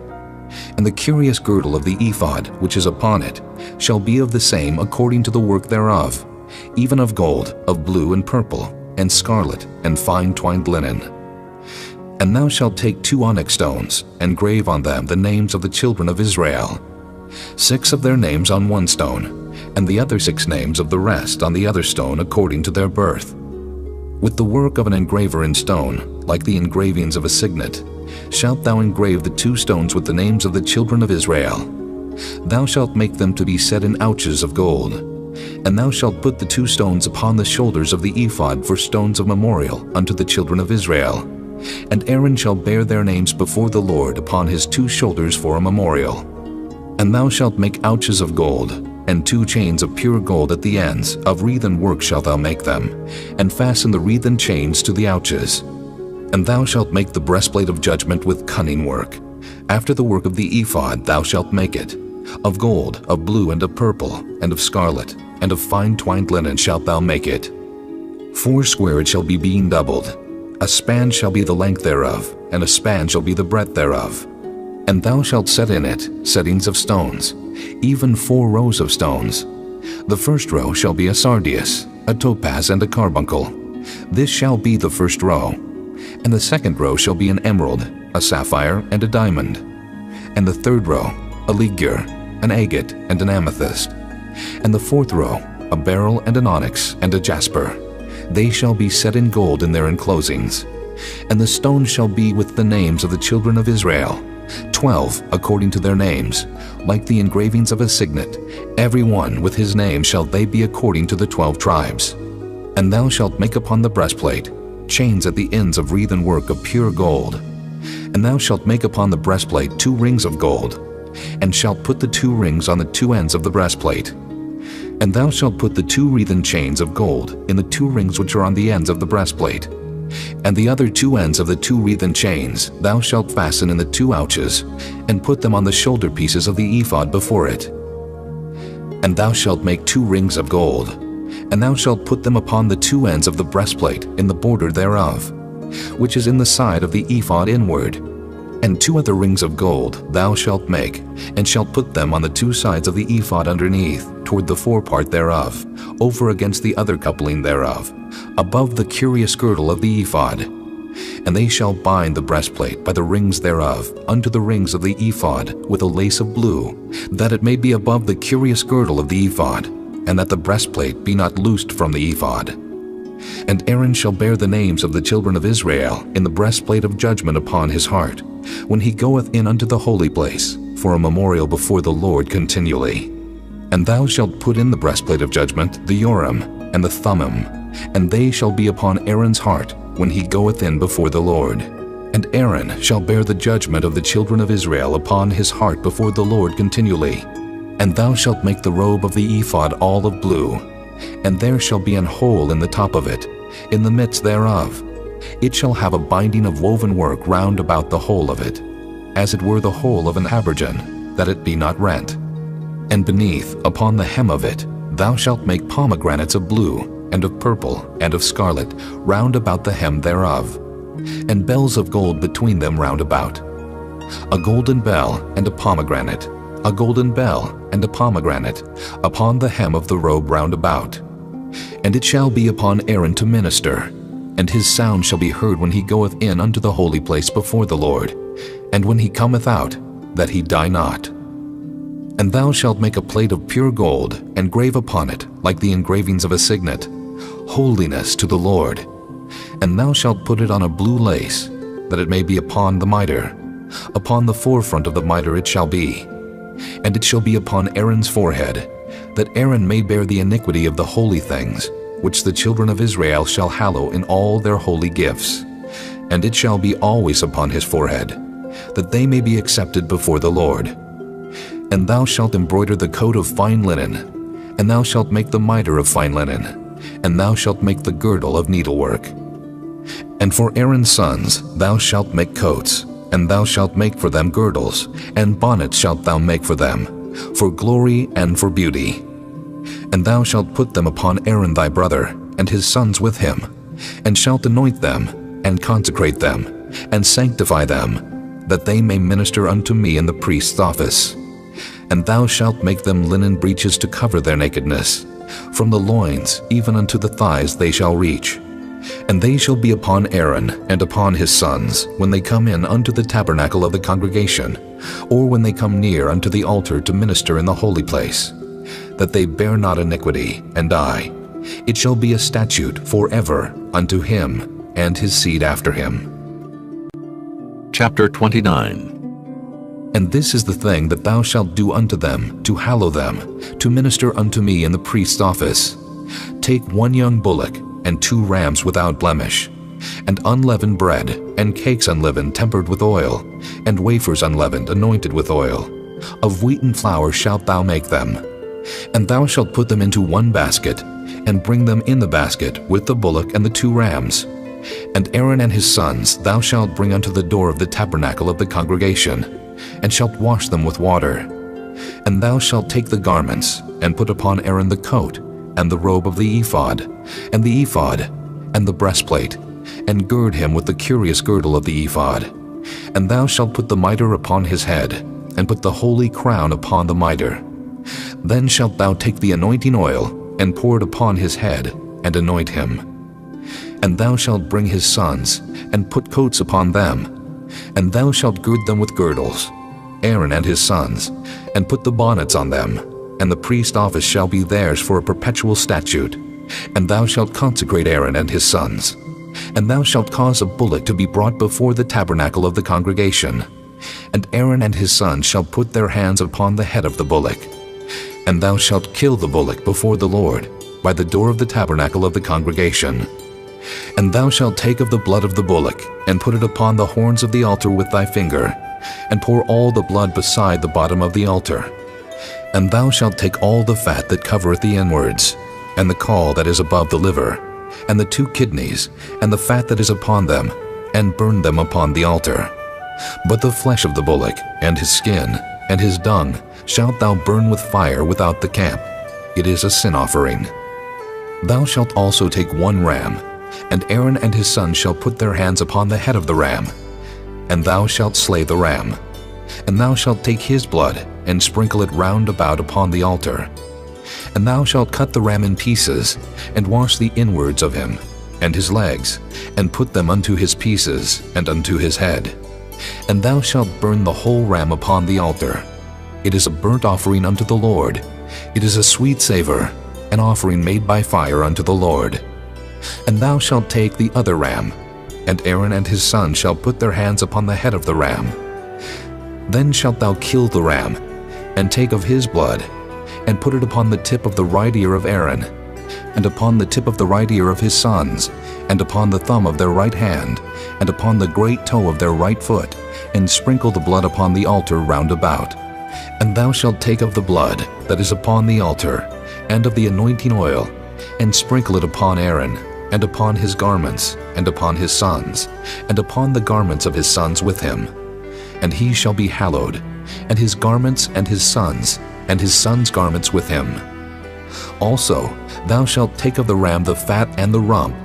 [SPEAKER 9] And the curious girdle of the ephod which is upon it shall be of the same according to the work thereof, even of gold, of blue, and purple, and scarlet, and fine twined linen. And thou shalt take 2 onyx stones, and grave on them the names of the children of Israel, 6 of their names on one stone, and the other 6 names of the rest on the other stone according to their birth. With the work of an engraver in stone, like the engravings of a signet, shalt thou engrave the 2 stones with the names of the children of Israel. Thou shalt make them to be set in ouches of gold. And thou shalt put the 2 stones upon the shoulders of the ephod for stones of memorial unto the children of Israel. And Aaron shall bear their names before the Lord upon his 2 shoulders for a memorial. And thou shalt make ouches of gold, and 2 chains of pure gold at the ends, of wreathen work shalt thou make them, and fasten the wreathen chains to the ouches. And thou shalt make the breastplate of judgment with cunning work. After the work of the ephod thou shalt make it. Of gold, of blue, and of purple, and of scarlet, and of fine twined linen shalt thou make it. 4 square it shall be being doubled. A span shall be the length thereof, and a span shall be the breadth thereof. And thou shalt set in it settings of stones, even 4 rows of stones. The first row shall be a sardius, a topaz, and a carbuncle. This shall be the first row. And the second row shall be an emerald, a sapphire, and a diamond. And the third row, a ligure, an agate, and an amethyst. And the fourth row, a beryl, and an onyx, and a jasper. They shall be set in gold in their enclosings. And the stones shall be with the names of the children of Israel, 12 according to their names, like the engravings of a signet. Every one with his name shall they be according to the 12 tribes. And thou shalt make upon the breastplate chains at the ends of wreathen work of pure gold. And thou shalt make upon the breastplate 2 rings of gold, and shalt put the 2 rings on the 2 ends of the breastplate. And thou shalt put the 2 wreathen chains of gold in the 2 rings which are on the ends of the breastplate. And the other 2 ends of the 2 wreathen chains thou shalt fasten in the 2 ouches, and put them on the shoulder pieces of the ephod before it. And thou shalt make 2 rings of gold, and thou shalt put them upon the 2 ends of the breastplate in the border thereof, which is in the side of the ephod inward. And 2 other rings of gold thou shalt make, and shalt put them on the 2 sides of the ephod underneath, toward the forepart thereof, over against the other coupling thereof, above the curious girdle of the ephod. And they shall bind the breastplate by the rings thereof unto the rings of the ephod with a lace of blue, that it may be above the curious girdle of the ephod, and that the breastplate be not loosed from the ephod. And Aaron shall bear the names of the children of Israel in the breastplate of judgment upon his heart, when he goeth in unto the holy place, for a memorial before the Lord continually. And thou shalt put in the breastplate of judgment the Urim and the Thummim, and they shall be upon Aaron's heart when he goeth in before the Lord. And Aaron shall bear the judgment of the children of Israel upon his heart before the Lord continually. And thou shalt make the robe of the ephod all of blue, and there shall be an hole in the top of it, in the midst thereof. It shall have a binding of woven work round about the whole of it, as it were the hole of an habergeon, that it be not rent. And beneath, upon the hem of it, thou shalt make pomegranates of blue, and of purple, and of scarlet, round about the hem thereof, and bells of gold between them round about. A golden bell and a pomegranate, a golden bell and a pomegranate, upon the hem of the robe round about. And it shall be upon Aaron to minister, and his sound shall be heard when he goeth in unto the holy place before the Lord, and when he cometh out, that he die not. And thou shalt make a plate of pure gold, and grave upon it, like the engravings of a signet, Holiness to the Lord. And thou shalt put it on a blue lace, that it may be upon the mitre. Upon the forefront of the mitre it shall be. And it shall be upon Aaron's forehead, that Aaron may bear the iniquity of the holy things, which the children of Israel shall hallow in all their holy gifts. And it shall be always upon his forehead, that they may be accepted before the Lord. And thou shalt embroider the coat of fine linen, and thou shalt make the mitre of fine linen, and thou shalt make the girdle of needlework. And for Aaron's sons thou shalt make coats, and thou shalt make for them girdles, and bonnets shalt thou make for them, for glory and for beauty. And thou shalt put them upon Aaron thy brother, and his sons with him, and shalt anoint them, and consecrate them, and sanctify them, that they may minister unto me in the priest's office. And thou shalt make them linen breeches to cover their nakedness. From the loins even unto the thighs they shall reach. And they shall be upon Aaron and upon his sons, when they come in unto the tabernacle of the congregation, or when they come near unto the altar to minister in the holy place, that they bear not iniquity, and die. It shall be a statute forever unto him and his seed after him.
[SPEAKER 1] Chapter 29.
[SPEAKER 9] And this is the thing that thou shalt do unto them, to hallow them, to minister unto me in the priest's office. Take 1 young bullock, and 2 rams without blemish, and unleavened bread, and cakes unleavened tempered with oil, and wafers unleavened anointed with oil. Of wheaten flour shalt thou make them. And thou shalt put them into 1 basket, and bring them in the basket with the bullock and the 2 rams. And Aaron and his sons thou shalt bring unto the door of the tabernacle of the congregation, and shalt wash them with water. And thou shalt take the garments, and put upon Aaron the coat, and the robe of the ephod, and the ephod, and the breastplate, and gird him with the curious girdle of the ephod. And thou shalt put the mitre upon his head, and put the holy crown upon the mitre. Then shalt thou take the anointing oil, and pour it upon his head, and anoint him. And thou shalt bring his sons, and put coats upon them, and thou shalt gird them with girdles, Aaron and his sons, and put the bonnets on them, and the priest's office shall be theirs for a perpetual statute. And thou shalt consecrate Aaron and his sons. And thou shalt cause a bullock to be brought before the tabernacle of the congregation. And Aaron and his sons shall put their hands upon the head of the bullock. And thou shalt kill the bullock before the Lord, by the door of the tabernacle of the congregation. And thou shalt take of the blood of the bullock, and put it upon the horns of the altar with thy finger, and pour all the blood beside the bottom of the altar. And thou shalt take all the fat that covereth the inwards, and the caul that is above the liver, and the 2 kidneys, and the fat that is upon them, and burn them upon the altar. But the flesh of the bullock, and his skin, and his dung, shalt thou burn with fire without the camp. It is a sin offering. Thou shalt also take 1 ram, and Aaron and his sons shall put their hands upon the head of the ram. And thou shalt slay the ram. And thou shalt take his blood, and sprinkle it round about upon the altar. And thou shalt cut the ram in pieces, and wash the inwards of him, and his legs, and put them unto his pieces, and unto his head. And thou shalt burn the whole ram upon the altar. It is a burnt offering unto the Lord. It is a sweet savor, an offering made by fire unto the Lord. And thou shalt take the other ram, and Aaron and his sons shall put their hands upon the head of the ram. Then shalt thou kill the ram, and take of his blood, and put it upon the tip of the right ear of Aaron, and upon the tip of the right ear of his sons, and upon the thumb of their right hand, and upon the great toe of their right foot, and sprinkle the blood upon the altar round about. And thou shalt take of the blood that is upon the altar, and of the anointing oil, and sprinkle it upon Aaron, and upon his garments, and upon his sons, and upon the garments of his sons with him. And he shall be hallowed, and his garments and his sons' garments with him. Also thou shalt take of the ram the fat and the rump,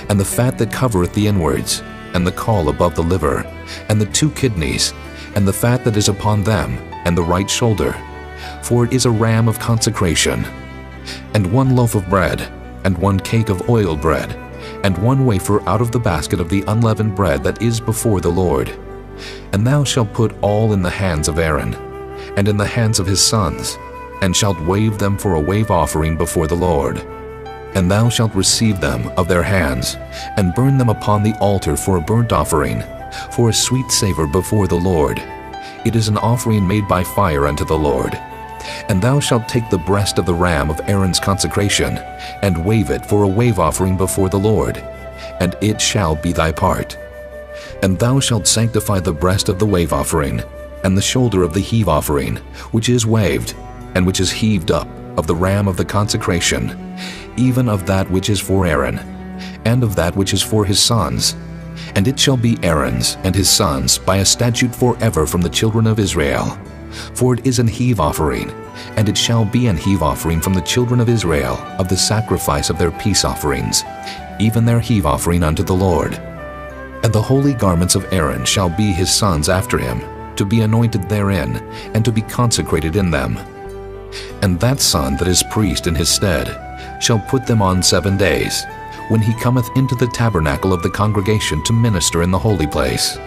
[SPEAKER 9] and the fat that covereth the inwards, and the caul above the liver, and the 2 kidneys, and the fat that is upon them, and the right shoulder, for it is a ram of consecration. And 1 loaf of bread, and 1 cake of oiled bread, and 1 wafer out of the basket of the unleavened bread that is before the Lord. And thou shalt put all in the hands of Aaron, and in the hands of his sons, and shalt wave them for a wave offering before the Lord. And thou shalt receive them of their hands, and burn them upon the altar for a burnt offering, for a sweet savor before the Lord. It is an offering made by fire unto the Lord. And thou shalt take the breast of the ram of Aaron's consecration, and wave it for a wave offering before the Lord, and it shall be thy part. And thou shalt sanctify the breast of the wave offering, and the shoulder of the heave offering, which is waved, and which is heaved up, of the ram of the consecration, even of that which is for Aaron, and of that which is for his sons. And it shall be Aaron's and his sons by a statute forever from the children of Israel. For it is an heave offering, and it shall be an heave offering from the children of Israel of the sacrifice of their peace offerings, even their heave offering unto the Lord. And the holy garments of Aaron shall be his sons after him, to be anointed therein, and to be consecrated in them. And that son that is priest in his stead shall put them on 7 days, when he cometh into the tabernacle of the congregation to minister in the holy place.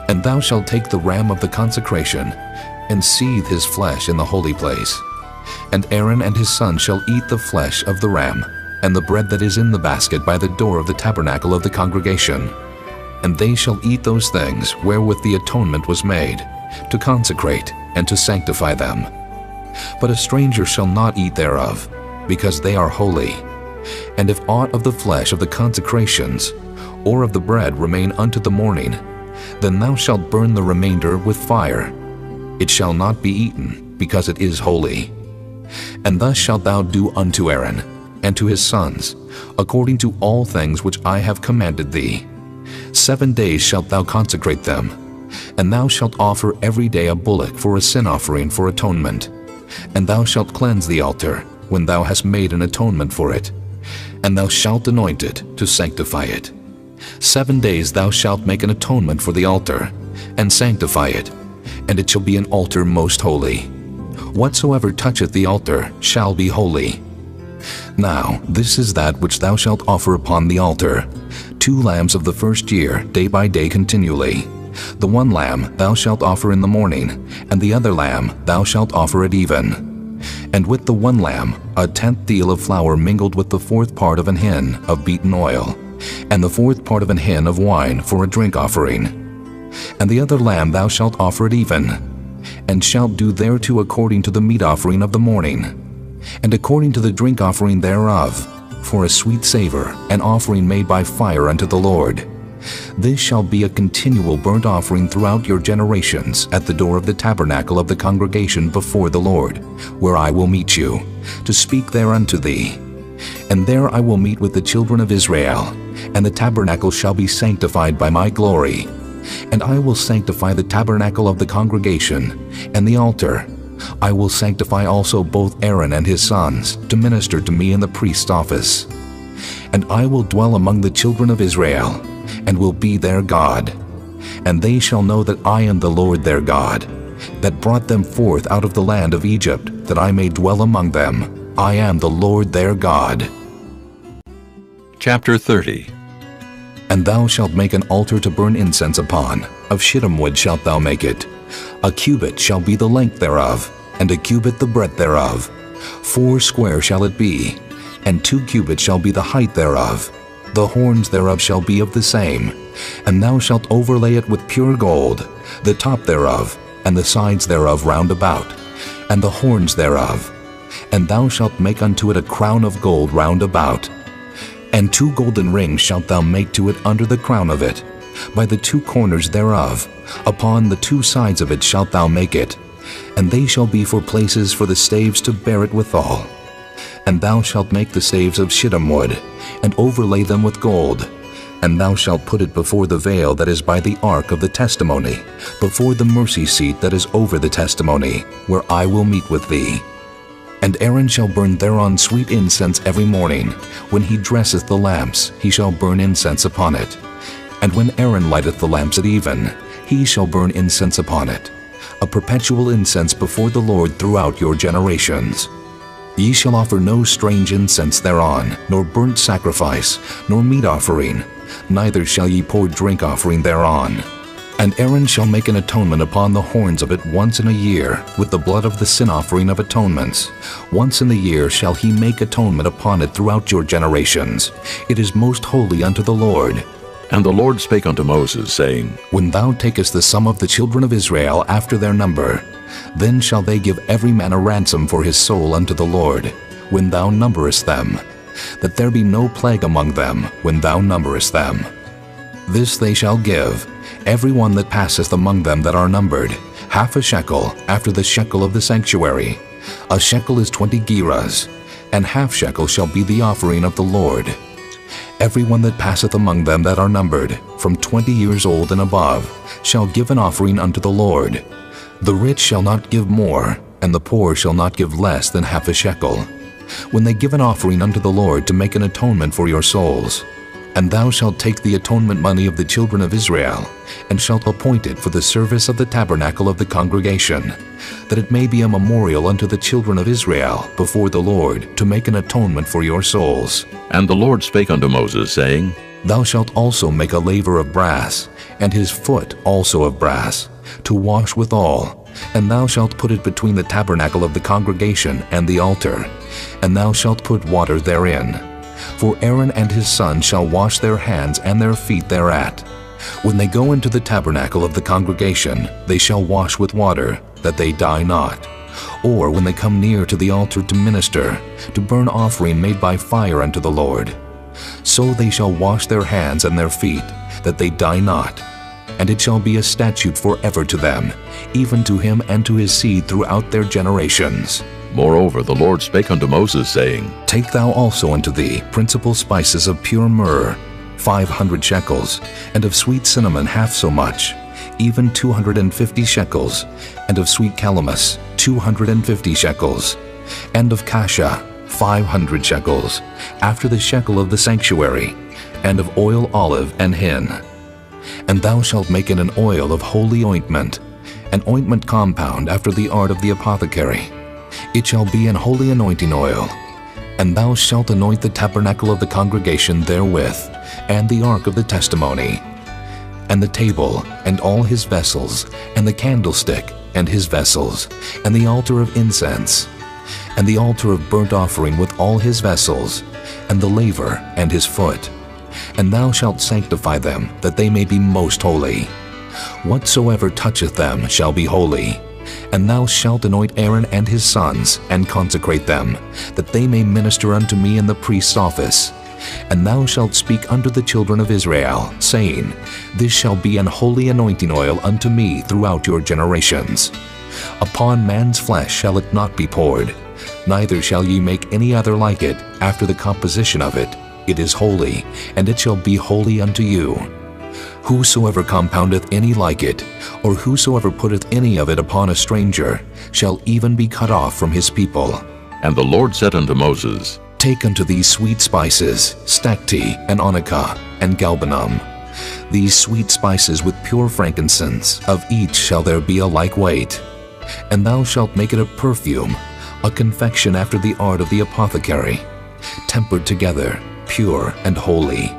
[SPEAKER 9] And thou shalt take the ram of the consecration, and seethe his flesh in the holy place. And Aaron and his sons shall eat the flesh of the ram, and the bread that is in the basket by the door of the tabernacle of the congregation. And they shall eat those things wherewith the atonement was made, to consecrate and to sanctify them. But a stranger shall not eat thereof, because they are holy. And if aught of the flesh of the consecrations, or of the bread remain unto the morning, then thou shalt burn the remainder with fire. It shall not be eaten, because it is holy. And thus shalt thou do unto Aaron, and to his sons, according to all things which I have commanded thee. 7 days shalt thou consecrate them, and thou shalt offer every day a bullock for a sin offering for atonement. And thou shalt cleanse the altar, when thou hast made an atonement for it, and thou shalt anoint it to sanctify it. 7 days thou shalt make an atonement for the altar, and sanctify it, and it shall be an altar most holy. Whatsoever toucheth the altar shall be holy. Now this is that which thou shalt offer upon the altar: 2 lambs of the first year, day by day continually. The 1 lamb thou shalt offer in the morning, and the other lamb thou shalt offer at even. And with the 1 lamb 1/10 deal of flour mingled with the 4th part of an hin of beaten oil, and the 4th part of an hin of wine for a drink offering. And the other lamb thou shalt offer at even, and shalt do thereto according to the meat offering of the morning, and according to the drink offering thereof, for a sweet savor, an offering made by fire unto the Lord. This shall be a continual burnt offering throughout your generations at the door of the tabernacle of the congregation before the Lord, where I will meet you, to speak there unto thee. And there I will meet with the children of Israel, and the tabernacle shall be sanctified by my glory. And I will sanctify the tabernacle of the congregation, and the altar. I will sanctify also both Aaron and his sons, to minister to me in the priest's office. And I will dwell among the children of Israel, and will be their God. And they shall know that I am the Lord their God, that brought them forth out of the land of Egypt, that I may dwell among them. I am the Lord their God.
[SPEAKER 1] Chapter 30.
[SPEAKER 9] And thou shalt make an altar to burn incense upon. Of shittim wood shalt thou make it. A cubit shall be the length thereof, and a cubit the breadth thereof. 4 square shall it be, and 2 cubits shall be the height thereof. The horns thereof shall be of the same. And thou shalt overlay it with pure gold, the top thereof, and the sides thereof round about, and the horns thereof. And thou shalt make unto it a crown of gold round about. And 2 golden rings shalt thou make to it under the crown of it, by the 2 corners thereof. Upon the 2 sides of it shalt thou make it, and they shall be for places for the staves to bear it withal. And thou shalt make the staves of shittim wood, and overlay them with gold. And thou shalt put it before the veil that is by the ark of the testimony, before the mercy seat that is over the testimony, where I will meet with thee. And Aaron shall burn thereon sweet incense every morning. When he dresseth the lamps, he shall burn incense upon it. And when Aaron lighteth the lamps at even, he shall burn incense upon it, a perpetual incense before the Lord throughout your generations. Ye shall offer no strange incense thereon, nor burnt sacrifice, nor meat offering, neither shall ye pour drink offering thereon. And Aaron shall make an atonement upon the horns of it once in a year, with the blood of the sin offering of atonements. Once in the year shall he make atonement upon it throughout your generations. It is most holy unto the Lord.
[SPEAKER 1] And the Lord spake unto Moses, saying,
[SPEAKER 9] When thou takest the sum of the children of Israel after their number, then shall they give every man a ransom for his soul unto the Lord, when thou numberest them, that there be no plague among them when thou numberest them. This they shall give, every one that passeth among them that are numbered, half a shekel after the shekel of the sanctuary. A shekel is 20 gerahs, and half shekel shall be the offering of the Lord. Every one that passeth among them that are numbered, from 20 years old and above, shall give an offering unto the Lord. The rich shall not give more, and the poor shall not give less than half a shekel, when they give an offering unto the Lord to make an atonement for your souls. And thou shalt take the atonement money of the children of Israel, and shalt appoint it for the service of the tabernacle of the congregation, that it may be a memorial unto the children of Israel before the Lord, to make an atonement for your souls.
[SPEAKER 1] And the Lord spake unto Moses, saying,
[SPEAKER 9] Thou shalt also make a laver of brass, and his foot also of brass, to wash withal, and thou shalt put it between the tabernacle of the congregation and the altar, and thou shalt put water therein. For Aaron and his sons shall wash their hands and their feet thereat. When they go into the tabernacle of the congregation, they shall wash with water, that they die not. Or when they come near to the altar to minister, to burn offering made by fire unto the Lord. So they shall wash their hands and their feet, that they die not. And it shall be a statute forever to them, even to him and to his seed throughout their generations.
[SPEAKER 1] Moreover, the Lord spake unto Moses, saying,
[SPEAKER 9] Take thou also unto thee principal spices of pure myrrh, 500 shekels, and of sweet cinnamon half so much, even 250 shekels, and of sweet calamus 250 shekels, and of cassia 500 shekels, after the shekel of the sanctuary, and of oil olive and hin. And thou shalt make it an oil of holy ointment, an ointment compound after the art of the apothecary. It shall be an holy anointing oil. And thou shalt anoint the tabernacle of the congregation therewith, and the ark of the testimony, and the table, and all his vessels, and the candlestick, and his vessels, and the altar of incense, and the altar of burnt offering with all his vessels, and the laver, and his foot. And thou shalt sanctify them, that they may be most holy. Whatsoever toucheth them shall be holy. And thou shalt anoint Aaron and his sons, and consecrate them, that they may minister unto me in the priest's office. And thou shalt speak unto the children of Israel, saying, This shall be an holy anointing oil unto me throughout your generations. Upon man's flesh shall it not be poured, neither shall ye make any other like it after the composition of it. It is holy, and it shall be holy unto you. Whosoever compoundeth any like it, or whosoever putteth any of it upon a stranger, shall even be cut off from his people.
[SPEAKER 1] And the Lord said unto Moses,
[SPEAKER 9] Take unto thee sweet spices, stacte, and onycha, and galbanum. These sweet spices with pure frankincense, of each shall there be a like weight. And thou shalt make it a perfume, a confection after the art of the apothecary, tempered together, pure and holy.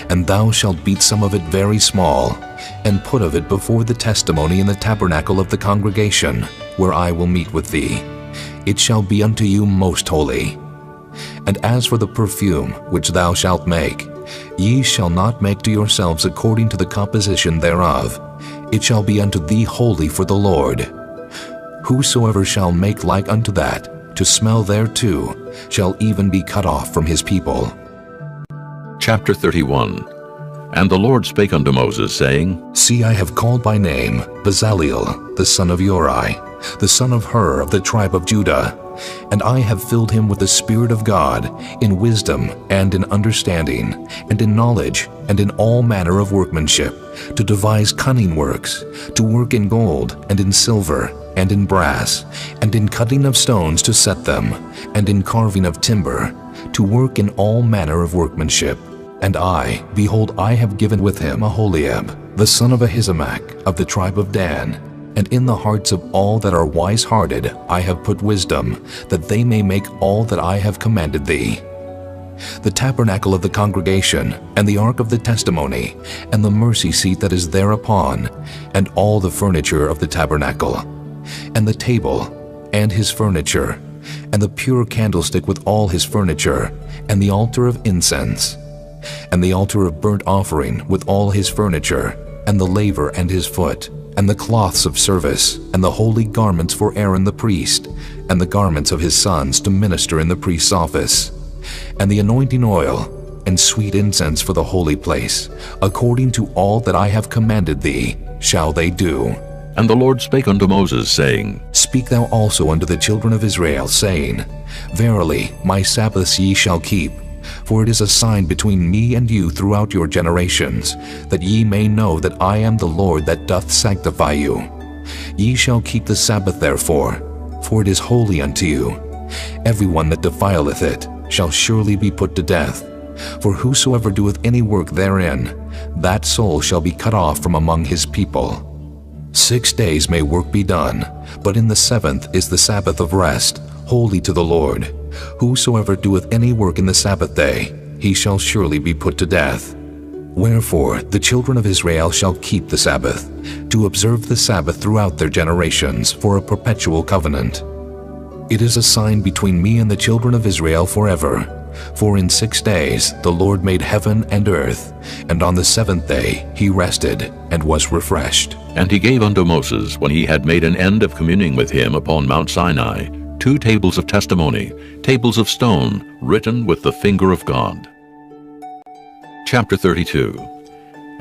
[SPEAKER 9] And thou shalt beat some of it very small, and put of it before the testimony in the tabernacle of the congregation, where I will meet with thee. It shall be unto you most holy. And as for the perfume which thou shalt make, ye shall not make to yourselves according to the composition thereof. It shall be unto thee holy for the Lord. Whosoever shall make like unto that, to smell thereto, shall even be cut off from his people.
[SPEAKER 1] Chapter 31. And the Lord spake unto Moses, saying,
[SPEAKER 9] See, I have called by name Bezaleel, the son of Uri, the son of Hur of the tribe of Judah, and I have filled him with the Spirit of God, in wisdom, and in understanding, and in knowledge, and in all manner of workmanship, to devise cunning works, to work in gold, and in silver, and in brass, and in cutting of stones to set them, and in carving of timber, to work in all manner of workmanship. And I, behold, I have given with him Aholiab, the son of Ahisamach, of the tribe of Dan, And in the hearts of all that are wise-hearted I have put wisdom, that they may make all that I have commanded thee. The tabernacle of the congregation, and the ark of the testimony, and the mercy seat that is thereupon, and all the furniture of the tabernacle, and the table, and his furniture, and the pure candlestick with all his furniture, and the altar of incense, and the altar of burnt offering with all his furniture, and the laver and his foot, and the cloths of service, and the holy garments for Aaron the priest, and the garments of his sons to minister in the priest's office, and the anointing oil, and sweet incense for the holy place, according to all that I have commanded thee, shall they do.
[SPEAKER 1] And the Lord spake unto Moses, saying,
[SPEAKER 9] Speak thou also unto the children of Israel, saying, Verily, my Sabbaths ye shall keep, for it is a sign between me and you throughout your generations, that ye may know that I am the Lord that doth sanctify you. Ye shall keep the Sabbath therefore, for it is holy unto you. Every one that defileth it shall surely be put to death. For whosoever doeth any work therein, that soul shall be cut off from among his people. 6 days may work be done, but in the seventh is the Sabbath of rest, holy to the Lord. Whosoever doeth any work in the Sabbath day, he shall surely be put to death. Wherefore the children of Israel shall keep the Sabbath, to observe the Sabbath throughout their generations for a perpetual covenant. It is a sign between me and the children of Israel forever. For in 6 days the Lord made heaven and earth, and on the seventh day he rested and was refreshed.
[SPEAKER 1] And he gave unto Moses, when he had made an end of communing with him upon Mount Sinai, 2 tables of testimony, tables of stone, written with the finger of God. Chapter 32.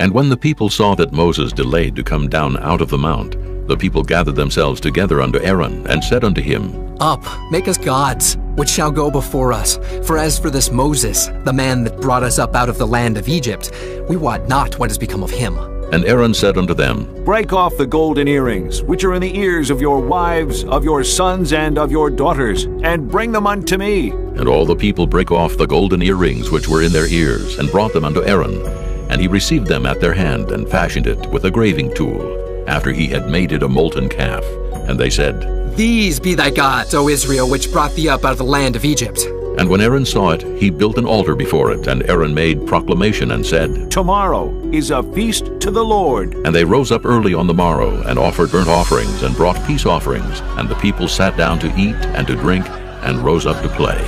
[SPEAKER 1] And when the people saw that Moses delayed to come down out of the mount, the people gathered themselves together unto Aaron, and said unto him,
[SPEAKER 6] Up, make us gods, which shall go before us. For as for this Moses, the man that brought us up out of the land of Egypt, we wot not what has become of him.
[SPEAKER 1] And Aaron said unto them,
[SPEAKER 11] Break off the golden earrings, which are in the ears of your wives, of your sons, and of your daughters, and bring them unto me.
[SPEAKER 1] And all the people brake off the golden earrings which were in their ears, and brought them unto Aaron. And he received them at their hand, and fashioned it with a graving tool, after he had made it a molten calf. And they said,
[SPEAKER 6] These be thy gods, O Israel, which brought thee up out of the land of Egypt.
[SPEAKER 1] And when Aaron saw it, he built an altar before it, and Aaron made proclamation and said,
[SPEAKER 11] Tomorrow is a feast to the Lord.
[SPEAKER 1] And they rose up early on the morrow, and offered burnt offerings, and brought peace offerings. And the people sat down to eat and to drink, and rose up to play.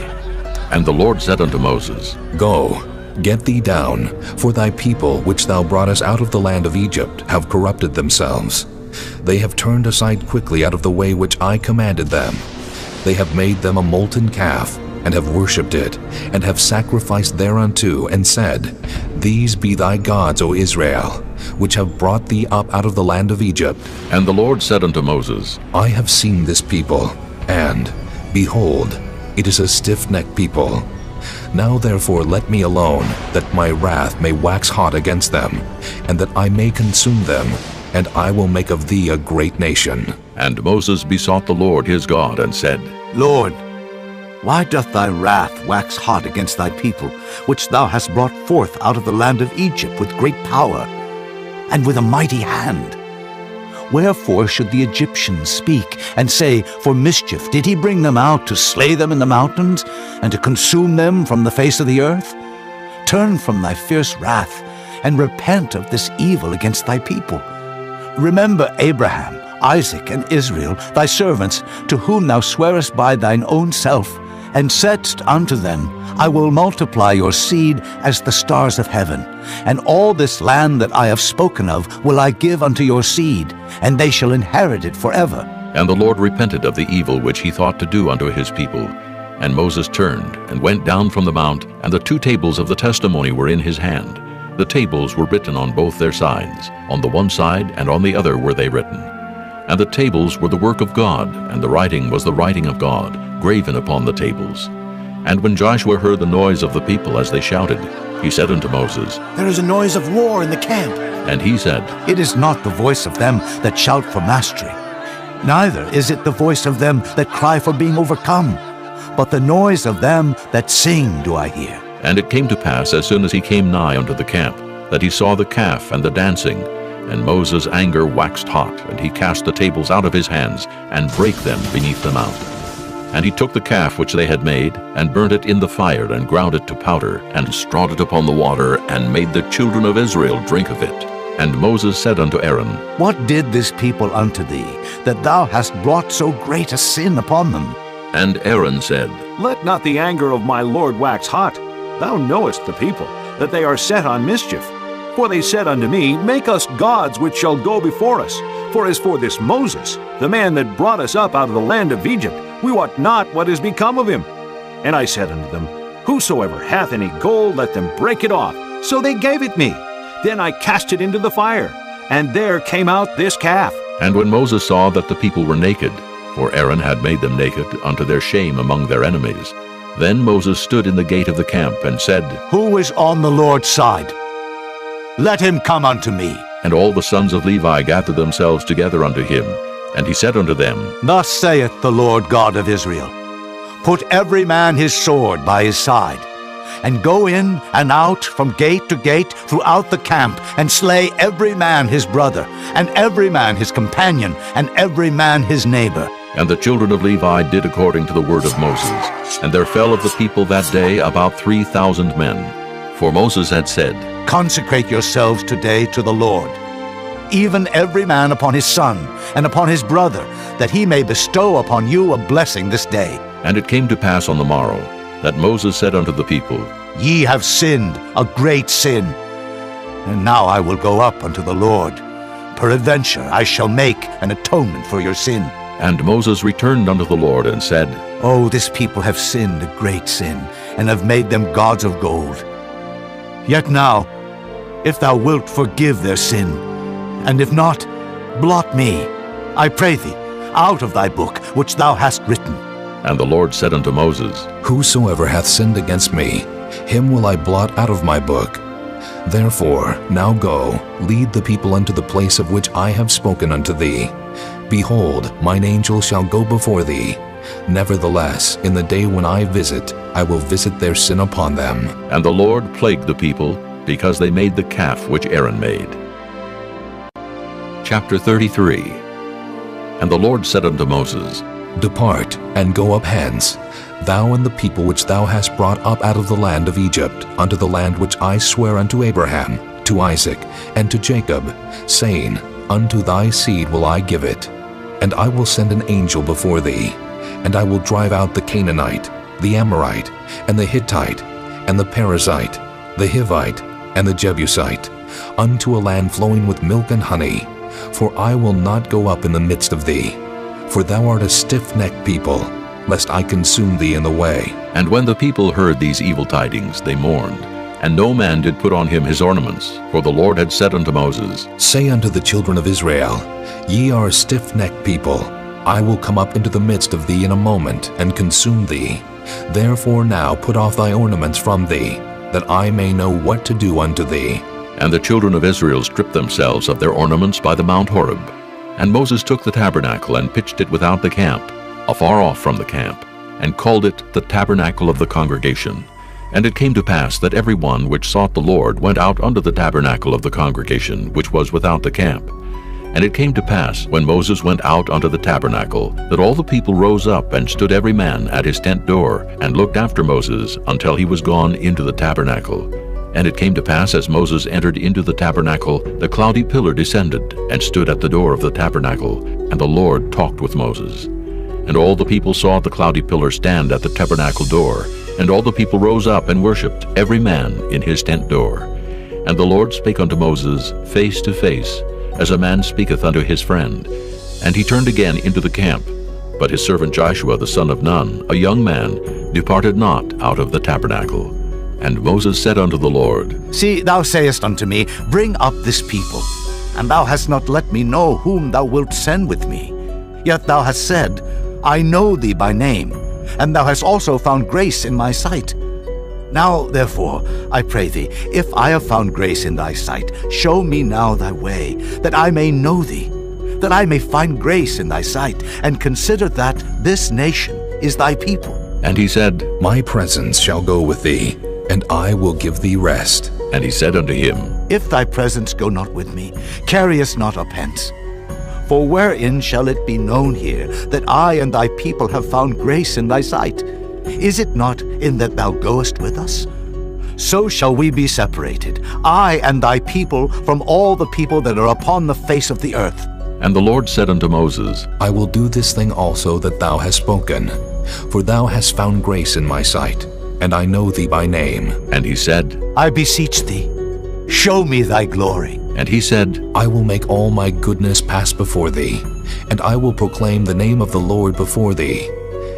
[SPEAKER 1] And the Lord said unto Moses,
[SPEAKER 9] Go, get thee down, for thy people which thou broughtest out of the land of Egypt have corrupted themselves. They have turned aside quickly out of the way which I commanded them. They have made them a molten calf, and have worshipped it, and have sacrificed thereunto, and said, These be thy gods, O Israel, which have brought thee up out of the land of Egypt.
[SPEAKER 1] And the Lord said unto Moses,
[SPEAKER 9] I have seen this people, and, behold, it is a stiff-necked people. Now therefore let me alone, that my wrath may wax hot against them, and that I may consume them, and I will make of thee a great nation.
[SPEAKER 1] And Moses besought the Lord his God, and said,
[SPEAKER 5] Lord, why doth thy wrath wax hot against thy people, which thou hast brought forth out of the land of Egypt with great power, and with a mighty hand? Wherefore should the Egyptians speak, and say, For mischief did he bring them out to slay them in the mountains, and to consume them from the face of the earth? Turn from thy fierce wrath, and repent of this evil against thy people. Remember Abraham, Isaac, and Israel, thy servants, to whom thou swearest by thine own self, and saidst unto them, I will multiply your seed as the stars of heaven, and all this land that I have spoken of will I give unto your seed, and they shall inherit it forever.
[SPEAKER 1] And the Lord repented of the evil which he thought to do unto his people. And Moses turned, and went down from the mount, and the 2 tables of the testimony were in his hand. The tables were written on both their sides, on the one side and on the other were they written. And the tables were the work of God, and the writing was the writing of God, graven upon the tables. And when Joshua heard the noise of the people as they shouted, he said unto Moses,
[SPEAKER 5] There is a noise of war in the camp.
[SPEAKER 1] And he said,
[SPEAKER 5] It is not the voice of them that shout for mastery, neither is it the voice of them that cry for being overcome, but the noise of them that sing do I hear.
[SPEAKER 1] And it came to pass, as soon as he came nigh unto the camp, that he saw the calf and the dancing. And Moses' anger waxed hot, and he cast the tables out of his hands, and brake them beneath the mount. And he took the calf which they had made, and burnt it in the fire, and ground it to powder, and strawed it upon the water, and made the children of Israel drink of it. And Moses said unto Aaron,
[SPEAKER 5] What did this people unto thee, that thou hast brought so great a sin upon them?
[SPEAKER 1] And Aaron said,
[SPEAKER 11] Let not the anger of my lord wax hot. Thou knowest the people, that they are set on mischief. For they said unto me, Make us gods which shall go before us. For as for this Moses, the man that brought us up out of the land of Egypt, we wot not what is become of him. And I said unto them, Whosoever hath any gold, let them break it off. So they gave it me. Then I cast it into the fire, and there came out this calf.
[SPEAKER 1] And when Moses saw that the people were naked, for Aaron had made them naked unto their shame among their enemies, then Moses stood in the gate of the camp, and said,
[SPEAKER 5] Who is on the Lord's side? Let him come unto me.
[SPEAKER 1] And all the sons of Levi gathered themselves together unto him. And he said unto them,
[SPEAKER 5] Thus saith the Lord God of Israel, Put every man his sword by his side, and go in and out from gate to gate throughout the camp, and slay every man his brother, and every man his companion, and every man his neighbor.
[SPEAKER 1] And the children of Levi did according to the word of Moses. And there fell of the people that day about 3,000 men. For Moses had said,
[SPEAKER 5] Consecrate yourselves today to the Lord, even every man upon his son, and upon his brother, that he may bestow upon you a blessing this day.
[SPEAKER 1] And it came to pass on the morrow, that Moses said unto the people,
[SPEAKER 5] Ye have sinned a great sin. And now I will go up unto the Lord. Peradventure I shall make an atonement for your sin.
[SPEAKER 1] And Moses returned unto the Lord, and said,
[SPEAKER 5] Oh, this people have sinned a great sin, and have made them gods of gold. Yet now, if thou wilt forgive their sin, and if not, blot me, I pray thee, out of thy book which thou hast written.
[SPEAKER 1] And the Lord said unto Moses,
[SPEAKER 9] Whosoever hath sinned against me, him will I blot out of my book. Therefore now go, lead the people unto the place of which I have spoken unto thee. Behold, mine angel shall go before thee. Nevertheless, in the day when I visit, I will visit their sin upon them.
[SPEAKER 1] And the Lord plagued the people, because they made the calf which Aaron made. Chapter 33. And the Lord said unto Moses,
[SPEAKER 9] Depart, and go up hence, thou and the people which thou hast brought up out of the land of Egypt, unto the land which I swear unto Abraham, to Isaac, and to Jacob, saying, Unto thy seed will I give it. And I will send an angel before thee, and I will drive out the Canaanite, the Amorite, and the Hittite, and the Perizzite, the Hivite, and the Jebusite, unto a land flowing with milk and honey. For I will not go up in the midst of thee, for thou art a stiff-necked people, lest I consume thee in the way.
[SPEAKER 1] And when the people heard these evil tidings, they mourned, and no man did put on him his ornaments, for the Lord had said unto Moses,
[SPEAKER 9] Say unto the children of Israel, Ye are a stiff-necked people. I will come up into the midst of thee in a moment, and consume thee. Therefore now put off thy ornaments from thee, that I may know what to do unto thee.
[SPEAKER 1] And the children of Israel stripped themselves of their ornaments by the Mount Horeb. And Moses took the tabernacle, and pitched it without the camp, afar off from the camp, and called it the tabernacle of the congregation. And it came to pass that every one which sought the Lord went out unto the tabernacle of the congregation, which was without the camp. And it came to pass, when Moses went out unto the tabernacle, that all the people rose up, and stood every man at his tent door, and looked after Moses until he was gone into the tabernacle. And it came to pass, as Moses entered into the tabernacle, the cloudy pillar descended, and stood at the door of the tabernacle, and the Lord talked with Moses. And all the people saw the cloudy pillar stand at the tabernacle door, and all the people rose up and worshipped, every man in his tent door. And the Lord spake unto Moses face to face, as a man speaketh unto his friend. And he turned again into the camp. But his servant Joshua the son of Nun, a young man, departed not out of the tabernacle. And Moses said unto the Lord,
[SPEAKER 5] See, thou sayest unto me, Bring up this people. And thou hast not let me know whom thou wilt send with me. Yet thou hast said, I know thee by name, and thou hast also found grace in my sight. Now, therefore, I pray thee, if I have found grace in thy sight, show me now thy way, that I may know thee, that I may find grace in thy sight, and consider that this nation is thy people.
[SPEAKER 1] And he said,
[SPEAKER 9] My presence shall go with thee, and I will give thee rest.
[SPEAKER 1] And he said unto him,
[SPEAKER 5] If thy presence go not with me, carry us not up hence. For wherein shall it be known here that I and thy people have found grace in thy sight? Is it not in that thou goest with us? So shall we be separated, I and thy people, from all the people that are upon the face of the earth.
[SPEAKER 1] And the Lord said unto Moses,
[SPEAKER 9] I will do this thing also that thou hast spoken, for thou hast found grace in my sight, and I know thee by name.
[SPEAKER 1] And he said,
[SPEAKER 5] I beseech thee, show me thy glory.
[SPEAKER 1] And he said,
[SPEAKER 9] I will make all my goodness pass before thee, and I will proclaim the name of the Lord before thee,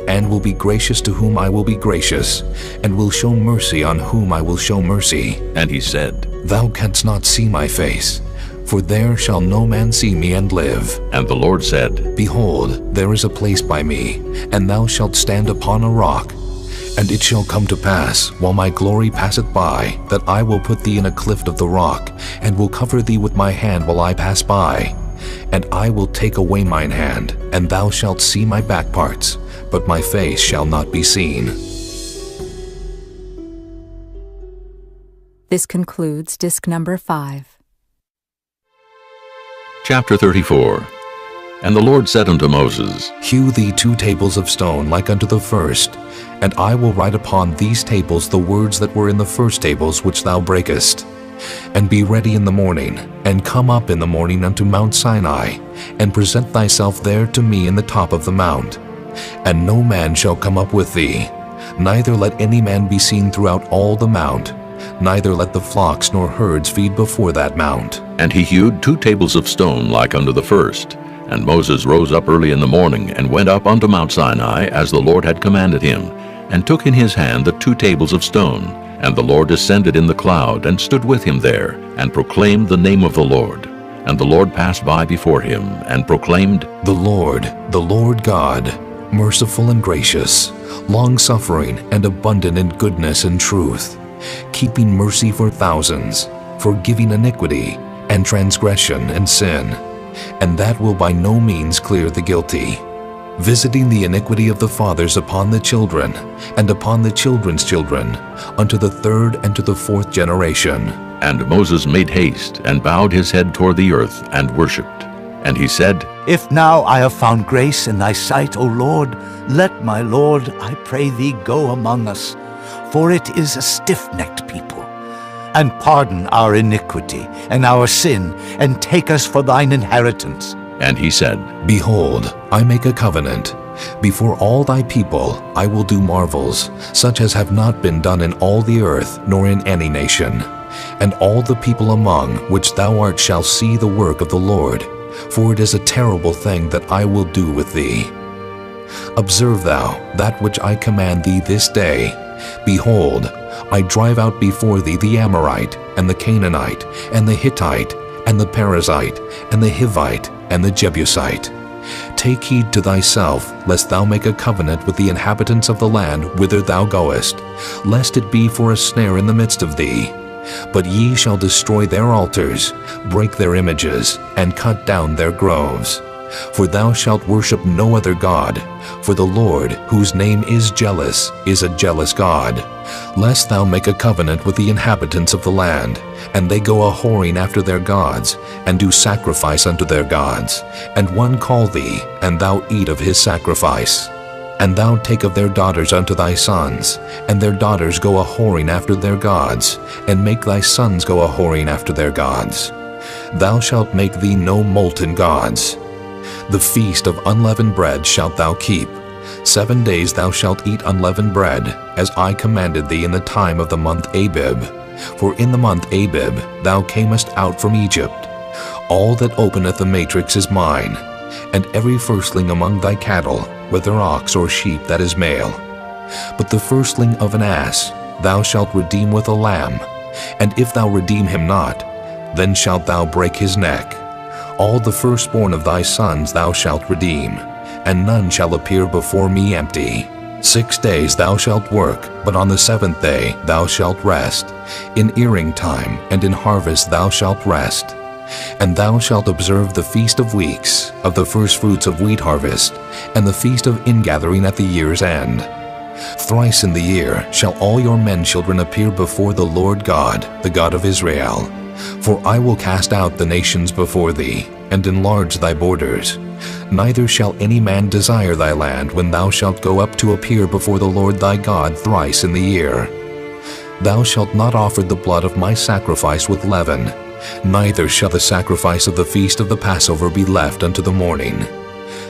[SPEAKER 9] and will be gracious to whom I will be gracious, and will show mercy on whom I will show mercy.
[SPEAKER 1] And he said,
[SPEAKER 9] Thou canst not see my face, for there shall no man see me and live.
[SPEAKER 1] And the Lord said,
[SPEAKER 9] Behold, there is a place by me, and thou shalt stand upon a rock. And it shall come to pass, while my glory passeth by, that I will put thee in a cleft of the rock, and will cover thee with my hand while I pass by. And I will take away mine hand, and thou shalt see my back parts, but my face shall not be seen.
[SPEAKER 21] This concludes disc number 5.
[SPEAKER 1] Chapter 34. And the Lord said unto Moses,
[SPEAKER 9] Hew thee 2 tables of stone like unto the first, and I will write upon these tables the words that were in the first tables which thou breakest. And be ready in the morning, and come up in the morning unto Mount Sinai, and present thyself there to me in the top of the mount. And no man shall come up with thee, neither let any man be seen throughout all the mount, neither let the flocks nor herds feed before that mount.
[SPEAKER 1] And he hewed 2 tables of stone like unto the first. And Moses rose up early in the morning, and went up unto Mount Sinai, as the Lord had commanded him, and took in his hand the 2 tables of stone. And the Lord descended in the cloud, and stood with him there, and proclaimed the name of the Lord. And the Lord passed by before him, and proclaimed,
[SPEAKER 9] The Lord God, merciful and gracious, long-suffering and abundant in goodness and truth, keeping mercy for thousands, forgiving iniquity and transgression and sin, and that will by no means clear the guilty, visiting the iniquity of the fathers upon the children, and upon the children's children, unto the 3rd and to the 4th generation.
[SPEAKER 1] And Moses made haste, and bowed his head toward the earth, and worshipped. And he said,
[SPEAKER 5] If now I have found grace in thy sight, O Lord, let my Lord, I pray thee, go among us, for it is a stiff-necked people. And pardon our iniquity and our sin, and take us for thine inheritance.
[SPEAKER 1] And he said,
[SPEAKER 9] Behold, I make a covenant. Before all thy people I will do marvels, such as have not been done in all the earth, nor in any nation. And all the people among which thou art shall see the work of the Lord, for it is a terrible thing that I will do with thee. Observe thou that which I command thee this day. Behold, I drive out before thee the Amorite, and the Canaanite, and the Hittite, and the Perizzite, and the Hivite, and the Jebusite. Take heed to thyself, lest thou make a covenant with the inhabitants of the land whither thou goest, lest it be for a snare in the midst of thee. But ye shall destroy their altars, break their images, and cut down their groves. For thou shalt worship no other God, for the Lord, whose name is jealous, is a jealous God, lest thou make a covenant with the inhabitants of the land, and they go a-whoring after their gods, and do sacrifice unto their gods, and one call thee, and thou eat of his sacrifice. And thou take of their daughters unto thy sons, and their daughters go a-whoring after their gods, and make thy sons go a-whoring after their gods. Thou shalt make thee no molten gods. The feast of unleavened bread shalt thou keep. 7 days thou shalt eat unleavened bread, as I commanded thee in the time of the month Abib. For in the month Abib thou camest out from Egypt. All that openeth the matrix is mine, and every firstling among thy cattle, whether ox or sheep that is male. But the firstling of an ass thou shalt redeem with a lamb, and if thou redeem him not, then shalt thou break his neck. All the firstborn of thy sons thou shalt redeem, and none shall appear before me empty. 6 days thou shalt work, but on the 7th day thou shalt rest. In earing time and in harvest thou shalt rest. And thou shalt observe the feast of weeks, of the firstfruits of wheat harvest, and the feast of ingathering at the year's end. Thrice in the year shall all your men children appear before the Lord God, the God of Israel. For I will cast out the nations before thee, and enlarge thy borders. Neither shall any man desire thy land when thou shalt go up to appear before the Lord thy God thrice in the year. Thou shalt not offer the blood of my sacrifice with leaven, neither shall the sacrifice of the feast of the Passover be left unto the morning.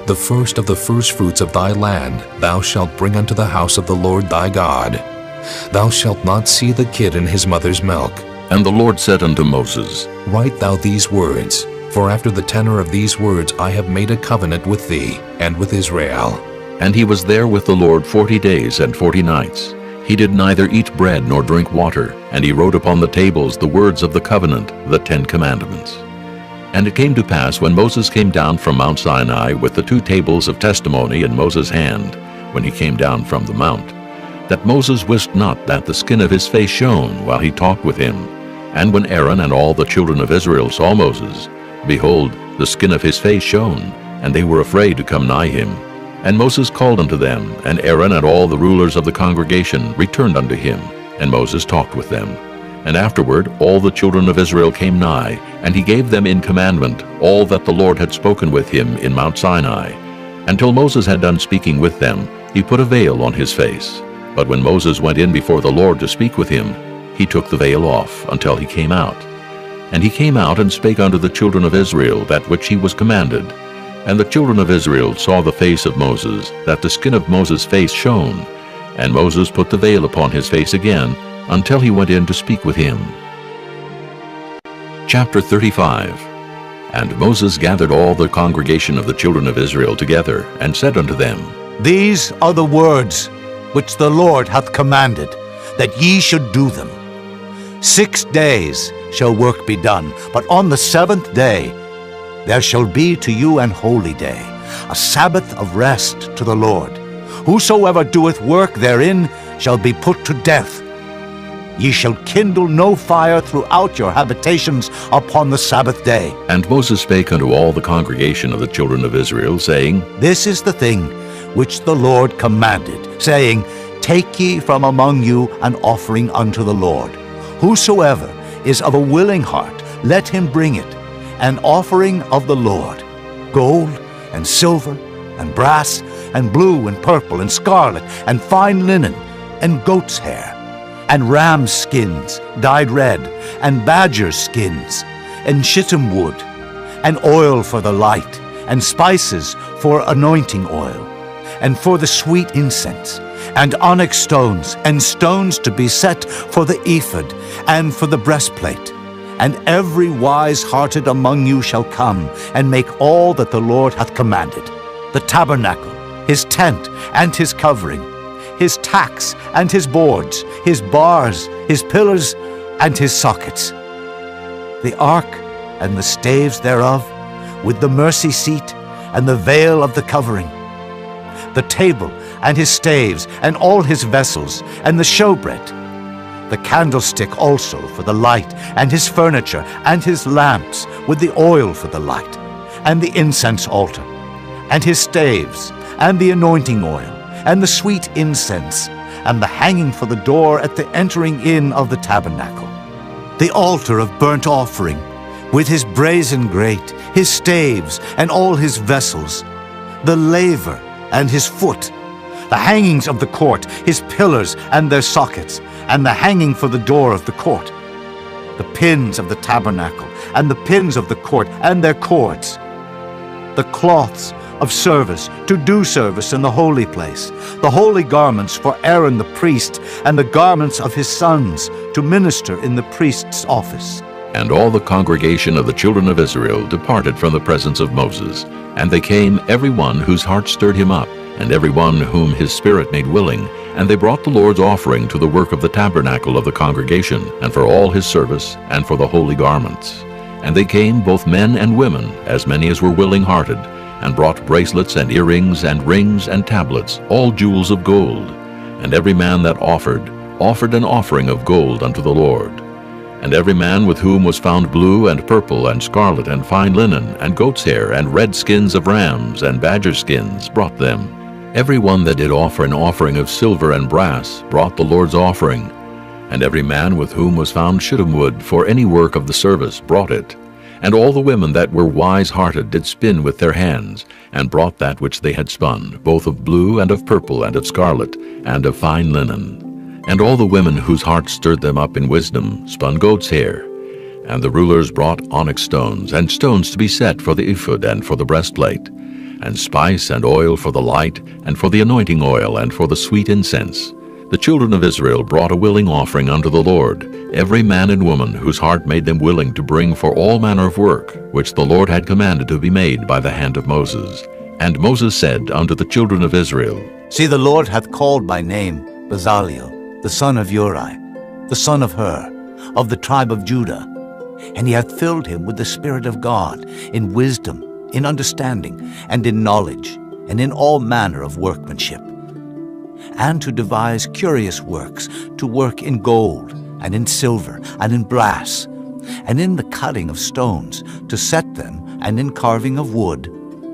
[SPEAKER 9] The first of the firstfruits of thy land thou shalt bring unto the house of the Lord thy God. Thou shalt not see the kid in his mother's milk.
[SPEAKER 1] And the Lord said unto Moses,
[SPEAKER 9] Write thou these words, for after the tenor of these words I have made a covenant with thee and with Israel.
[SPEAKER 1] And he was there with the Lord 40 days and 40 nights. He did neither eat bread nor drink water, and he wrote upon the tables the words of the covenant, the 10 commandments. And it came to pass, when Moses came down from Mount Sinai with the 2 tables of testimony in Moses' hand, when he came down from the mount, that Moses wist not that the skin of his face shone while he talked with him. And when Aaron and all the children of Israel saw Moses, behold, the skin of his face shone, and they were afraid to come nigh him. And Moses called unto them, and Aaron and all the rulers of the congregation returned unto him, and Moses talked with them. And afterward all the children of Israel came nigh, and he gave them in commandment all that the Lord had spoken with him in Mount Sinai. Until Moses had done speaking with them, he put a veil on his face. But when Moses went in before the Lord to speak with him, he took the veil off until he came out. And he came out and spake unto the children of Israel that which he was commanded. And the children of Israel saw the face of Moses, that the skin of Moses' face shone. And Moses put the veil upon his face again, until he went in to speak with him. Chapter 35. And Moses gathered all the congregation of the children of Israel together, and said unto them,
[SPEAKER 5] These are the words which the Lord hath commanded, that ye should do them. 6 days shall work be done, but on the 7th day there shall be to you an holy day, a Sabbath of rest to the Lord. Whosoever doeth work therein shall be put to death. Ye shall kindle no fire throughout your habitations upon the Sabbath day.
[SPEAKER 1] And Moses spake unto all the congregation of the children of Israel, saying,
[SPEAKER 5] This is the thing which the Lord commanded, saying, Take ye from among you an offering unto the Lord. Whosoever is of a willing heart, let him bring it, an offering of the Lord, gold and silver and brass and blue and purple and scarlet and fine linen and goat's hair and ram's skins dyed red and badger's skins and shittim wood and oil for the light and spices for anointing oil and for the sweet incense and onyx stones and stones to be set for the ephod and for the breastplate. And every wise-hearted among you shall come and make all that the Lord hath commanded, the tabernacle, his tent and his covering, his tacks and his boards, his bars, his pillars and his sockets, the ark and the staves thereof, with the mercy seat and the veil of the covering, the table and his staves and all his vessels, and the showbread, the candlestick also for the light, and his furniture, and his lamps, with the oil for the light, and the incense altar, and his staves, and the anointing oil, and the sweet incense, and the hanging for the door at the entering in of the tabernacle, the altar of burnt offering, with his brazen grate, his staves, and all his vessels, the laver and his foot, the hangings of the court, his pillars and their sockets, and the hanging for the door of the court, the pins of the tabernacle, and the pins of the court, and their cords, the cloths of service to do service in the holy place, the holy garments for Aaron the priest, and the garments of his sons to minister in the priest's office.
[SPEAKER 1] And all the congregation of the children of Israel departed from the presence of Moses, and they came, every one whose heart stirred him up, and every one whom his spirit made willing, and they brought the Lord's offering to the work of the tabernacle of the congregation, and for all his service, and for the holy garments. And they came, both men and women, as many as were willing-hearted, and brought bracelets and earrings and rings and tablets, all jewels of gold. And every man that offered an offering of gold unto the Lord. And every man with whom was found blue and purple and scarlet and fine linen and goat's hair and red skins of rams and badger skins brought them. Every one that did offer an offering of silver and brass brought the Lord's offering. And every man with whom was found shittim wood for any work of the service brought it. And all the women that were wise-hearted did spin with their hands, and brought that which they had spun, both of blue and of purple and of scarlet, and of fine linen. And all the women whose hearts stirred them up in wisdom spun goat's hair. And the rulers brought onyx stones, and stones to be set for the ephod and for the breastplate, and spice and oil for the light, and for the anointing oil, and for the sweet incense. The children of Israel brought a willing offering unto the Lord, every man and woman whose heart made them willing to bring for all manner of work, which the Lord had commanded to be made by the hand of Moses. And Moses said unto the children of Israel,
[SPEAKER 5] See, the Lord hath called by name Bezaleel, the son of Uri, the son of Hur, of the tribe of Judah. And he hath filled him with the Spirit of God, in wisdom, in understanding, and in knowledge, and in all manner of workmanship, and to devise curious works, to work in gold, and in silver, and in brass, and in the cutting of stones, to set them, and in carving of wood,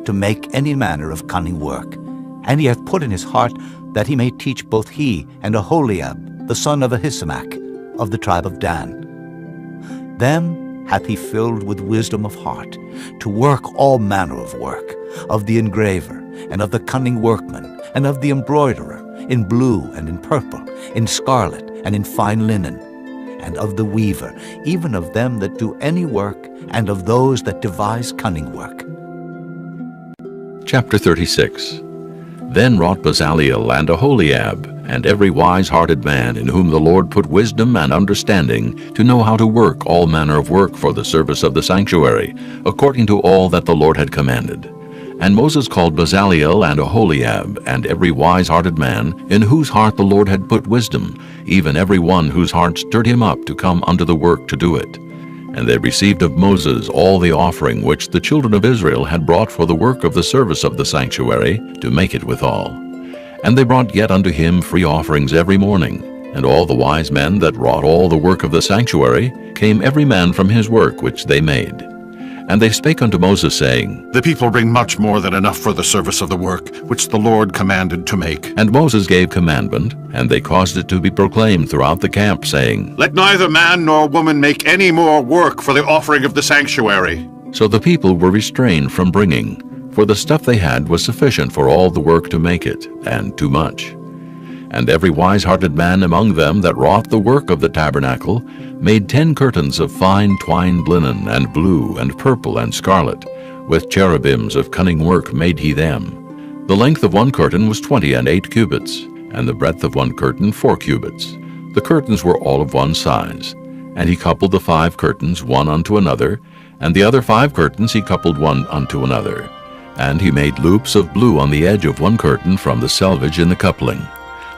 [SPEAKER 5] to make any manner of cunning work. And he hath put in his heart that he may teach both he and Aholiab, the son of Ahisamach, of the tribe of Dan. Them hath he filled with wisdom of heart, to work all manner of work, of the engraver, and of the cunning workman, and of the embroiderer, in blue and in purple, in scarlet and in fine linen, and of the weaver, even of them that do any work, and of those that devise cunning work.
[SPEAKER 1] Chapter 36. Then wrought Bezaleel and Aholiab, and every wise-hearted man in whom the Lord put wisdom and understanding, to know how to work all manner of work for the service of the sanctuary, according to all that the Lord had commanded. And Moses called Bezaleel and Aholiab, and every wise-hearted man, in whose heart the Lord had put wisdom, even every one whose heart stirred him up to come unto the work to do it. And they received of Moses all the offering which the children of Israel had brought for the work of the service of the sanctuary, to make it withal. And they brought yet unto him free offerings every morning. And all the wise men that wrought all the work of the sanctuary came every man from his work which they made. And they spake unto Moses, saying,
[SPEAKER 13] The people bring much more than enough for the service of the work, which the Lord commanded to make.
[SPEAKER 1] And Moses gave commandment, and they caused it to be proclaimed throughout the camp, saying,
[SPEAKER 13] Let neither man nor woman make any more work for the offering of the sanctuary.
[SPEAKER 1] So the people were restrained from bringing, for the stuff they had was sufficient for all the work to make it, and too much. And every wise-hearted man among them that wrought the work of the tabernacle made 10 curtains of fine twined linen, and blue, and purple, and scarlet. With cherubims of cunning work made he them. The length of one curtain was 20 cubits, and the breadth of one curtain 4 cubits. The curtains were all of one size. And he coupled the 5 curtains one unto another, and the other 5 curtains he coupled one unto another. And he made loops of blue on the edge of one curtain from the selvage in the coupling.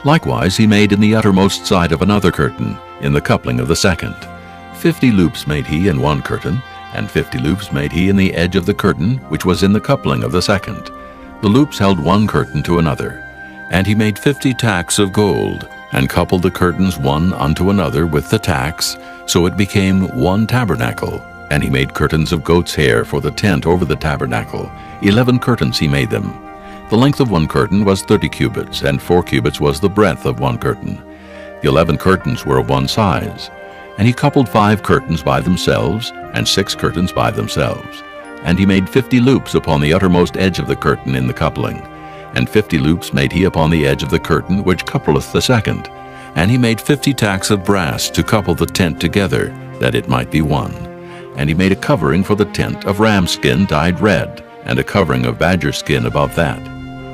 [SPEAKER 1] Likewise he made in the uttermost side of another curtain, in the coupling of the second. 50 loops made he in one curtain, and 50 loops made he in the edge of the curtain which was in the coupling of the second. The loops held one curtain to another. And he made 50 tacks of gold, and coupled the curtains one unto another with the tacks, so it became one tabernacle. And he made curtains of goat's hair for the tent over the tabernacle. 11 curtains he made them. The length of one curtain was 30 cubits, and 4 cubits was the breadth of one curtain. The 11 curtains were of one size. And he coupled 5 curtains by themselves, and 6 curtains by themselves. And he made 50 loops upon the uttermost edge of the curtain in the coupling. And 50 loops made he upon the edge of the curtain which coupleth the second. And he made 50 tacks of brass to couple the tent together, that it might be one. And he made a covering for the tent of ram skin dyed red, and a covering of badger skin above that.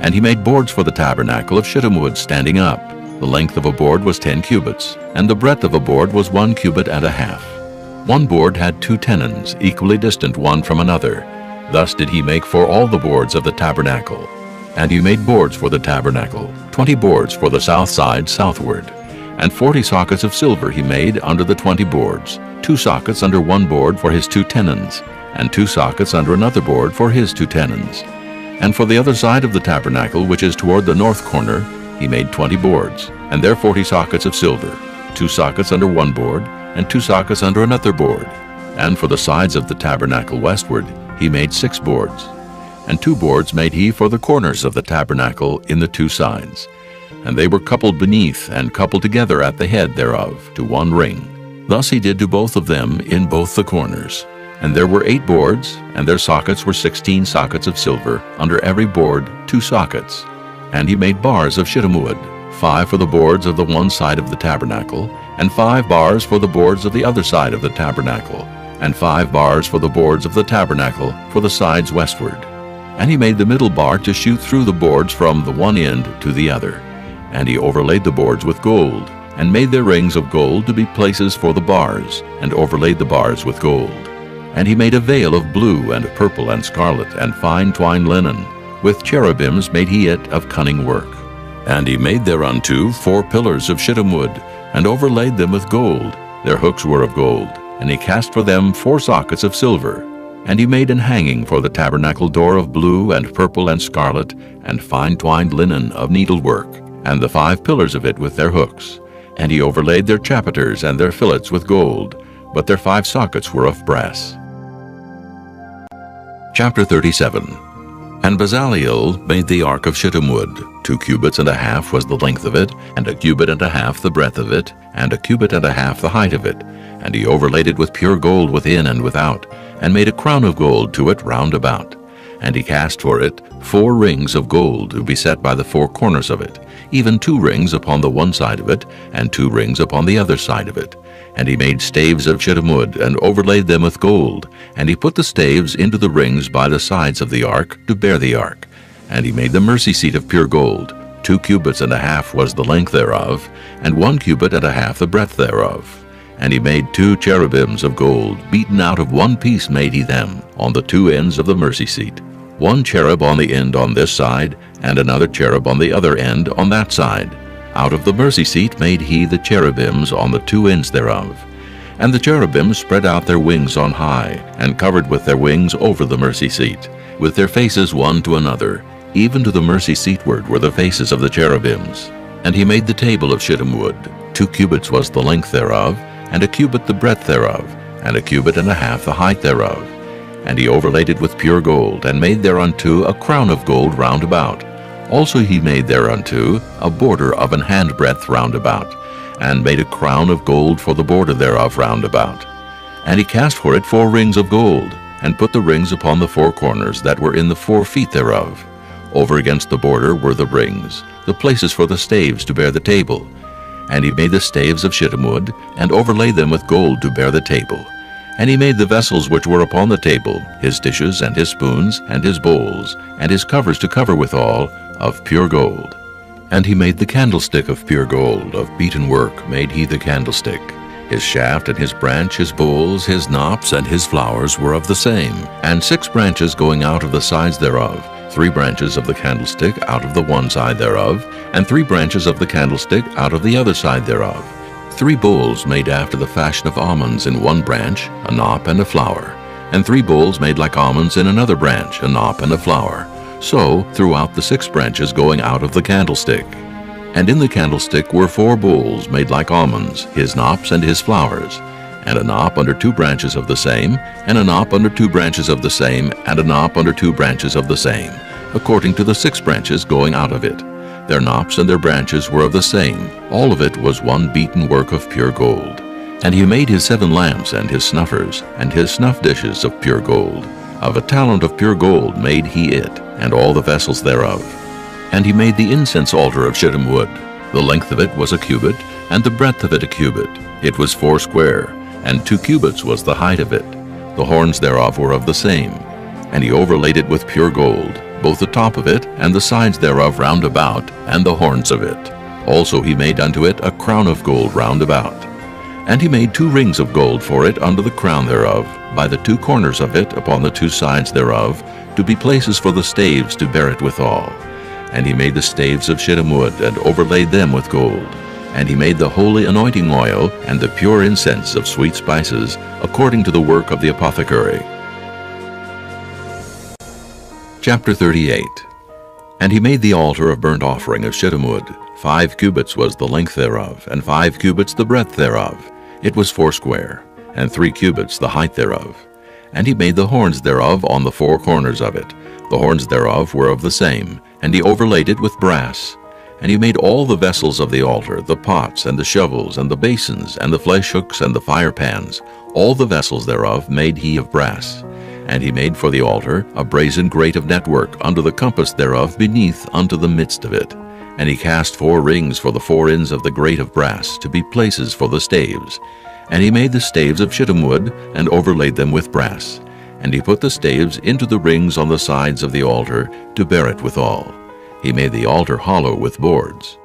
[SPEAKER 1] And he made boards for the tabernacle of shittim wood standing up. The length of a board was 10 cubits, and the breadth of a board was 1 cubit and a half. One board had 2 tenons, equally distant one from another. Thus did he make for all the boards of the tabernacle. And he made boards for the tabernacle, 20 boards for the south side southward. And 40 sockets of silver he made under the 20 boards, 2 sockets under one board for his 2 tenons, and 2 sockets under another board for his 2 tenons. And for the other side of the tabernacle, which is toward the north corner, he made 20 boards, and there 40 sockets of silver, 2 sockets under one board, and 2 sockets under another board. And for the sides of the tabernacle westward, he made 6 boards. And 2 boards made he for the corners of the tabernacle in the 2 sides. and they were coupled beneath and coupled together at the head thereof to one ring. Thus he did to both of them in both the corners. And there were 8 boards, and their sockets were 16 sockets of silver, under every board 2 sockets. And he made bars of shittim wood, 5 for the boards of the one side of the tabernacle, and 5 bars for the boards of the other side of the tabernacle, and 5 bars for the boards of the tabernacle for the sides westward. And he made the middle bar to shoot through the boards from the one end to the other. And he overlaid the boards with gold, and made their rings of gold to be places for the bars, and overlaid the bars with gold. And he made a veil of blue and purple and scarlet and fine twined linen. With cherubims made he it of cunning work. And he made thereunto 4 pillars of shittim wood, and overlaid them with gold. Their hooks were of gold. And he cast for them 4 sockets of silver. And he made an hanging for the tabernacle door of blue and purple and scarlet, and fine twined linen of needlework, and the 5 pillars of it with their hooks. And he overlaid their chapiters and their fillets with gold, but their 5 sockets were of brass. Chapter 37. And Bezaleel made the ark of shittim wood. 2 cubits and a half was the length of it, and 1 cubit and a half the breadth of it, and 1 cubit and a half the height of it. And he overlaid it with pure gold within and without, and made a crown of gold to it round about. And he cast for it 4 rings of gold to be set by the 4 corners of it, even 2 rings upon the one side of it, and 2 rings upon the other side of it. And he made staves of shittim wood, and overlaid them with gold. And he put the staves into the rings by the sides of the ark, to bear the ark. And he made the mercy seat of pure gold. 2 cubits and a half was the length thereof, and 1 cubit and a half the breadth thereof. And he made 2 cherubims of gold, beaten out of one piece made he them, on the 2 ends of the mercy seat. 1 cherub on the end on this side, and another cherub on the other end on that side. Out of the mercy seat made he the cherubims on the 2 ends thereof. And the cherubims spread out their wings on high, and covered with their wings over the mercy seat, with their faces one to another. Even to the mercy seatward were the faces of the cherubims. And he made the table of shittim wood. 2 cubits was the length thereof, and 1 cubit the breadth thereof, and 1 cubit and a half the height thereof. And he overlaid it with pure gold, and made thereunto a crown of gold round about. Also he made thereunto a border of an handbreadth round about, and made a crown of gold for the border thereof round about. And he cast for it 4 rings of gold, and put the rings upon the 4 corners that were in the 4 feet thereof. Over against the border were the rings, the places for the staves to bear the table. And he made the staves of shittim wood, and overlaid them with gold to bear the table. And he made the vessels which were upon the table, his dishes and his spoons and his bowls, and his covers to cover withal, of pure gold. And he made the candlestick of pure gold, of beaten work made he the candlestick. His shaft and his branch, his bowls, his knops, and his flowers were of the same, and 6 branches going out of the sides thereof, 3 branches of the candlestick out of the one side thereof, and 3 branches of the candlestick out of the other side thereof. 3 bowls made after the fashion of almonds in one branch, a knop and a flower, and 3 bowls made like almonds in another branch, a knop and a flower. So throughout the 6 branches going out of the candlestick. And in the candlestick were 4 bowls made like almonds, his knops and his flowers, and a knop under 2 branches of the same, and a knop under 2 branches of the same, and a knop under 2 branches of the same, according to the 6 branches going out of it. Their knops and their branches were of the same. All of it was one beaten work of pure gold. And he made his 7 lamps and his snuffers, and his snuff dishes of pure gold. Of a talent of pure gold made he it, and all the vessels thereof. And he made the incense altar of shittim wood. The length of it was 1 cubit, and the breadth of it 1 cubit. It was 4 square, and 2 cubits was the height of it. The horns thereof were of the same. And he overlaid it with pure gold, both the top of it, and the sides thereof round about, and the horns of it. Also he made unto it a crown of gold round about. And he made 2 rings of gold for it under the crown thereof, by the 2 corners of it upon the 2 sides thereof, to be places for the staves to bear it withal. And he made the staves of shittim wood, and overlaid them with gold. And he made the holy anointing oil, and the pure incense of sweet spices, according to the work of the apothecary. Chapter 38. And he made the altar of burnt offering of shittim wood. 5 cubits was the length thereof, and 5 cubits the breadth thereof. It was 4 square, and 3 cubits the height thereof. And he made the horns thereof on the 4 corners of it. The horns thereof were of the same, and he overlaid it with brass. And he made all the vessels of the altar, the pots, and the shovels, and the basins, and the flesh hooks, and the fire pans. All the vessels thereof made he of brass. And he made for the altar a brazen grate of network unto the compass thereof beneath unto the midst of it. And he cast 4 rings for the 4 ends of the grate of brass, to be places for the staves. And he made the staves of shittim wood, and overlaid them with brass. And he put the staves into the rings on the sides of the altar, to bear it withal. He made the altar hollow with boards.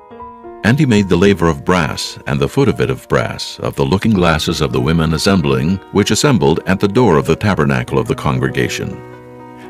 [SPEAKER 1] And he made the laver of brass, and the foot of it of brass, of the looking glasses of the women assembling, which assembled at the door of the tabernacle of the congregation.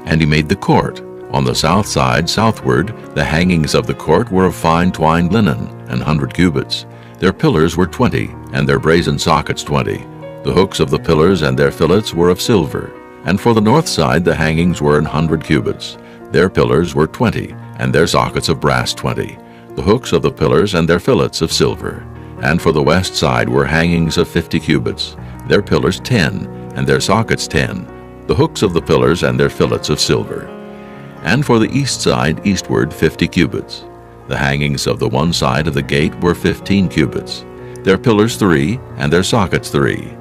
[SPEAKER 1] And he made the court. On the south side southward, the hangings of the court were of fine twined linen, 100 cubits. Their pillars were 20, and their brazen sockets 20. The hooks of the pillars and their fillets were of silver. And for the north side the hangings were 100 cubits. Their pillars were 20, and their sockets of brass 20. The hooks of the pillars and their fillets of silver. And for the west side were hangings of 50 cubits. Their pillars 10, and their sockets 10. The hooks of the pillars and their fillets of silver. And for the east side eastward 50 cubits. The hangings of the one side of the gate were 15 cubits. Their pillars 3, and their sockets 3.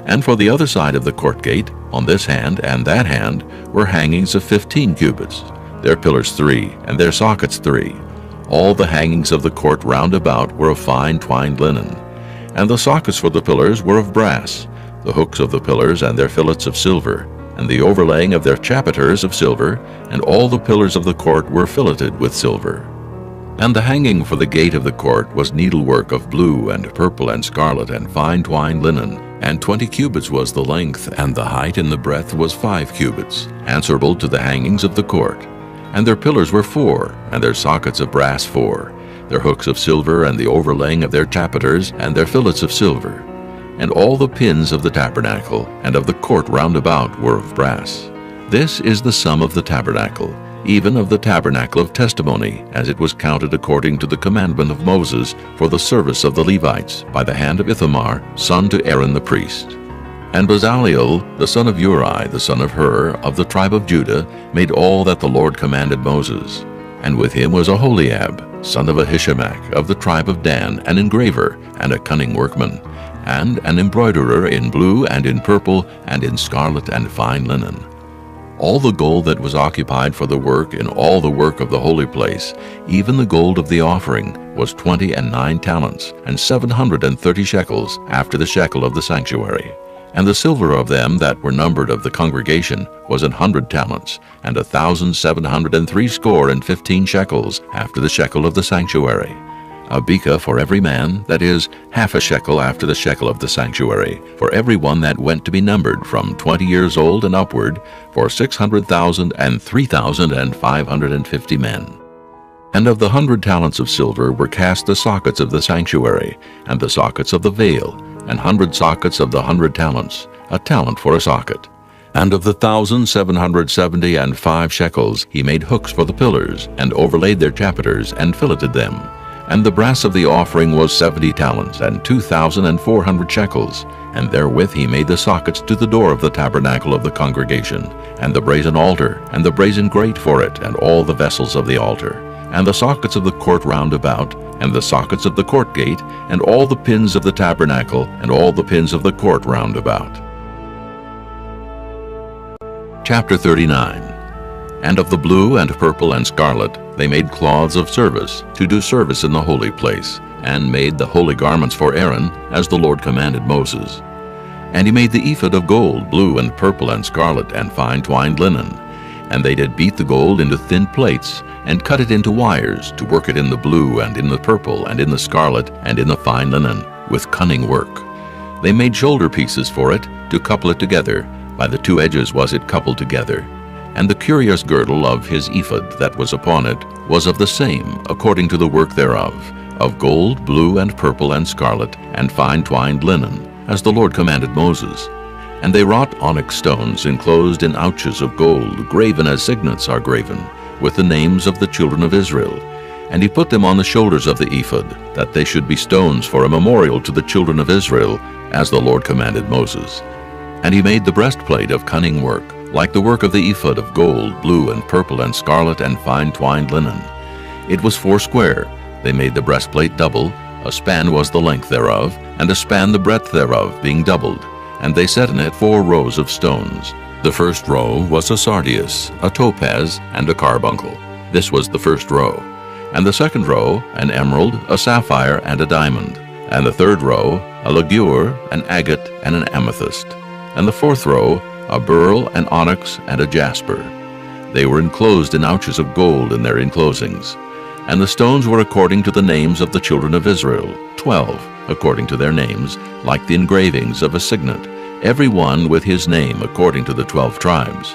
[SPEAKER 1] And for the other side of the court gate, on this hand and that hand, were hangings of 15 cubits. Their pillars 3, and their sockets 3. All the hangings of the court round about were of fine twined linen. And the sockets for the pillars were of brass, the hooks of the pillars and their fillets of silver, and the overlaying of their chapiters of silver, and all the pillars of the court were filleted with silver. And the hanging for the gate of the court was needlework of blue and purple and scarlet and fine twined linen, and 20 cubits was the length, and the height in the breadth was 5 cubits, answerable to the hangings of the court. And their pillars were 4, and their sockets of brass 4, their hooks of silver, and the overlaying of their chapiters, and their fillets of silver. And all the pins of the tabernacle, and of the court round about, were of brass. This is the sum of the tabernacle, even of the tabernacle of testimony, as it was counted according to the commandment of Moses, for the service of the Levites, by the hand of Ithamar, son to Aaron the priest. And Bezaleel, the son of Uri, the son of Hur, of the tribe of Judah, made all that the Lord commanded Moses. And with him was Aholiab, son of Ahishamach, of the tribe of Dan, an engraver, and a cunning workman, and an embroiderer in blue, and in purple, and in scarlet, and fine linen. All the gold that was occupied for the work in all the work of the holy place, even the gold of the offering, was 29 talents, and 730 shekels, after the shekel of the sanctuary. And the silver of them that were numbered of the congregation was 100 talents, and 1,760 shekels, after the shekel of the sanctuary. A beka for every man, that is, half a shekel after the shekel of the sanctuary, for every one that went to be numbered from 20 years old and upward, for 600,000 and 3,550 men. And of the 100 talents of silver were cast the sockets of the sanctuary, and the sockets of the veil, 100 sockets of the 100 talents, a talent for a socket. And of the 1,775 shekels he made hooks for the pillars, and overlaid their chapiters, and filleted them. And the brass of the offering was 70 talents, and 2,400 shekels, and therewith he made the sockets to the door of the tabernacle of the congregation, and the brazen altar, and the brazen grate for it, and all the vessels of the altar, and the sockets of the court round about, and the sockets of the court gate, and all the pins of the tabernacle, and all the pins of the court round about. Chapter 39. And of the blue and purple and scarlet they made cloths of service, to do service in the holy place, and made the holy garments for Aaron, as the Lord commanded Moses. And he made the ephod of gold, blue and purple and scarlet, and fine twined linen. And they did beat the gold into thin plates, and cut it into wires, to work it in the blue, and in the purple, and in the scarlet, and in the fine linen, with cunning work. They made shoulder pieces for it, to couple it together. By the 2 edges was it coupled together. And the curious girdle of his ephod that was upon it was of the same, according to the work thereof, of gold, blue, and purple, and scarlet, and fine twined linen, as the Lord commanded Moses. And they wrought onyx stones enclosed in ouches of gold, graven as signets are graven, with the names of the children of Israel. And he put them on the shoulders of the ephod, that they should be stones for a memorial to the children of Israel, as the Lord commanded Moses. And he made the breastplate of cunning work, like the work of the ephod of gold, blue, and purple, and scarlet, and fine twined linen. It was 4 square, They made the breastplate double. A span was the length thereof, and a span the breadth thereof, being doubled. And they set in it 4 rows of stones. The first row was a sardius, a topaz, and a carbuncle. This was the first row. And the second row, an emerald, a sapphire, and a diamond. And the third row, a ligure, an agate, and an amethyst. And the fourth row, a beryl, an onyx, and a jasper. They were enclosed in ouches of gold in their enclosings. And the stones were according to the names of the children of Israel, 12, according to their names, like the engravings of a signet, every one with his name according to the 12 tribes.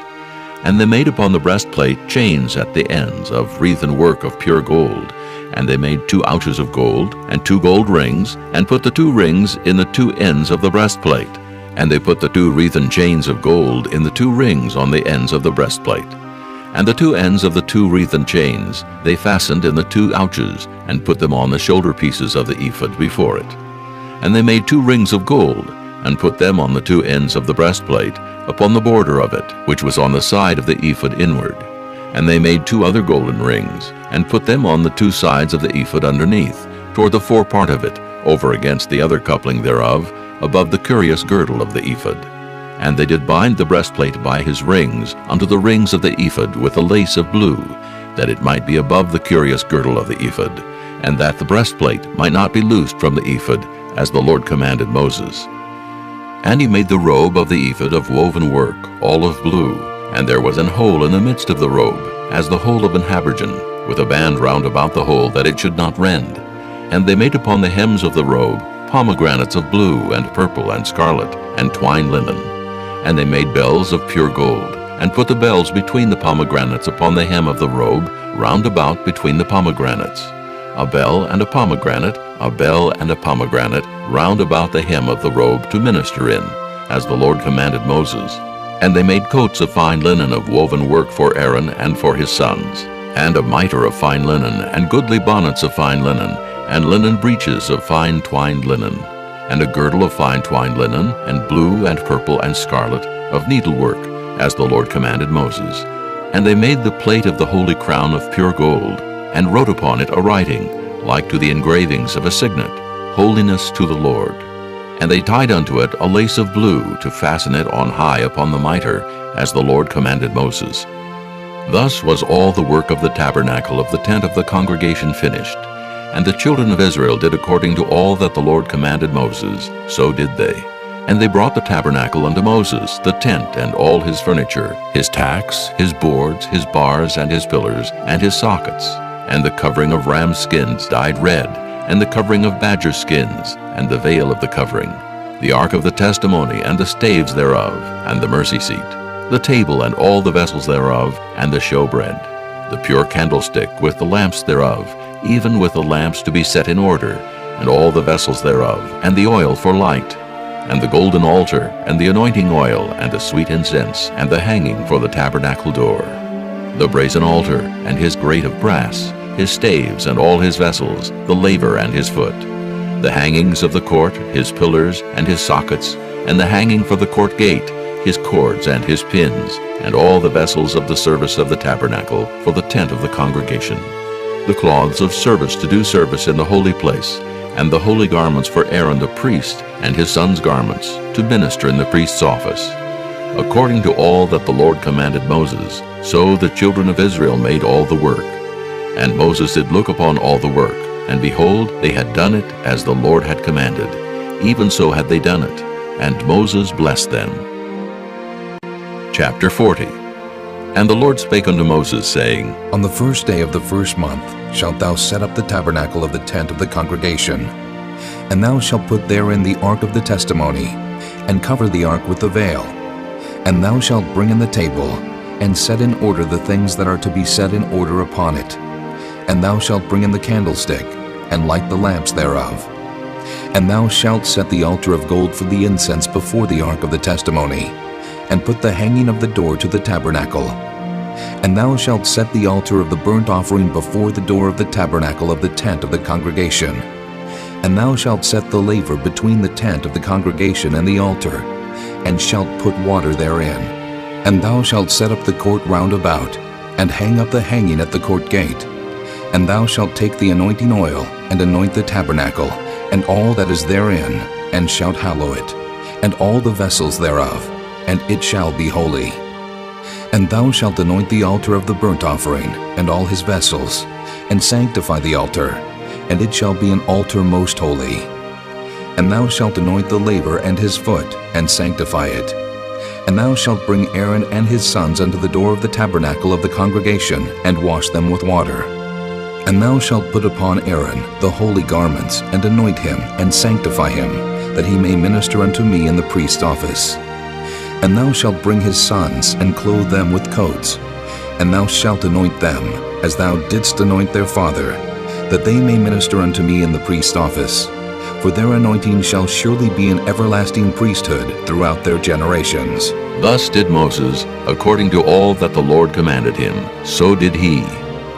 [SPEAKER 1] And they made upon the breastplate chains at the ends of wreathen work of pure gold. And they made 2 ouches of gold, and 2 gold rings, and put the 2 rings in the 2 ends of the breastplate. And they put the 2 wreathen chains of gold in the 2 rings on the ends of the breastplate. And the 2 ends of the 2 wreathen chains they fastened in the 2 ouches, and put them on the shoulder pieces of the ephod before it. And they made 2 rings of gold, and put them on the 2 ends of the breastplate, upon the border of it, which was on the side of the ephod inward. And they made 2 other golden rings, and put them on the 2 sides of the ephod underneath, toward the forepart of it, over against the other coupling thereof, above the curious girdle of the ephod. And they did bind the breastplate by his rings unto the rings of the ephod with a lace of blue, that it might be above the curious girdle of the ephod, and that the breastplate might not be loosed from the ephod, as the Lord commanded Moses. And he made the robe of the ephod of woven work, all of blue, and there was an hole in the midst of the robe, as the hole of an habergeon, with a band round about the hole, that it should not rend. And they made upon the hems of the robe pomegranates of blue and purple and scarlet, and twined linen. And they made bells of pure gold, and put the bells between the pomegranates upon the hem of the robe, round about between the pomegranates. A bell and a pomegranate, a bell and a pomegranate, round about the hem of the robe to minister in, as the Lord commanded Moses. And they made coats of fine linen of woven work for Aaron and for his sons, and a mitre of fine linen, and goodly bonnets of fine linen, and linen breeches of fine twined linen, and a girdle of fine twined linen, and blue and purple and scarlet, of needlework, as the Lord commanded Moses. And they made the plate of the holy crown of pure gold, and wrote upon it a writing, like to the engravings of a signet, Holiness to the Lord. And they tied unto it a lace of blue, to fasten it on high upon the mitre, as the Lord commanded Moses. Thus was all the work of the tabernacle of the tent of the congregation finished. And the children of Israel did according to all that the Lord commanded Moses, so did they. And they brought the tabernacle unto Moses, the tent and all his furniture, his tacks, his boards, his bars, and his pillars, and his sockets, and the covering of ram skins dyed red, and the covering of badger skins, and the veil of the covering, the ark of the testimony, and the staves thereof, and the mercy seat, the table and all the vessels thereof, and the showbread, the pure candlestick with the lamps thereof, even with the lamps to be set in order, and all the vessels thereof, and the oil for light, and the golden altar, and the anointing oil, and the sweet incense, and the hanging for the tabernacle door, the brazen altar, and his grate of brass, his staves, and all his vessels, the laver and his foot, the hangings of the court, his pillars, and his sockets, and the hanging for the court gate, his cords and his pins, and all the vessels of the service of the tabernacle for the tent of the congregation, the cloths of service to do service in the holy place, and the holy garments for Aaron the priest, and his sons' garments, to minister in the priest's office. According to all that the Lord commanded Moses, so the children of Israel made all the work. And Moses did look upon all the work, and behold, they had done it as the Lord had commanded. Even so had they done it, and Moses blessed them. Chapter 40. And the Lord spake unto Moses, saying,
[SPEAKER 9] On the first day of the first month shalt thou set up the tabernacle of the tent of the congregation. And thou shalt put therein the ark of the testimony, and cover the ark with the veil. And thou shalt bring in the table, and set in order the things that are to be set in order upon it. And thou shalt bring in the candlestick, and light the lamps thereof. And thou shalt set the altar of gold for the incense before the ark of the testimony, and put the hanging of the door to the tabernacle. And thou shalt set the altar of the burnt offering before the door of the tabernacle of the tent of the congregation. And thou shalt set the laver between the tent of the congregation and the altar, and shalt put water therein. And thou shalt set up the court round about, and hang up the hanging at the court gate. And thou shalt take the anointing oil, and anoint the tabernacle, and all that is therein, and shalt hallow it, and all the vessels thereof, and it shall be holy. And thou shalt anoint the altar of the burnt offering, and all his vessels, and sanctify the altar, and it shall be an altar most holy. And thou shalt anoint the laver and his foot, and sanctify it. And thou shalt bring Aaron and his sons unto the door of the tabernacle of the congregation, and wash them with water. And thou shalt put upon Aaron the holy garments, and anoint him, and sanctify him, that he may minister unto me in the priest's office. And thou shalt bring his sons, and clothe them with coats. And thou shalt anoint them, as thou didst anoint their father, that they may minister unto me in the priest's office. For their anointing shall surely be an everlasting priesthood throughout their generations.
[SPEAKER 1] Thus did Moses, according to all that the Lord commanded him, so did he.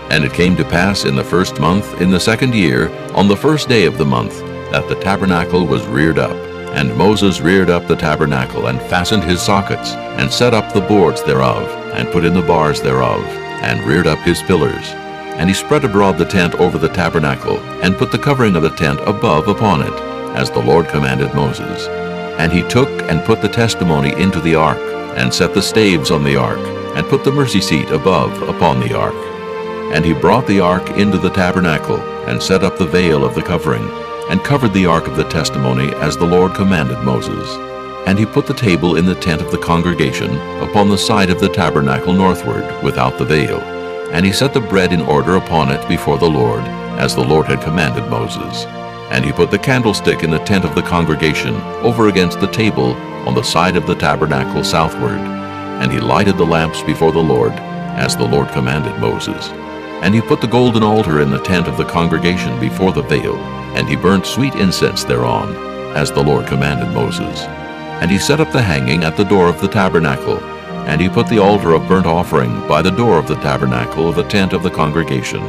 [SPEAKER 1] And it came to pass in the first month, in the second year, on the first day of the month, that the tabernacle was reared up. And Moses reared up the tabernacle, and fastened his sockets, and set up the boards thereof, and put in the bars thereof, and reared up his pillars. And he spread abroad the tent over the tabernacle, and put the covering of the tent above upon it, as the Lord commanded Moses. And he took and put the testimony into the ark, and set the staves on the ark, and put the mercy seat above upon the ark. And he brought the ark into the tabernacle, and set up the veil of the covering, and covered the ark of the testimony as the Lord commanded Moses. And he put the table in the tent of the congregation upon the side of the tabernacle northward, without the veil. And he set the bread in order upon it before the Lord, as the Lord had commanded Moses. And he put the candlestick in the tent of the congregation, over against the table, on the side of the tabernacle southward. And he lighted the lamps before the Lord, as the Lord commanded Moses. And he put the golden altar in the tent of the congregation before the veil, and he burnt sweet incense thereon, as the Lord commanded Moses. And he set up the hanging at the door of the tabernacle, and he put the altar of burnt offering by the door of the tabernacle of the tent of the congregation,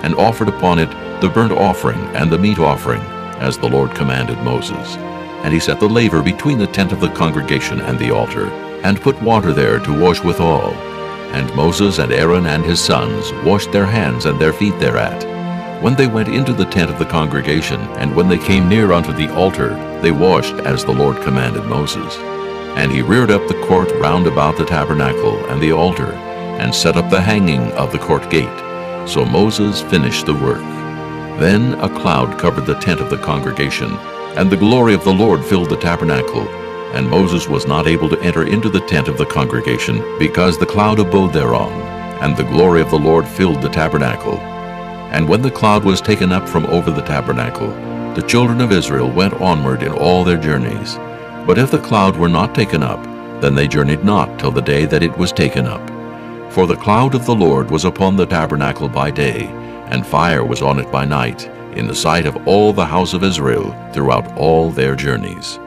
[SPEAKER 1] and offered upon it the burnt offering and the meat offering, as the Lord commanded Moses. And he set the laver between the tent of the congregation and the altar, and put water there to wash withal. And Moses and Aaron and his sons washed their hands and their feet thereat. When they went into the tent of the congregation, and when they came near unto the altar, they washed as the Lord commanded Moses. And he reared up the court round about the tabernacle and the altar, and set up the hanging of the court gate. So Moses finished the work. Then a cloud covered the tent of the congregation, and the glory of the Lord filled the tabernacle. And Moses was not able to enter into the tent of the congregation, because the cloud abode thereon, and the glory of the Lord filled the tabernacle. And when the cloud was taken up from over the tabernacle, the children of Israel went onward in all their journeys. But if the cloud were not taken up, then they journeyed not till the day that it was taken up. For the cloud of the Lord was upon the tabernacle by day, and fire was on it by night, in the sight of all the house of Israel throughout all their journeys.